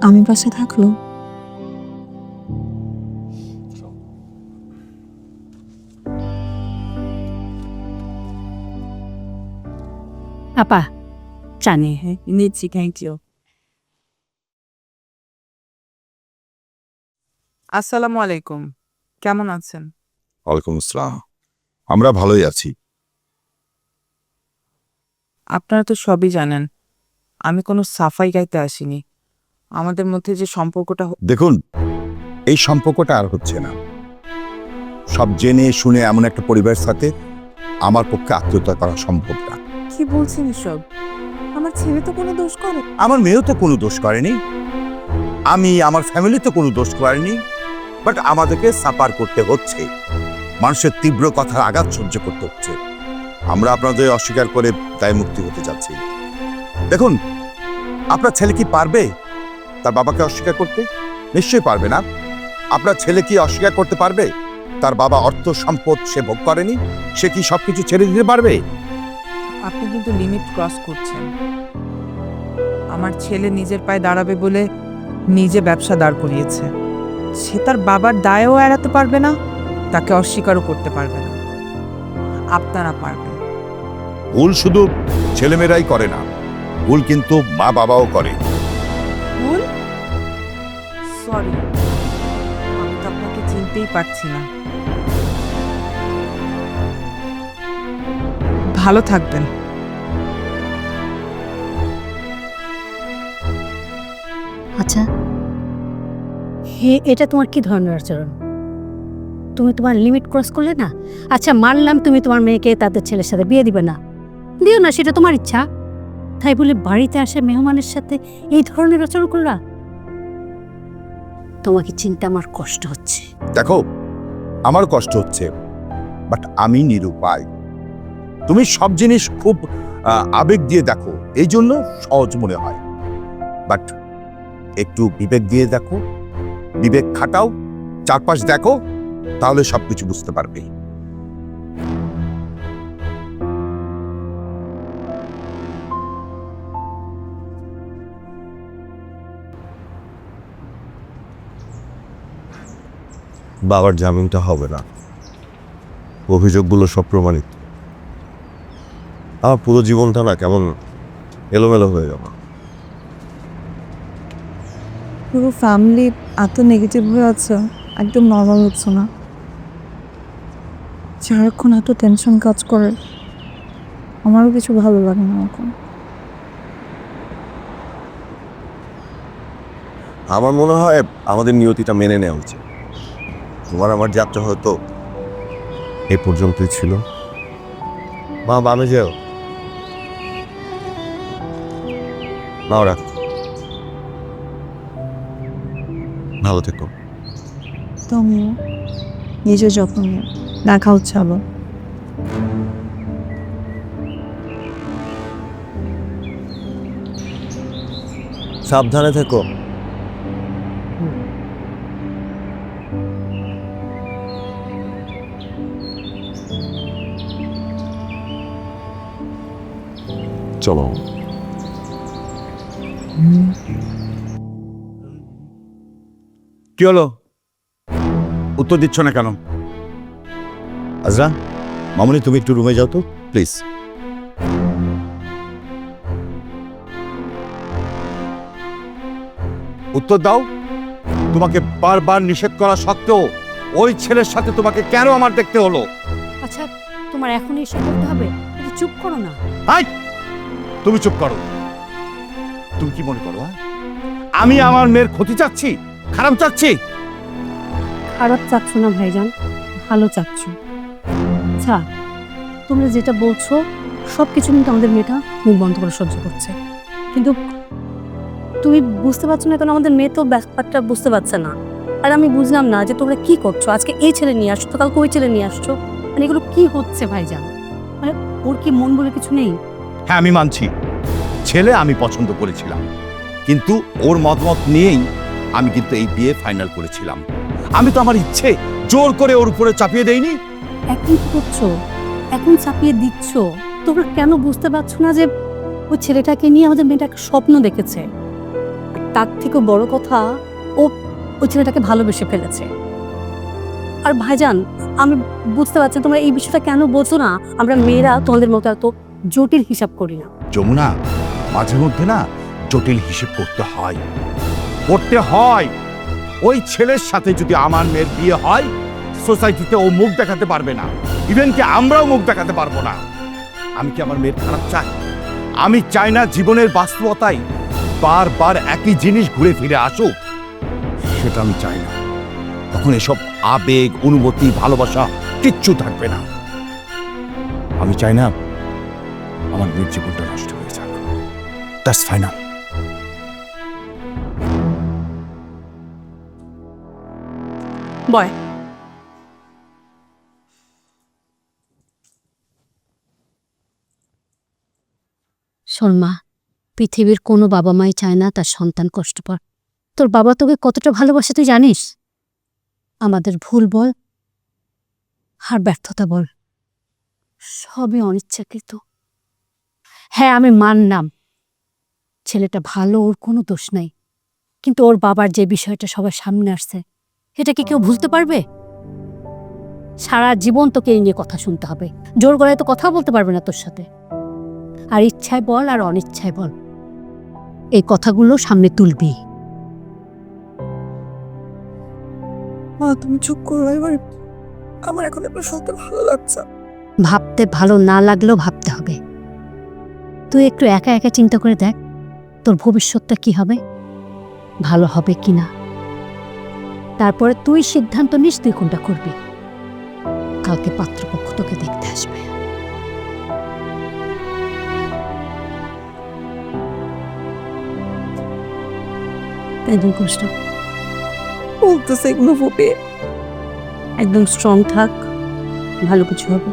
আমি পাশে থাকলো আপা জানি, হ্যাঁ নিচ্ছি, থ্যাংক ইউ। আসসালামু আলাইকুম, কেমন আছেন? ওয়ালাইকুম আসসালাম, আমরা ভালোই আছি। আপনারা তো সবই জানেন, আমি কোনো সাফাই গাইতে আসিনি। আমাদের মধ্যে যে সম্পর্কটা দেখুন, এই সম্পর্কটা আর হচ্ছে না। সব জেনে শুনে এমন একটা পরিবারের সাথে আমার পক্ষে আত্মীয়তা করা সম্ভব না। কি বলছেন এসব? আমার ছেলে তো কোনো দোষ করে। আমার মেয়েও তো কোনো দোষ করেনি, আমার ফ্যামিলি তো কোনো দোষ করেনি, বাট আমাদেরকে সাফার করতে হচ্ছে, মানুষের তীব্র কথার আঘাত সহ্য করতে হচ্ছে। আমরা আপনাদের অস্বীকার করে দায় মুক্তি হতে যাচ্ছি। দেখুন, আপনার ছেলে কি পারবে তার বাবাকে অস্বীকার করতে? নিশ্চয়ই পারবে না। আপনার ছেলে কি অস্বীকার করতে পারবে তার বাবা অর্থ সম্পদ সে ভোগ করেনি? সে কি সবকিছু ছেড়ে দিতে পারবে? আপনি কিন্তু লিমিট ক্রস করছেন। আমার ছেলে নিজের পায়ে দাঁড়াবে বলে নিজে ব্যবসা দাঁড় করিয়েছে। সে তার বাবার দায়ও এড়াতে পারবে না, তাকে অস্বীকারও করতে পারবে না। আপনারা পারবেন। ভুল শুধু ছেলেমেয়েরাই করে না, ভুল কিন্তু মা বাবাও করে। ভুল? সরি, আমি তো আপনাকে চিনতেই পারছি না। ভালো থাকবেন। আচ্ছা, এটা তোমার কি ধরনের আচরণ? তুমি তোমার লিমিট ক্রস করলে না? আচ্ছা, মানলাম তুমি তোমার মেয়েকে তাদের ছেলের সাথে বিয়ে দিবে না, দিও না, সেটা তোমার ইচ্ছা। তাই বলে বাড়িতে আসা মেহমানের সাথে এই ধরনের আচরণ করলা? তোমাকে চিন্তা আমার কষ্ট হচ্ছে। দেখো, আমার কষ্ট হচ্ছে, বাট আমি নিরুপায়। তুমি সব জিনিস খুব আবেগ দিয়ে দেখো, এই জন্য সহজ মনে হয়, বাট একটু বিবেক দিয়ে দেখো, বিবেক খাটাও, চারপাশ দেখো, তাহলে সবকিছু বুঝতে পারবে। বাবার জামিনটা হবে না, অভিযোগগুলো সব প্রমাণিত। আমার পুরো জীবনটা না কেমন এলোমেলো হয়ে গেল। পুরো ফ্যামিলি এত নেগেটিভ হয়ে আছে, একদম নর্মাল হচ্ছে না। সারাক্ষণ এত টেনশন কাজ করে, আমারও কিছু ভালো লাগে না এখন। আমার মনে হয় আমাদের নিয়তিটা মেনে নেওয়া উচিত। তোমার আমার যাত্রা হয়তো এ পর্যন্তই ছিল। মা, বামে যাও। নাও, রাখ। ভালো থেকো। তুমিও নিজের যত্ন নিও। দেখা হচ্ছে আবার। সাবধানে থেকো। চলো। কি হলো? উত্তর দিচ্ছ না কেন? আজরা, মামুনি, তুমি একটু রুমে যাও তো প্লিজ। উত্তর দাও। তোমাকে বারবার নিষেধ করা সত্ত্বেও ওই ছেলের সাথে তোমাকে কেন আমার দেখতে হলো? আচ্ছা, তোমার এখন এসব করতে হবে? একটু চুপ করো না। হাই, তুমি চুপ করো। তুমি কি মনে করো আমি আমার মেয়ের ক্ষতি চাচ্ছি, খারাপ চাচ্ছি? খারাপ চাচ্ছ না ভাইজান, ভালো চাচ্ছ। আচ্ছা, তোমরা যেটা বলছো সব কিছু কিন্তু আমাদের মেয়েটা মুখ বন্ধ করে সহ্য করছে, কিন্তু তুমি বুঝতে পারছো না কেন? আমাদের মেয়ে তো ব্যাপারটা বুঝতে পারছে না। আর আমি বুঝলাম না যে তোমরা কি করছো। আজকে এই ছেলে নিয়ে আসছো, কালকে ওই ছেলে নিয়ে আসছো, মানে এগুলো কি হচ্ছে ভাইজান? মানে ওর কি মন বলে কিছু নেই? হ্যাঁ, আমি মানছি ছেলে আমি পছন্দ করেছিলাম, কিন্তু ওর মতামত নিয়েই আমি কিন্তু এই বিয়ে ফাইনাল করেছিলাম। আমি তো আমার ইচ্ছে জোর করে ওর উপরে চাপিয়ে দেইনি। এখন কি করছো? এখন চাপিয়ে দিচ্ছ। তোমরা কেন বুঝতে পারছো না যে ওই ছেলেটাকে নিয়ে আমাদের মেয়েটা একটা স্বপ্ন দেখেছে? তার থেকেও বড় কথা, ও ওই ছেলেটাকে ভালোবেসে ফেলেছে। আর ভাইজান, আমি বুঝতে পারছি তোমরা এই বিষয়টা কেন বলছো না। আমরা মেয়েরা তোমাদের মতো এত জটিল হিসাব করি না। যমুনা, মাঝে মধ্যে না জটিল হিসেব করতে হয়, করতে হয়। ওই ছেলের সাথে যদি আমার মেয়ের বিয়ে হয়, সোসাইটিতে ও মুখ দেখাতে পারবে না, ইভেন কি আমরাও মুখ দেখাতে পারবো না। আমি কি আমার মেয়ের খারাপ চাই? আমি চাই না জীবনের বাস্তবতায় বারবার একই জিনিস ঘুরে ফিরে আসুক। সেটা আমি চাই না। তখন এসব আবেগ, অনুভূতি, ভালোবাসা কিচ্ছু থাকবে না। আমি চাই না আমার মেয়ের জীবনটা নষ্ট হয়ে যাক। That's final. বয় শর্মা, পৃথিবীর কোনো বাবা মাই চায় না তার সন্তান কষ্ট পাক। তোর বাবা তোকে কতটা ভালোবাসে তুই জানিস? আমাদের ভুল বল আর ব্যর্থতা বল, সবই অনিচ্ছাকৃত। হ্যাঁ, আমি মানলাম ছেলেটা ভালো, ওর কোনো দোষ নাই, কিন্তু ওর বাবার যে বিষয়টা সবার সামনে আসছে, এটা কি কেউ ভুলতে পারবে? সারা জীবন তোকে এই নিয়ে কথা শুনতে হবে। জোর গলায় তো কথা বলতে পারবে না তোর সাথে। আর ইচ্ছায় বল আর অনিচ্ছায় বল, এই কথাগুলো সামনে তুলবি। মা তুমি চুপ করো এবার, আমার এখন এবার শুনতে ভালো লাগছে। ভাবতে ভালো না লাগলেও ভাবতে হবে। তুই একটু একা একা চিন্তা করে দেখ, তোর ভবিষ্যৎটা কি হবে, ভালো হবে কিনা। তারপরে তুই সিদ্ধান্ত নিস তুই কোনটা করবি। কালকে পাত্রপক্ষ তোকে দেখতে আসবে। একদম কষ্ট বলতেছে এগুলো ফুপে। একদম স্ট্রং থাক, ভালো কিছু হবে।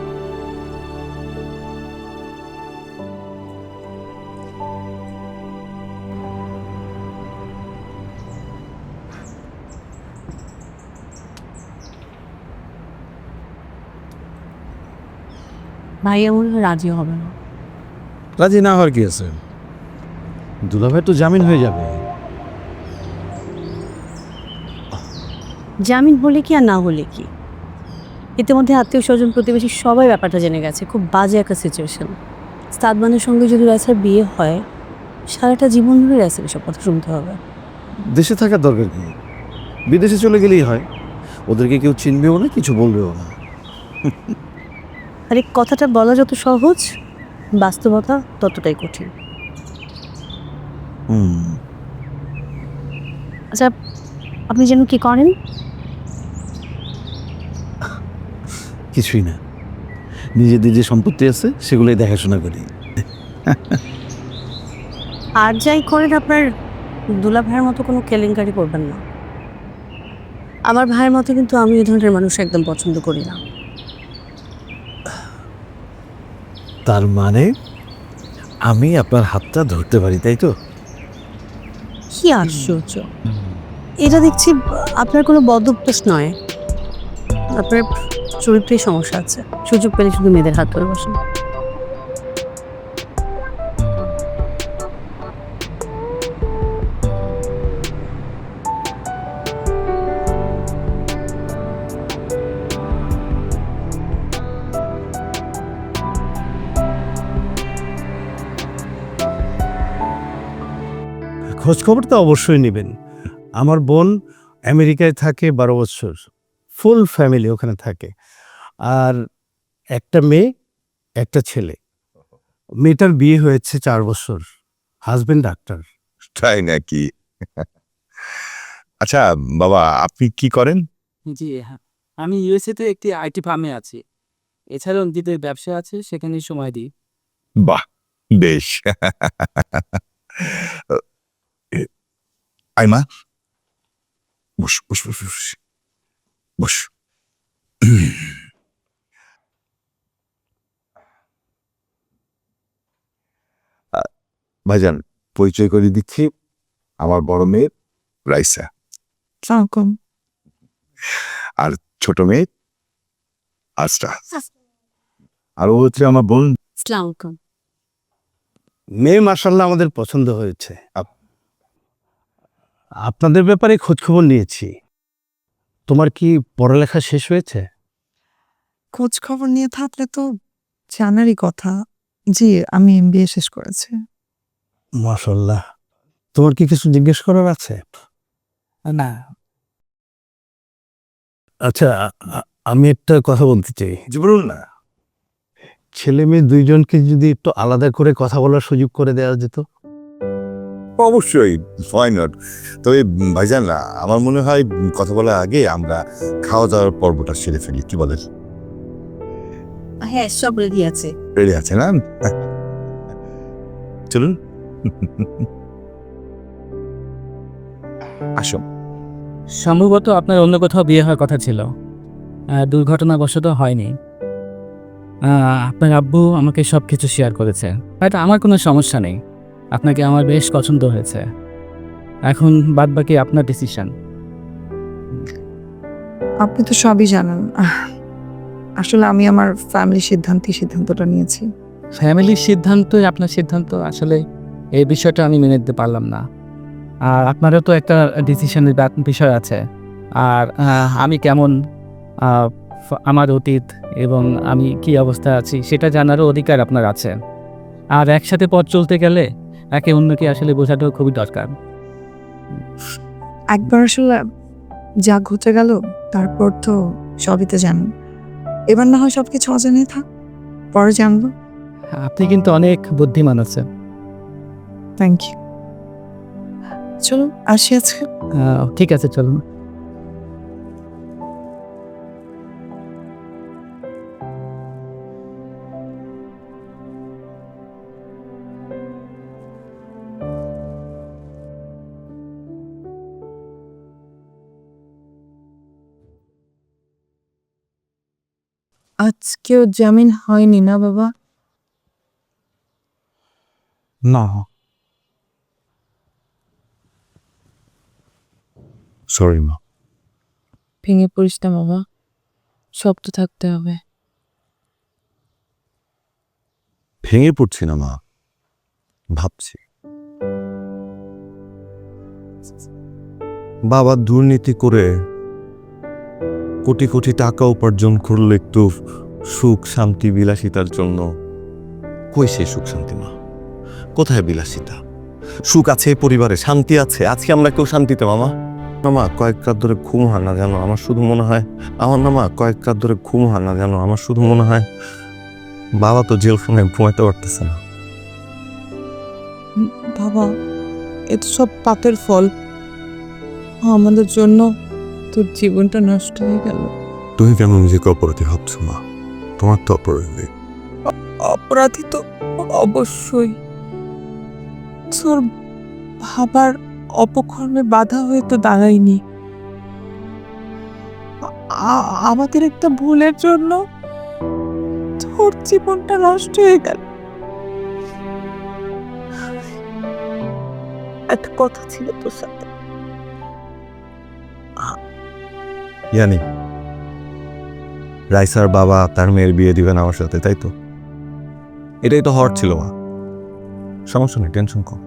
ভাই এমন রাজি হবে না। রাজি না হওয়ার কি আছে? দুলাভাই তো জামিন হয়ে যাবে। জামিন হলে কি আর না হলে কি, ইতিমধ্যে আত্মীয় স্বজন প্রতিবেশী সবাই ব্যাপারটা জেনে গেছে। খুব বাজে একটা সিচুয়েশন। সাদমানের সঙ্গে যদি রাইসার বিয়ে হয়, সারাটা জীবন ধরে রাইসার এসব কথা শুনতে হবে। দেশে থাকার দরকার কি? বিদেশে চলে গেলেই হয়। ওদেরকে কেউ চিনবেও না, কিছু বলবেও না। আর এই কথাটা বলা যত সহজ, বাস্তবতা ততটাই কঠিন। আচ্ছা, আপনি যেন কি করেন? কিছুই না, নিজেদের যে সম্পত্তি আছে সেগুলোই দেখাশোনা করি। আর যাই করেন, আপনার দুলা ভাইয়ের মতো কোনো কেলেঙ্কারি করবেন না। আমার ভাইয়ের মতো কিন্তু আমি এই ধরনের মানুষ একদম পছন্দ করি না। তার মানে আমি আপনার হাতটা ধরতে পারি, তাই তো? কি আশ্চর্য! এটা দেখছি আপনার কোনো বদ অভ্যাস নয়, আপনার চরিত্রেই সমস্যা আছে। সুযোগ পেলে শুধু মেয়েদের হাত ধরে বসেন। খোঁজ খবর তো অবশ্যই নেবেন। আমার বোন আমেরিকায় থাকে 12 বছর, ফুল ফ্যামিলি ওখানে থাকে। আর একটা মেয়ে, একটা ছেলে। মেয়েটার বিয়ে হয়েছে 4 বছর, হাজবেন্ড ডাক্তার। তাই নাকি? আচ্ছা বাবা, আপনি কি করেন? জি হ্যাঁ, আমি ইউএসএ তে একটি আইটি ফার্মে আছি। এছাড়াও নিজেদের ব্যবসা আছে, সেখানে সময় দিই। বাহ, বেশ। আইমা, বস বস বস বস বস। ভাইজান, পরিচয় করে দিচ্ছি, আমার বড় মেয়ে রাইসা, সালাম। আর ছোট মেয়ে আস্টা, আর ও হচ্ছে আমার বোন। আসসালামু আলাইকুম। মেয়ে মার্শাল্লাহ আমাদের পছন্দ হয়েছে। আপনাদের ব্যাপারে খোঁজ খবর নিয়েছি। তোমার কি পড়ালেখা শেষ হয়েছে? খোঁজ খবর নিয়ে থাকলে তো জানারই কথা। জি, আমি এমবিএ শেষ করেছি। মাশাল্লাহ। তোমার কি কিছু জিজ্ঞেস করার আছে? না, আচ্ছা, আমি একটা কথা বলতে চাই। জি বলুন না। ছেলে মেয়ে দুইজনকে যদি একটু আলাদা করে কথা বলার সুযোগ করে দেওয়া যেত। অবশ্যই, হয় নট। তবে ভাইজান, আমার মনে হয় কথা বলার আগে আমরা খাওয়া দাওয়ার পর্বটা সেরে ফেলি, কি বলেন? হ্যাঁ, সব রেডি আছে। রেডি আছে না? চলুন। আসো। সম্ভবত আপনার অন্য কোথাও বিয়ে হওয়ার কথা ছিল, দুর্ঘটনাবশত হয়নি। আপনার আব্বু আমাকে সব কিছু শেয়ার করেছে। হয়তো আমার কোনো সমস্যা নেই, আপনাকে আমার বেশ পছন্দ হয়েছে। এখন বাদ বাকি আপনার ডিসিশন। আপনি তো সবই জানেন। আসলে আমি আমার ফ্যামিলির সিদ্ধান্তটা নিয়েছি। ফ্যামিলির সিদ্ধান্তই আপনার সিদ্ধান্ত, আসলে এই বিষয়টা আমি মেনে নিতে পারলাম না। আর আপনারও তো একটা ডিসিশনের বিষয় আছে। আর আমি কেমন, আমার অতীত এবং আমি কি অবস্থা আছি সেটা জানারও অধিকার আপনার আছে। আর একসাথে পথ চলতে গেলে একে অন্যকে আসলে বোঝাটাও খুবই দরকার। একবার আসলে যা ঘটে গেল তারপর তো সবই তো জানেন। এবার না হয় সবকিছু অজানে থাক, পরে জানবো। আপনি কিন্তু অনেক বুদ্ধিমান আছেন। Thank you. চলো আসি আজকে। ঠিক আছে, চলুন। আজকেও জামিন হয়নি না বাবা? না, সরি মা। ভেঙে পড়িস না বাবা, শক্ত থাকতে হবে। ভেঙে পড়ছি না মা, ভাবছি বাবা দুর্নীতি করে কোটি কোটি টাকা উপার্জন করলে একটু সুখ শান্তি বিলাসিতার জন্য। কই সে সুখ শান্তি মা? কোথায় বিলাসিতা? সুখ আছে পরিবারে, শান্তি আছে। আজকে আমরা কেউ শান্তিতে মামা? মামা কয়েক রাত ধরে ঘুম হয় না জানো, আমার শুধু মনে হয় আমার নামা কয়েক রাত ধরে ঘুম হয় না জানো, আমার শুধু মনে হয় বাবা তো জেল ফোনে ঘুমাইতে পারতেছে না। বাবা, এ তো সব পাপের ফল। আমাদের জন্য তোর জীবনটা নষ্ট হয়ে গেল। তুমি কেন নিজেকে অপরাধী ভাবছো মা? তোমার তো অপরাধী। অপরাধী তো অবশ্যই। তোর ভাবার অপকর্মে বাধা হয়ে তো দাঁড়ায়নি। আমাদের একটা ভুলের জন্য তোর জীবনটা নষ্ট হয়ে গেল। একটা কথা ছিল তোর সাথে। জানি রাইসার বাবা তার মেয়ের বিয়ে দিবেন আমার সাথে, তাই তো? এটাই তো হওয়ার ছিল মা। সমস্যা নেই, টেনশন কম।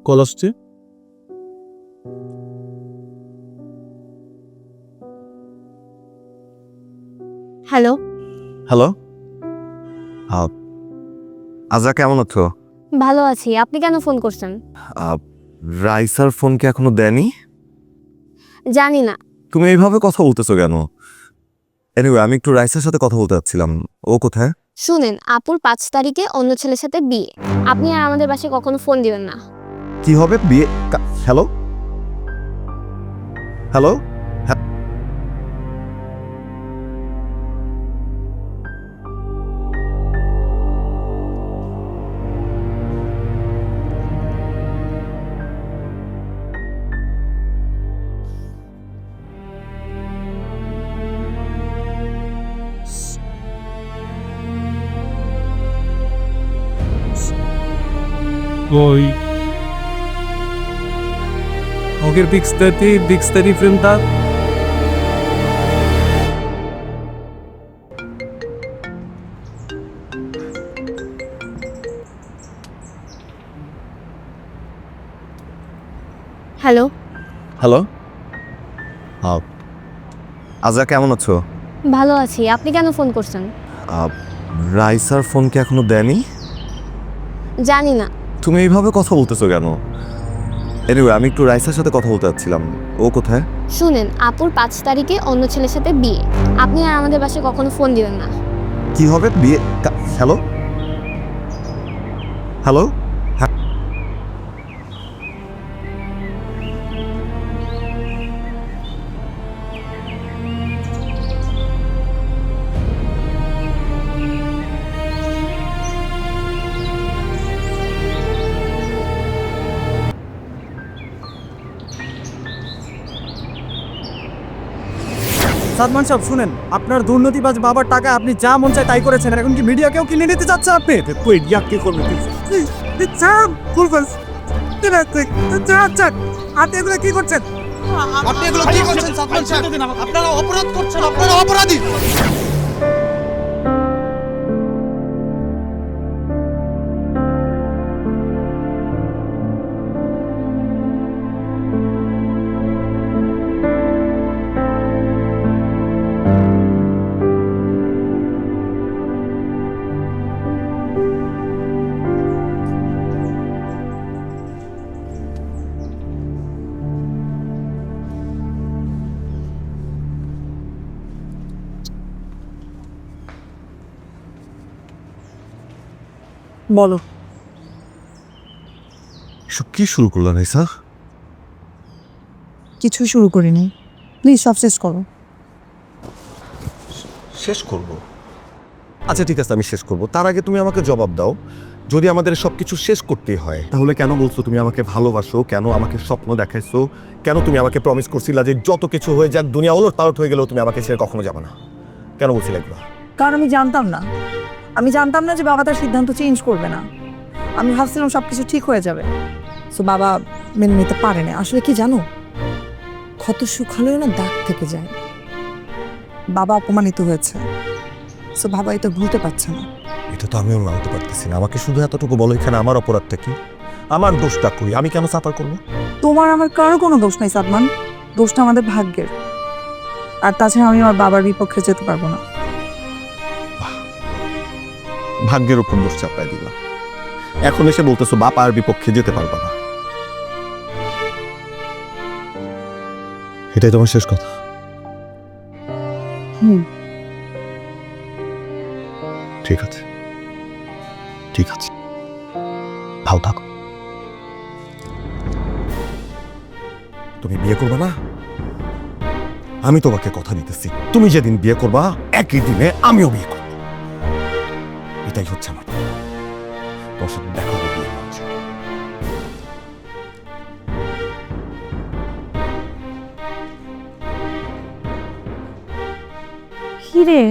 কল আসছে। হ্যালো, হ্যালো, আজরা কেমন আছো? ভালো আছি। আপনি কেন ফোন করছেন? রাইসার ফোন কি এখনো দেয়নি? জানি না। তুমি এইভাবে কথা বলতেছো কেন? এনিওয়ে, আমি একটু রাইসার সাথে কথা বলতে চাচ্ছিলাম। ও কোথায়? শুনেন, আপুর 5 তারিখে অন্য ছেলের সাথে বিয়ে। আপনি আর আমাদের বাসায় কখনো ফোন দিবেন না। কি হবে বিয়ে? হ্যালো হ্যালো ওই ওকের বিগ স্টাডি ফিল্মটা হ্যালো, হ্যালো, আজরা কেমন আছো? ভালো আছি। আপনি কেন ফোন করছেন? রাইসার ফোনকে এখনো দেয়নি? জানি না। তুমি এইভাবে কথা বলতেছো কেন? এনিওয়ে, আমি একটু রাইসার সাথে কথা বলতে চাচ্ছিলাম। ও কোথায়? শুনেন, আপুর 5 তারিখে অন্য ছেলের সাথে বিয়ে। আপনি আর আমাদের বাসায় কখনো ফোন দিবেন না। কি হবে বিয়ে? হ্যালো হ্যালো, সাদমান সাহেব শুনেন, আপনার দুর্নীতিবাজ বাবার টাকা আপনি যা মন চায় তাই করেছেন, এখন কি মিডিয়াকেও কিনে নিতে চাচ্ছেন আপনি? তুই ইয়া কি করবে? আপনি এগুলো কি করছেন? আপনি এগুলো কি করছেন সাদমান সাহেব? আপনারা অপরাধ করছেন, আপনারা অপরাধী। বলো, সব কি শুরু করলো রাইসা? কিছু শুরু করিনি, প্লিজ সব শেষ করো। শেষ করব? আচ্ছা ঠিক আছে, আমি শেষ করব। তার আগে তুমি আমাকে জবাব দাও, যদি আমাদের সবকিছু শেষ করতেই হয় তাহলে কেন বলছো তুমি আমাকে ভালোবাসো? কেন আমাকে স্বপ্ন দেখাইছো? কেন তুমি আমাকে প্রমিস করছিলা যে যত কিছু হয়ে যাক, দুনিয়া ওলট পালট হয়ে গেলেও তুমি আমাকে ছেড়ে কখনো যাবে না? কেন বলছিলে এগুলো? কারণ আমি জানতাম না যে বাবা তার সিদ্ধান্ত চেঞ্জ করবে না। আমি ভাবছিলাম সব কিছু ঠিক হয়ে যাবে, সো বাবা মেনে নিতে পারেনি। আসলে কি জানো, ক্ষত শুকালেও না দাগ থেকে যায়। বাবা অপমানিত হয়েছে, সো বাবা এটা ভুলতে পারছে না। এটা তো আমিও মানতে পারতেছি না। আমাকে শুধু এতটুকু বলো, এখানে আমার অপরাধটা কি? আমার দোষটা কই? আমি কেন সাফার করবো? তোমার আমার কারো কোনো দোষ নাই সাদমান, দোষটা আমাদের ভাগ্যের। আর তাছাড়া আমি আমার বাবার বিপক্ষে যেতে পারবো না। ভাগ্যের উপর দোষ চাপায় দিলা, এখন এসে বলতেছো বাপার বিপক্ষে যেতে পারবা না। এটাই তোমার শেষ কথা? ঠিক আছে, ঠিক আছে, ভালো থাকো। তুমি বিয়ে করবা না? আমি তোমাকে কথা দিতেছি, তুমি যেদিন বিয়ে করবা একই দিনে আমিও বিয়ে করব। এটাই হচ্ছে আমার। তোমার সাথে দেখা হবে বিয়ে হচ্ছে। হিরে,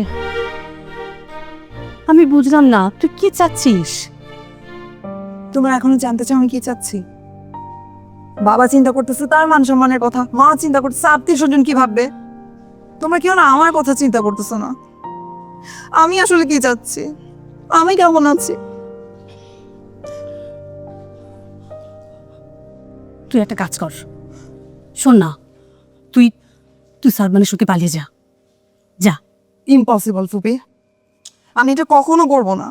আমি বুঝলাম না তুই কি চাচ্ছিস? তোমরা এখনো জানতে চাও আমি কি চাচ্ছি? বাবা চিন্তা করতেছে তার মান সম্মানের কথা, মা চিন্তা করতেছে আত্মীয় স্বজন কি ভাববে। তোমরা কেউ না আমার কথা চিন্তা করতেছো না। আমি আসলে কি চাচ্ছি, আমি কেমন আছি। তুই একটা কাজ কর, শোন না, তুই তুই সালমানের সুখে পালিয়ে যা। যা। ইম্পসিবল ফুপি, আমি এটা কখনো করবো না।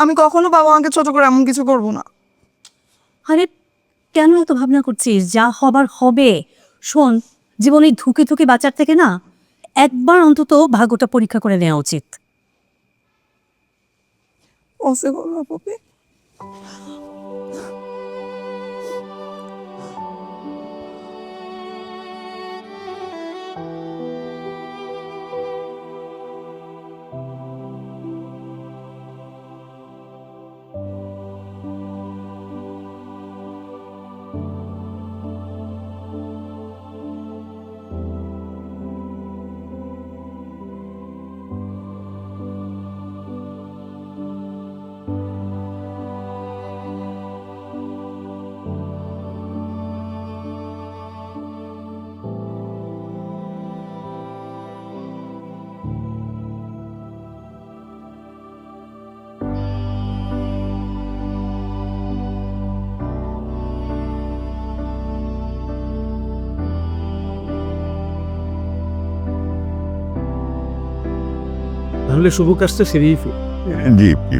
আমি কখনো বাবা মাকে ছোট করে এমন কিছু করবো না। আরে কেন এত ভাবনা করছিস? যা হবার হবে। শোন, জীবনে ধুকে ধুকে বাঁচার থেকে না একবার অন্তত ভাগ্যটা পরীক্ষা করে নেওয়া উচিত। পসিবল না ফুপি। তাহলে শুভ কাজটা সেরেই জি জি।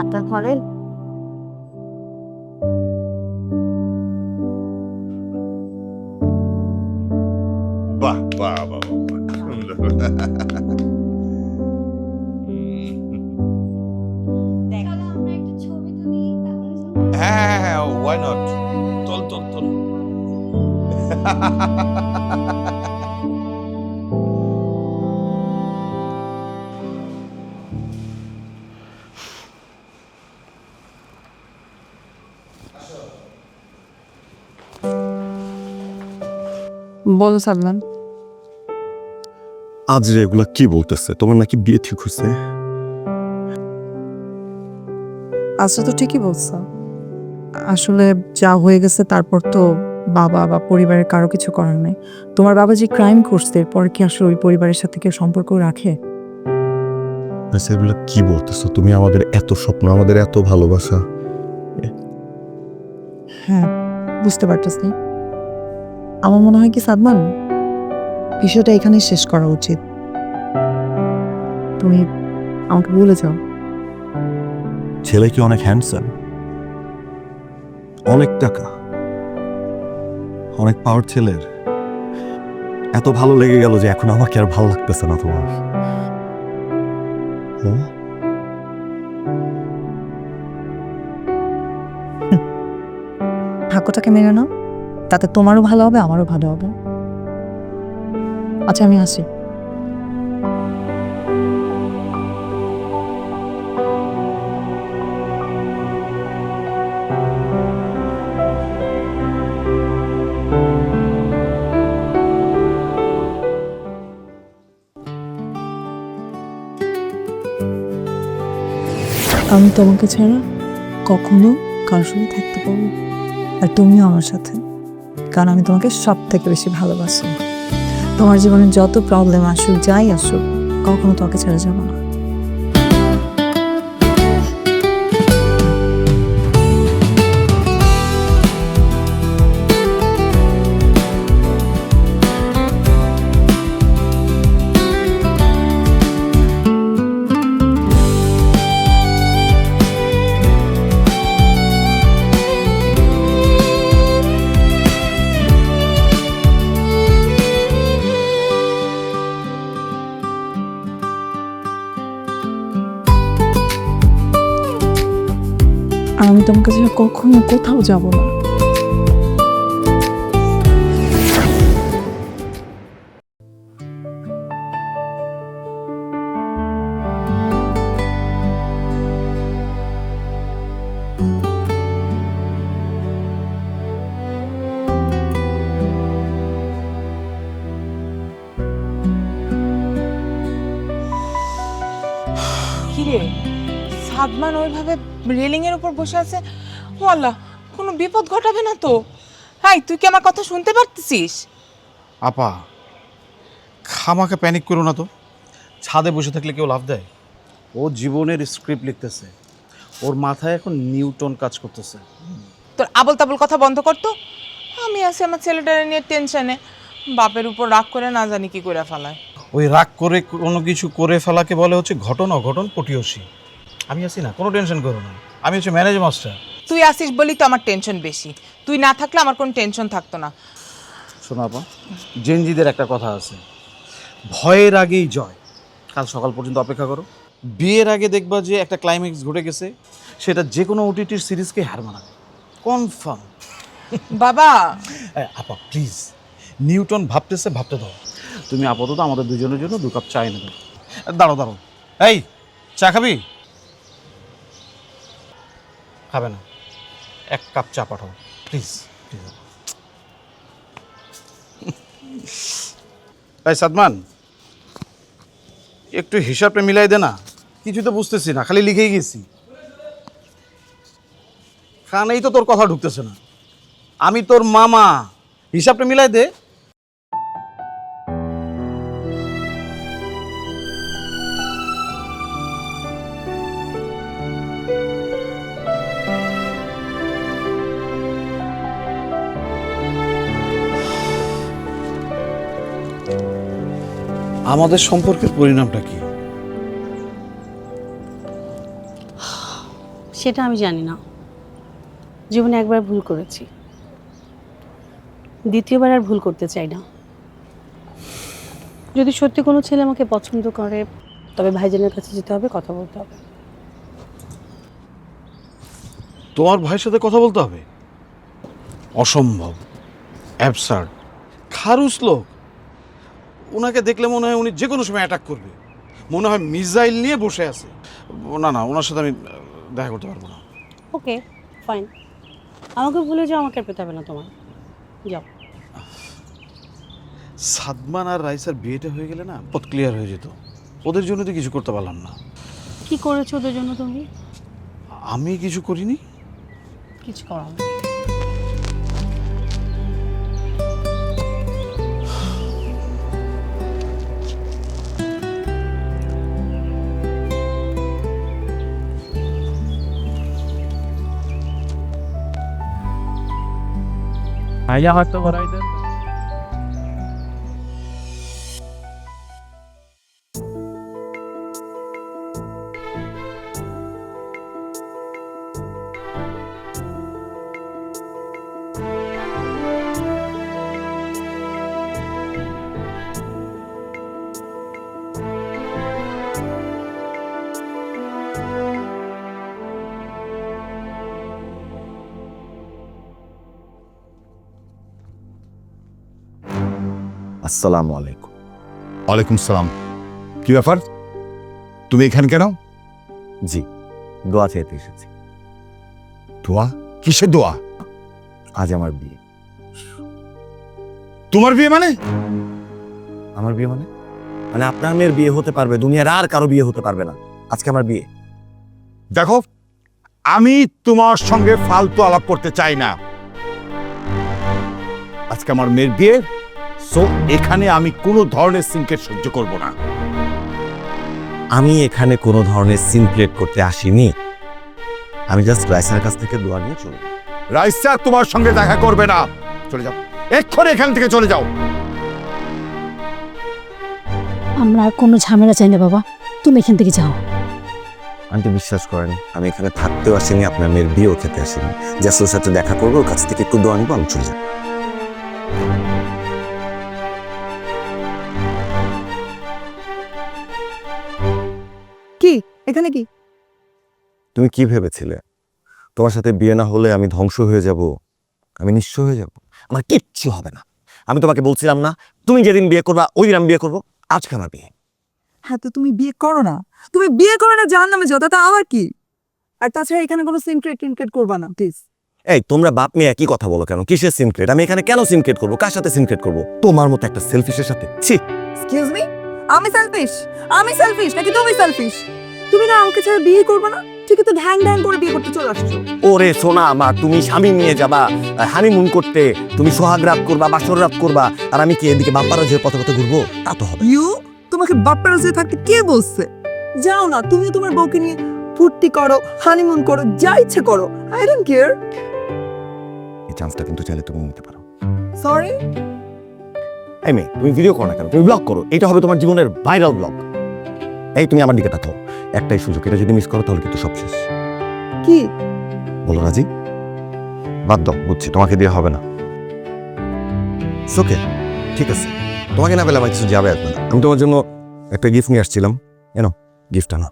আপনার ঘরের বাহ বাহ বাহ বাহ, সুন্দর। হ্যাঁ হ্যাঁ, ওয়াই নট, চল চল চল। বলো সাদমান। আজ রে এগুলা কি বলতেছে? তোমার নাকি বিয়ে ঠিক হয়েছে? আচ্ছা, তো ঠিকই বলছো। আসলে যা হয়ে গেছে তারপর তো বাবা বা পরিবারের কারো কিছু করার নেই। তোমার বাবা যে ক্রাইম করছে এরপর কি আসলে ওই পরিবারের সাথে কেউ সম্পর্ক রাখে? আচ্ছা, এগুলা কি বলতেছো তুমি? আমাদের এত স্বপ্ন, আমাদের এত ভালোবাসা। হ্যাঁ, বুঝতে পারতেছি। আমার মনে হয় কি সাদমান, বিষয়টা এখানেই শেষ করা উচিত। তুমি আমাকে ভুলে যাও। ছেলে কি অনেক হ্যান্ডসাম, অনেক টাকা, অনেক পাওয়ার ছেলের এত ভালো লেগে গেল যে এখন আমাকে আর ভালো লাগতেছে না তোমার? হ্যাঁ? ভাগ্যটাকে মেনে নাও, তাতে তোমারও ভালো হবে, আমারও ভালো হবে। আচ্ছা, আমি আসি। আমি তোমাকে ছাড়া কখনো কারোর সঙ্গে থাকতে পারবো, আর তুমিও আমার সাথে, কারণ আমি তোমাকে সব থেকে বেশি ভালোবাসি। তোমার জীবনে যত প্রবলেম আসুক, যাই আসুক, কখনো তোমাকে ছেড়ে যাবো না। আর আমি তোমার কাছে কখনো কোথাও যাব না। কিরে, সাদমান ওইভাবে রেলিং এর উপর বসে আছে? ও আল্লাহ, কোনো বিপদ ঘটাবে না তো? হাই, তুই কি আমার কথা শুনতে পারতেছিস? আপা, খামাকে প্যানিক করো না তো। ছাদে বসে থাকলে কেউ লাভ দেয়? ও জীবনের স্ক্রিপ্ট লিখতেছে, ওর মাথায় এখন নিউটন কাজ করতেছে। তোর আবল তাবল কথা বন্ধ করতো। আমি আছি আমার ছেলেটারে নিয়ে টেনশনে, বাপের উপর রাগ করে না জানি কি করে ফেলায়। ওই রাগ করে কোনো কিছু করে ফেলাকে বলে হচ্ছে ঘটন অঘটন পটিয়সী। আমি আছি না, কোনো টেনশন করো না, আমি হচ্ছে ম্যানেজ মাস্টার। তুই আসিস বলি তো আমার টেনশন বেশি, তুই না থাকলে আমার কোনো টেনশন থাকতো না। শোনো আপা, জেনজিদের একটা কথা আছে, ভয়ের আগেই জয়। কাল সকাল পর্যন্ত অপেক্ষা করো, বিয়ের আগে দেখবা যে একটা ক্লাইম্যাক্স ঘটে গেছে, সেটা যে কোনো ওটিটির সিরিজকে হার মানাবে, কনফার্ম। বাবা আপা প্লিজ, নিউটন ভাবতেছে, ভাবতে দাও। তুমি আপাতত আমাদের দুজনের জন্য 2 কাপ চা এনে দাও। দাঁড়ো দাঁড়ো, এই চা খাবি? খাবে না, 1 কাপ চা পাঠাও প্লিজ প্লিজ। এই সাদমান, একটু হিসাবটা মিলাই দে না, কিছু তো বুঝতেছি না, খালি লিখেই গেছি। কানেই তো তোর কথা ঢুকতেছে না। আমি তোর মামা, হিসাবটা মিলাই দে। আমাদের সম্পর্কের পরিণামটা কি? সেটা আমি জানি না। জীবনে একবার ভুল করেছি, দ্বিতীয়বার আর ভুল করতে চাই না। যদি সত্যি কোনো ছেলে আমাকে পছন্দ করে, তবে ভাইজানের কাছে যেতে হবে, কথা বলতে হবে। তোমার ভাইয়ের সাথে কথা বলতে হবে? অসম্ভব, অ্যাবসার্ড, খারুস লোক। ওনাকে দেখলে মনে হয় উনি যে কোনো সময় অ্যাটাক করবে। মনে হয় মিসাইল নিয়ে বসে আছে। না না, ওনার সাথে আমি দেখা করতে পারবো না। ওকে, ফাইন। আমাকে ভুলে যাও, আমাকে আর পেতে হবে না তোমার। যাও। সাদমান আর রাইসার বিয়েটা হয়ে গেলে না পথ ক্লিয়ার হয়ে যেত। ওদের জন্য তো কিছু করতে পারলাম না। কি করেছো ওদের জন্য তুমি? আমি কিছু করিনি। কিছু করো না। ভাইয়া হয়তো বড়াই দেন। আসসালামু আলাইকুম। ওয়ালাইকুম সালাম। কি ব্যাপার, তুমি এখানে কেন? জি, দোয়া চাইতে এসেছি। দোয়া? কিসের দোয়া? আজ আমার বিয়ে। তোমার বিয়ে মানে? আমার বিয়ে মানে? মানে আপনার মেয়ের বিয়ে হতে পারবে, দুনিয়ার আর কারো বিয়ে হতে পারবে না। আজকে আমার বিয়ে। দেখো, আমি তোমার সঙ্গে ফালতু আলাপ করতে চাই না। আজকে আমার মেয়ের বিয়ে, সো এখানে আমি কোনো ধরনের সিনকেট সহ্য করব না। আমি এখানে কোনো ধরনের সিন ক্রিয়েট করতে আসিনি। আমি জাস্ট রাইসার কাছ থেকে দোয়া নিয়ে চলব। রাইসা তোমার সঙ্গে দেখা করবে না। চলে যাও, এক্ষুনি এখান থেকে চলে যাও। আমরা আর কোনো ঝামেলা চাই না বাবা, তুমি এখান থেকে যাও। আন্টি বিশ্বাস করেন, আমি এখানে থাকতেও আসিনি, আপনার মেয়ের বিয়েও খেতে আসিনি। জাস্ট ওর সাথে দেখা করবো, ওর কাছ থেকে একটু দোয়া নিবো, আমি চলে যাব। কি এখানে কি? তুমি কি ভেবেছিলে তোমার সাথে বিয়ে না হলে আমি ধ্বংস হয়ে যাব, আমি নিঃস্ব হয়ে যাব? আমার কিচ্ছু হবে না। আমি তোমাকে বলছিলাম না, তুমি যেদিন বিয়ে করবা ওই দিন আমি বিয়ে করবো। আজকে আমার বিয়ে। হ্যাঁ, তো তুমি বিয়ে করো না, তুমি বিয়ে করো না, জাহান্নামে যাও, তাতে আমার কি? আর তাছাড়া এখানে কোনো সিনক্রেট করবা না প্লিজ। এই তোমরা বাপ মেয়ে একই কথা বলো কেন? কিসের সিনক্রেট? আমি এখানে কেন সিনক্রেট করবো? কার সাথে সিনক্রেট করবো? তোমার মতো একটা সেলফিশের সাথে। ছি। এক্সকিউজ মি, আমি সেলফিশ? আমি সেলফিশ নাকি তুমি সেলফিশ? তুমি না আমাকে ছাড়া বিয়ে করবে না, ঠিক তো ঢ্যাং ঢ্যাং করে বিয়ে করতে চলে আসছো। ওরে সোনা আমার, তুমি স্বামী নিয়ে যাবা হানিমুন করতে, তুমি সোহাগ রাত করবা, বাসর রাত করবা, আর আমি কি এদিকে বাপ্পারা যে পথে পথে ঘুরবো? তা তো হবে। ইউ, তোমাকে বাপ্পার কাছে থাকতে কে বলছে? যাও না, তুমিও তোমার বউকে নিয়ে ফুর্তি করো, হানিমুন করো, যা ইচ্ছে করো, আই ডোন্ট কেয়ার। এই চান্সটা কিন্তু চাইলে তুমি নিতে পারো। সরি। এই মেয়ে, তুমি ভিডিও করো না কেন? তুমি ব্লগ করো, এটা হবে তোমার জীবনের ভাইরাল ব্লগ। এই তুমি আমার দিকে তাকাও, একটাই সুযোগ, এটা যদি মিস করো তাহলে কিন্তু সব শেষ। কি বলো রাজি? বাদ দাও, বুঝছি তোমাকে দিয়ে হবে না। ওকে, ঠিক আছে, তোমাকে না পেলে আমার কিছু যাবে আসবে না। আমি তোমার জন্য একটা গিফট নিয়ে আসছিলাম, এনো গিফটটা না।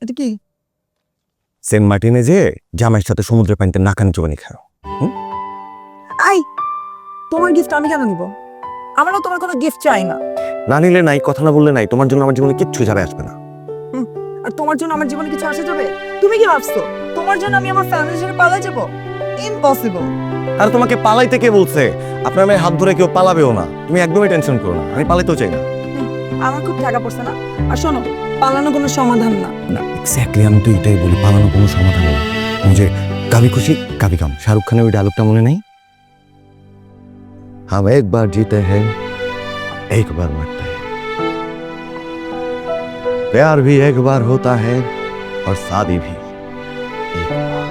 এটা কি? সেন্ট মার্টিনে যে জামাইয়ের সাথে সমুদ্রের পানিতে নাকানি চোবানি খাও। আই, তোমার গিফট আমি কেন নিব? আমারও তোমার কোনো গিফট চাই না। না নিলে নাই, কথা না বললে নাই। তোমার জন্য আমার জীবনে কিচ্ছু যাবে আসবে না। আর তোমার জন্য আমার জীবনে কিছু আসে যাবে? তুমি কি ভাবছো তোমার জন্য আমি আমার ফ্যামিলি ছেড়ে পালাই যাবো? ইম্পসিবল। আর তোমাকে পালাইতে কে বলছে? আপনার মেয়ে হাত ধরে কেউ পালাবেও না, তুমি একদমই টেনশন করো না। আমি পালাইতেও চাই না। আমার খুব টাকা পড়ছে না। আর শোনো, পালানো কোনো সমাধান না। না, এক্স্যাক্টলি আমি তো এটাই বলি, পালানো কোনো সমাধান না। ওই যে কাবি খুশি কাবি গাম, শাহরুখ খানের ওই ডায়লগটা মনে নেই? হাম একবার জিতে হ্যাঁ একবার মরতে হ্যাঁ, प्यार भी एक बार होता है और शादी भी एक बार।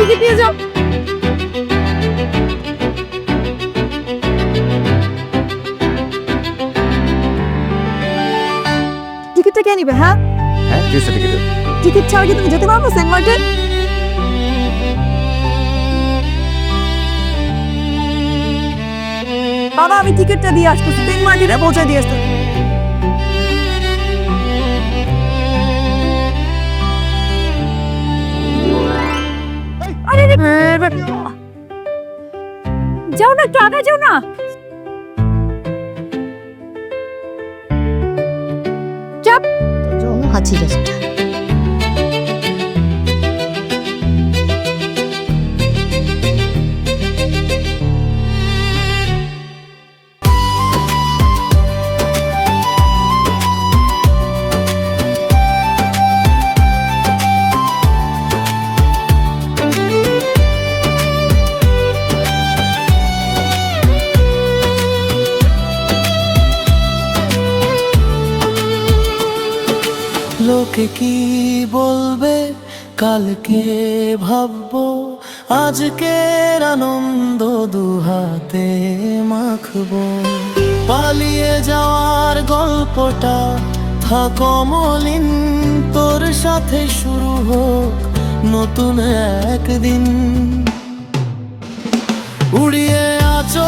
টিকিট দিয়ে যাও। টিকিটটা কে নিবে? হ্যাঁ, হ্যাঁ কি টিকিট? টিকিট ছাড়া কি তুমি যেতে পারবো সেন্ট মার্টিন? বাবা, আমি টিকিটটা দিয়ে আসতেছি, সেন্ট মার্টিনে পৌঁছে দিয়ে আসতে। যাও না, একটু আগে যাও না। চাপ হাঁচি যাচ্ছে। লোকে কি বলবে, কালকে ভাববো, আজকের আনন্দ দুহাতে মাখবো। পালিয়ে যাওয়ার গল্পটা থাকো মলিন, তোর সাথে শুরু হোক নতুন একদিন। উড়িয়ে আছো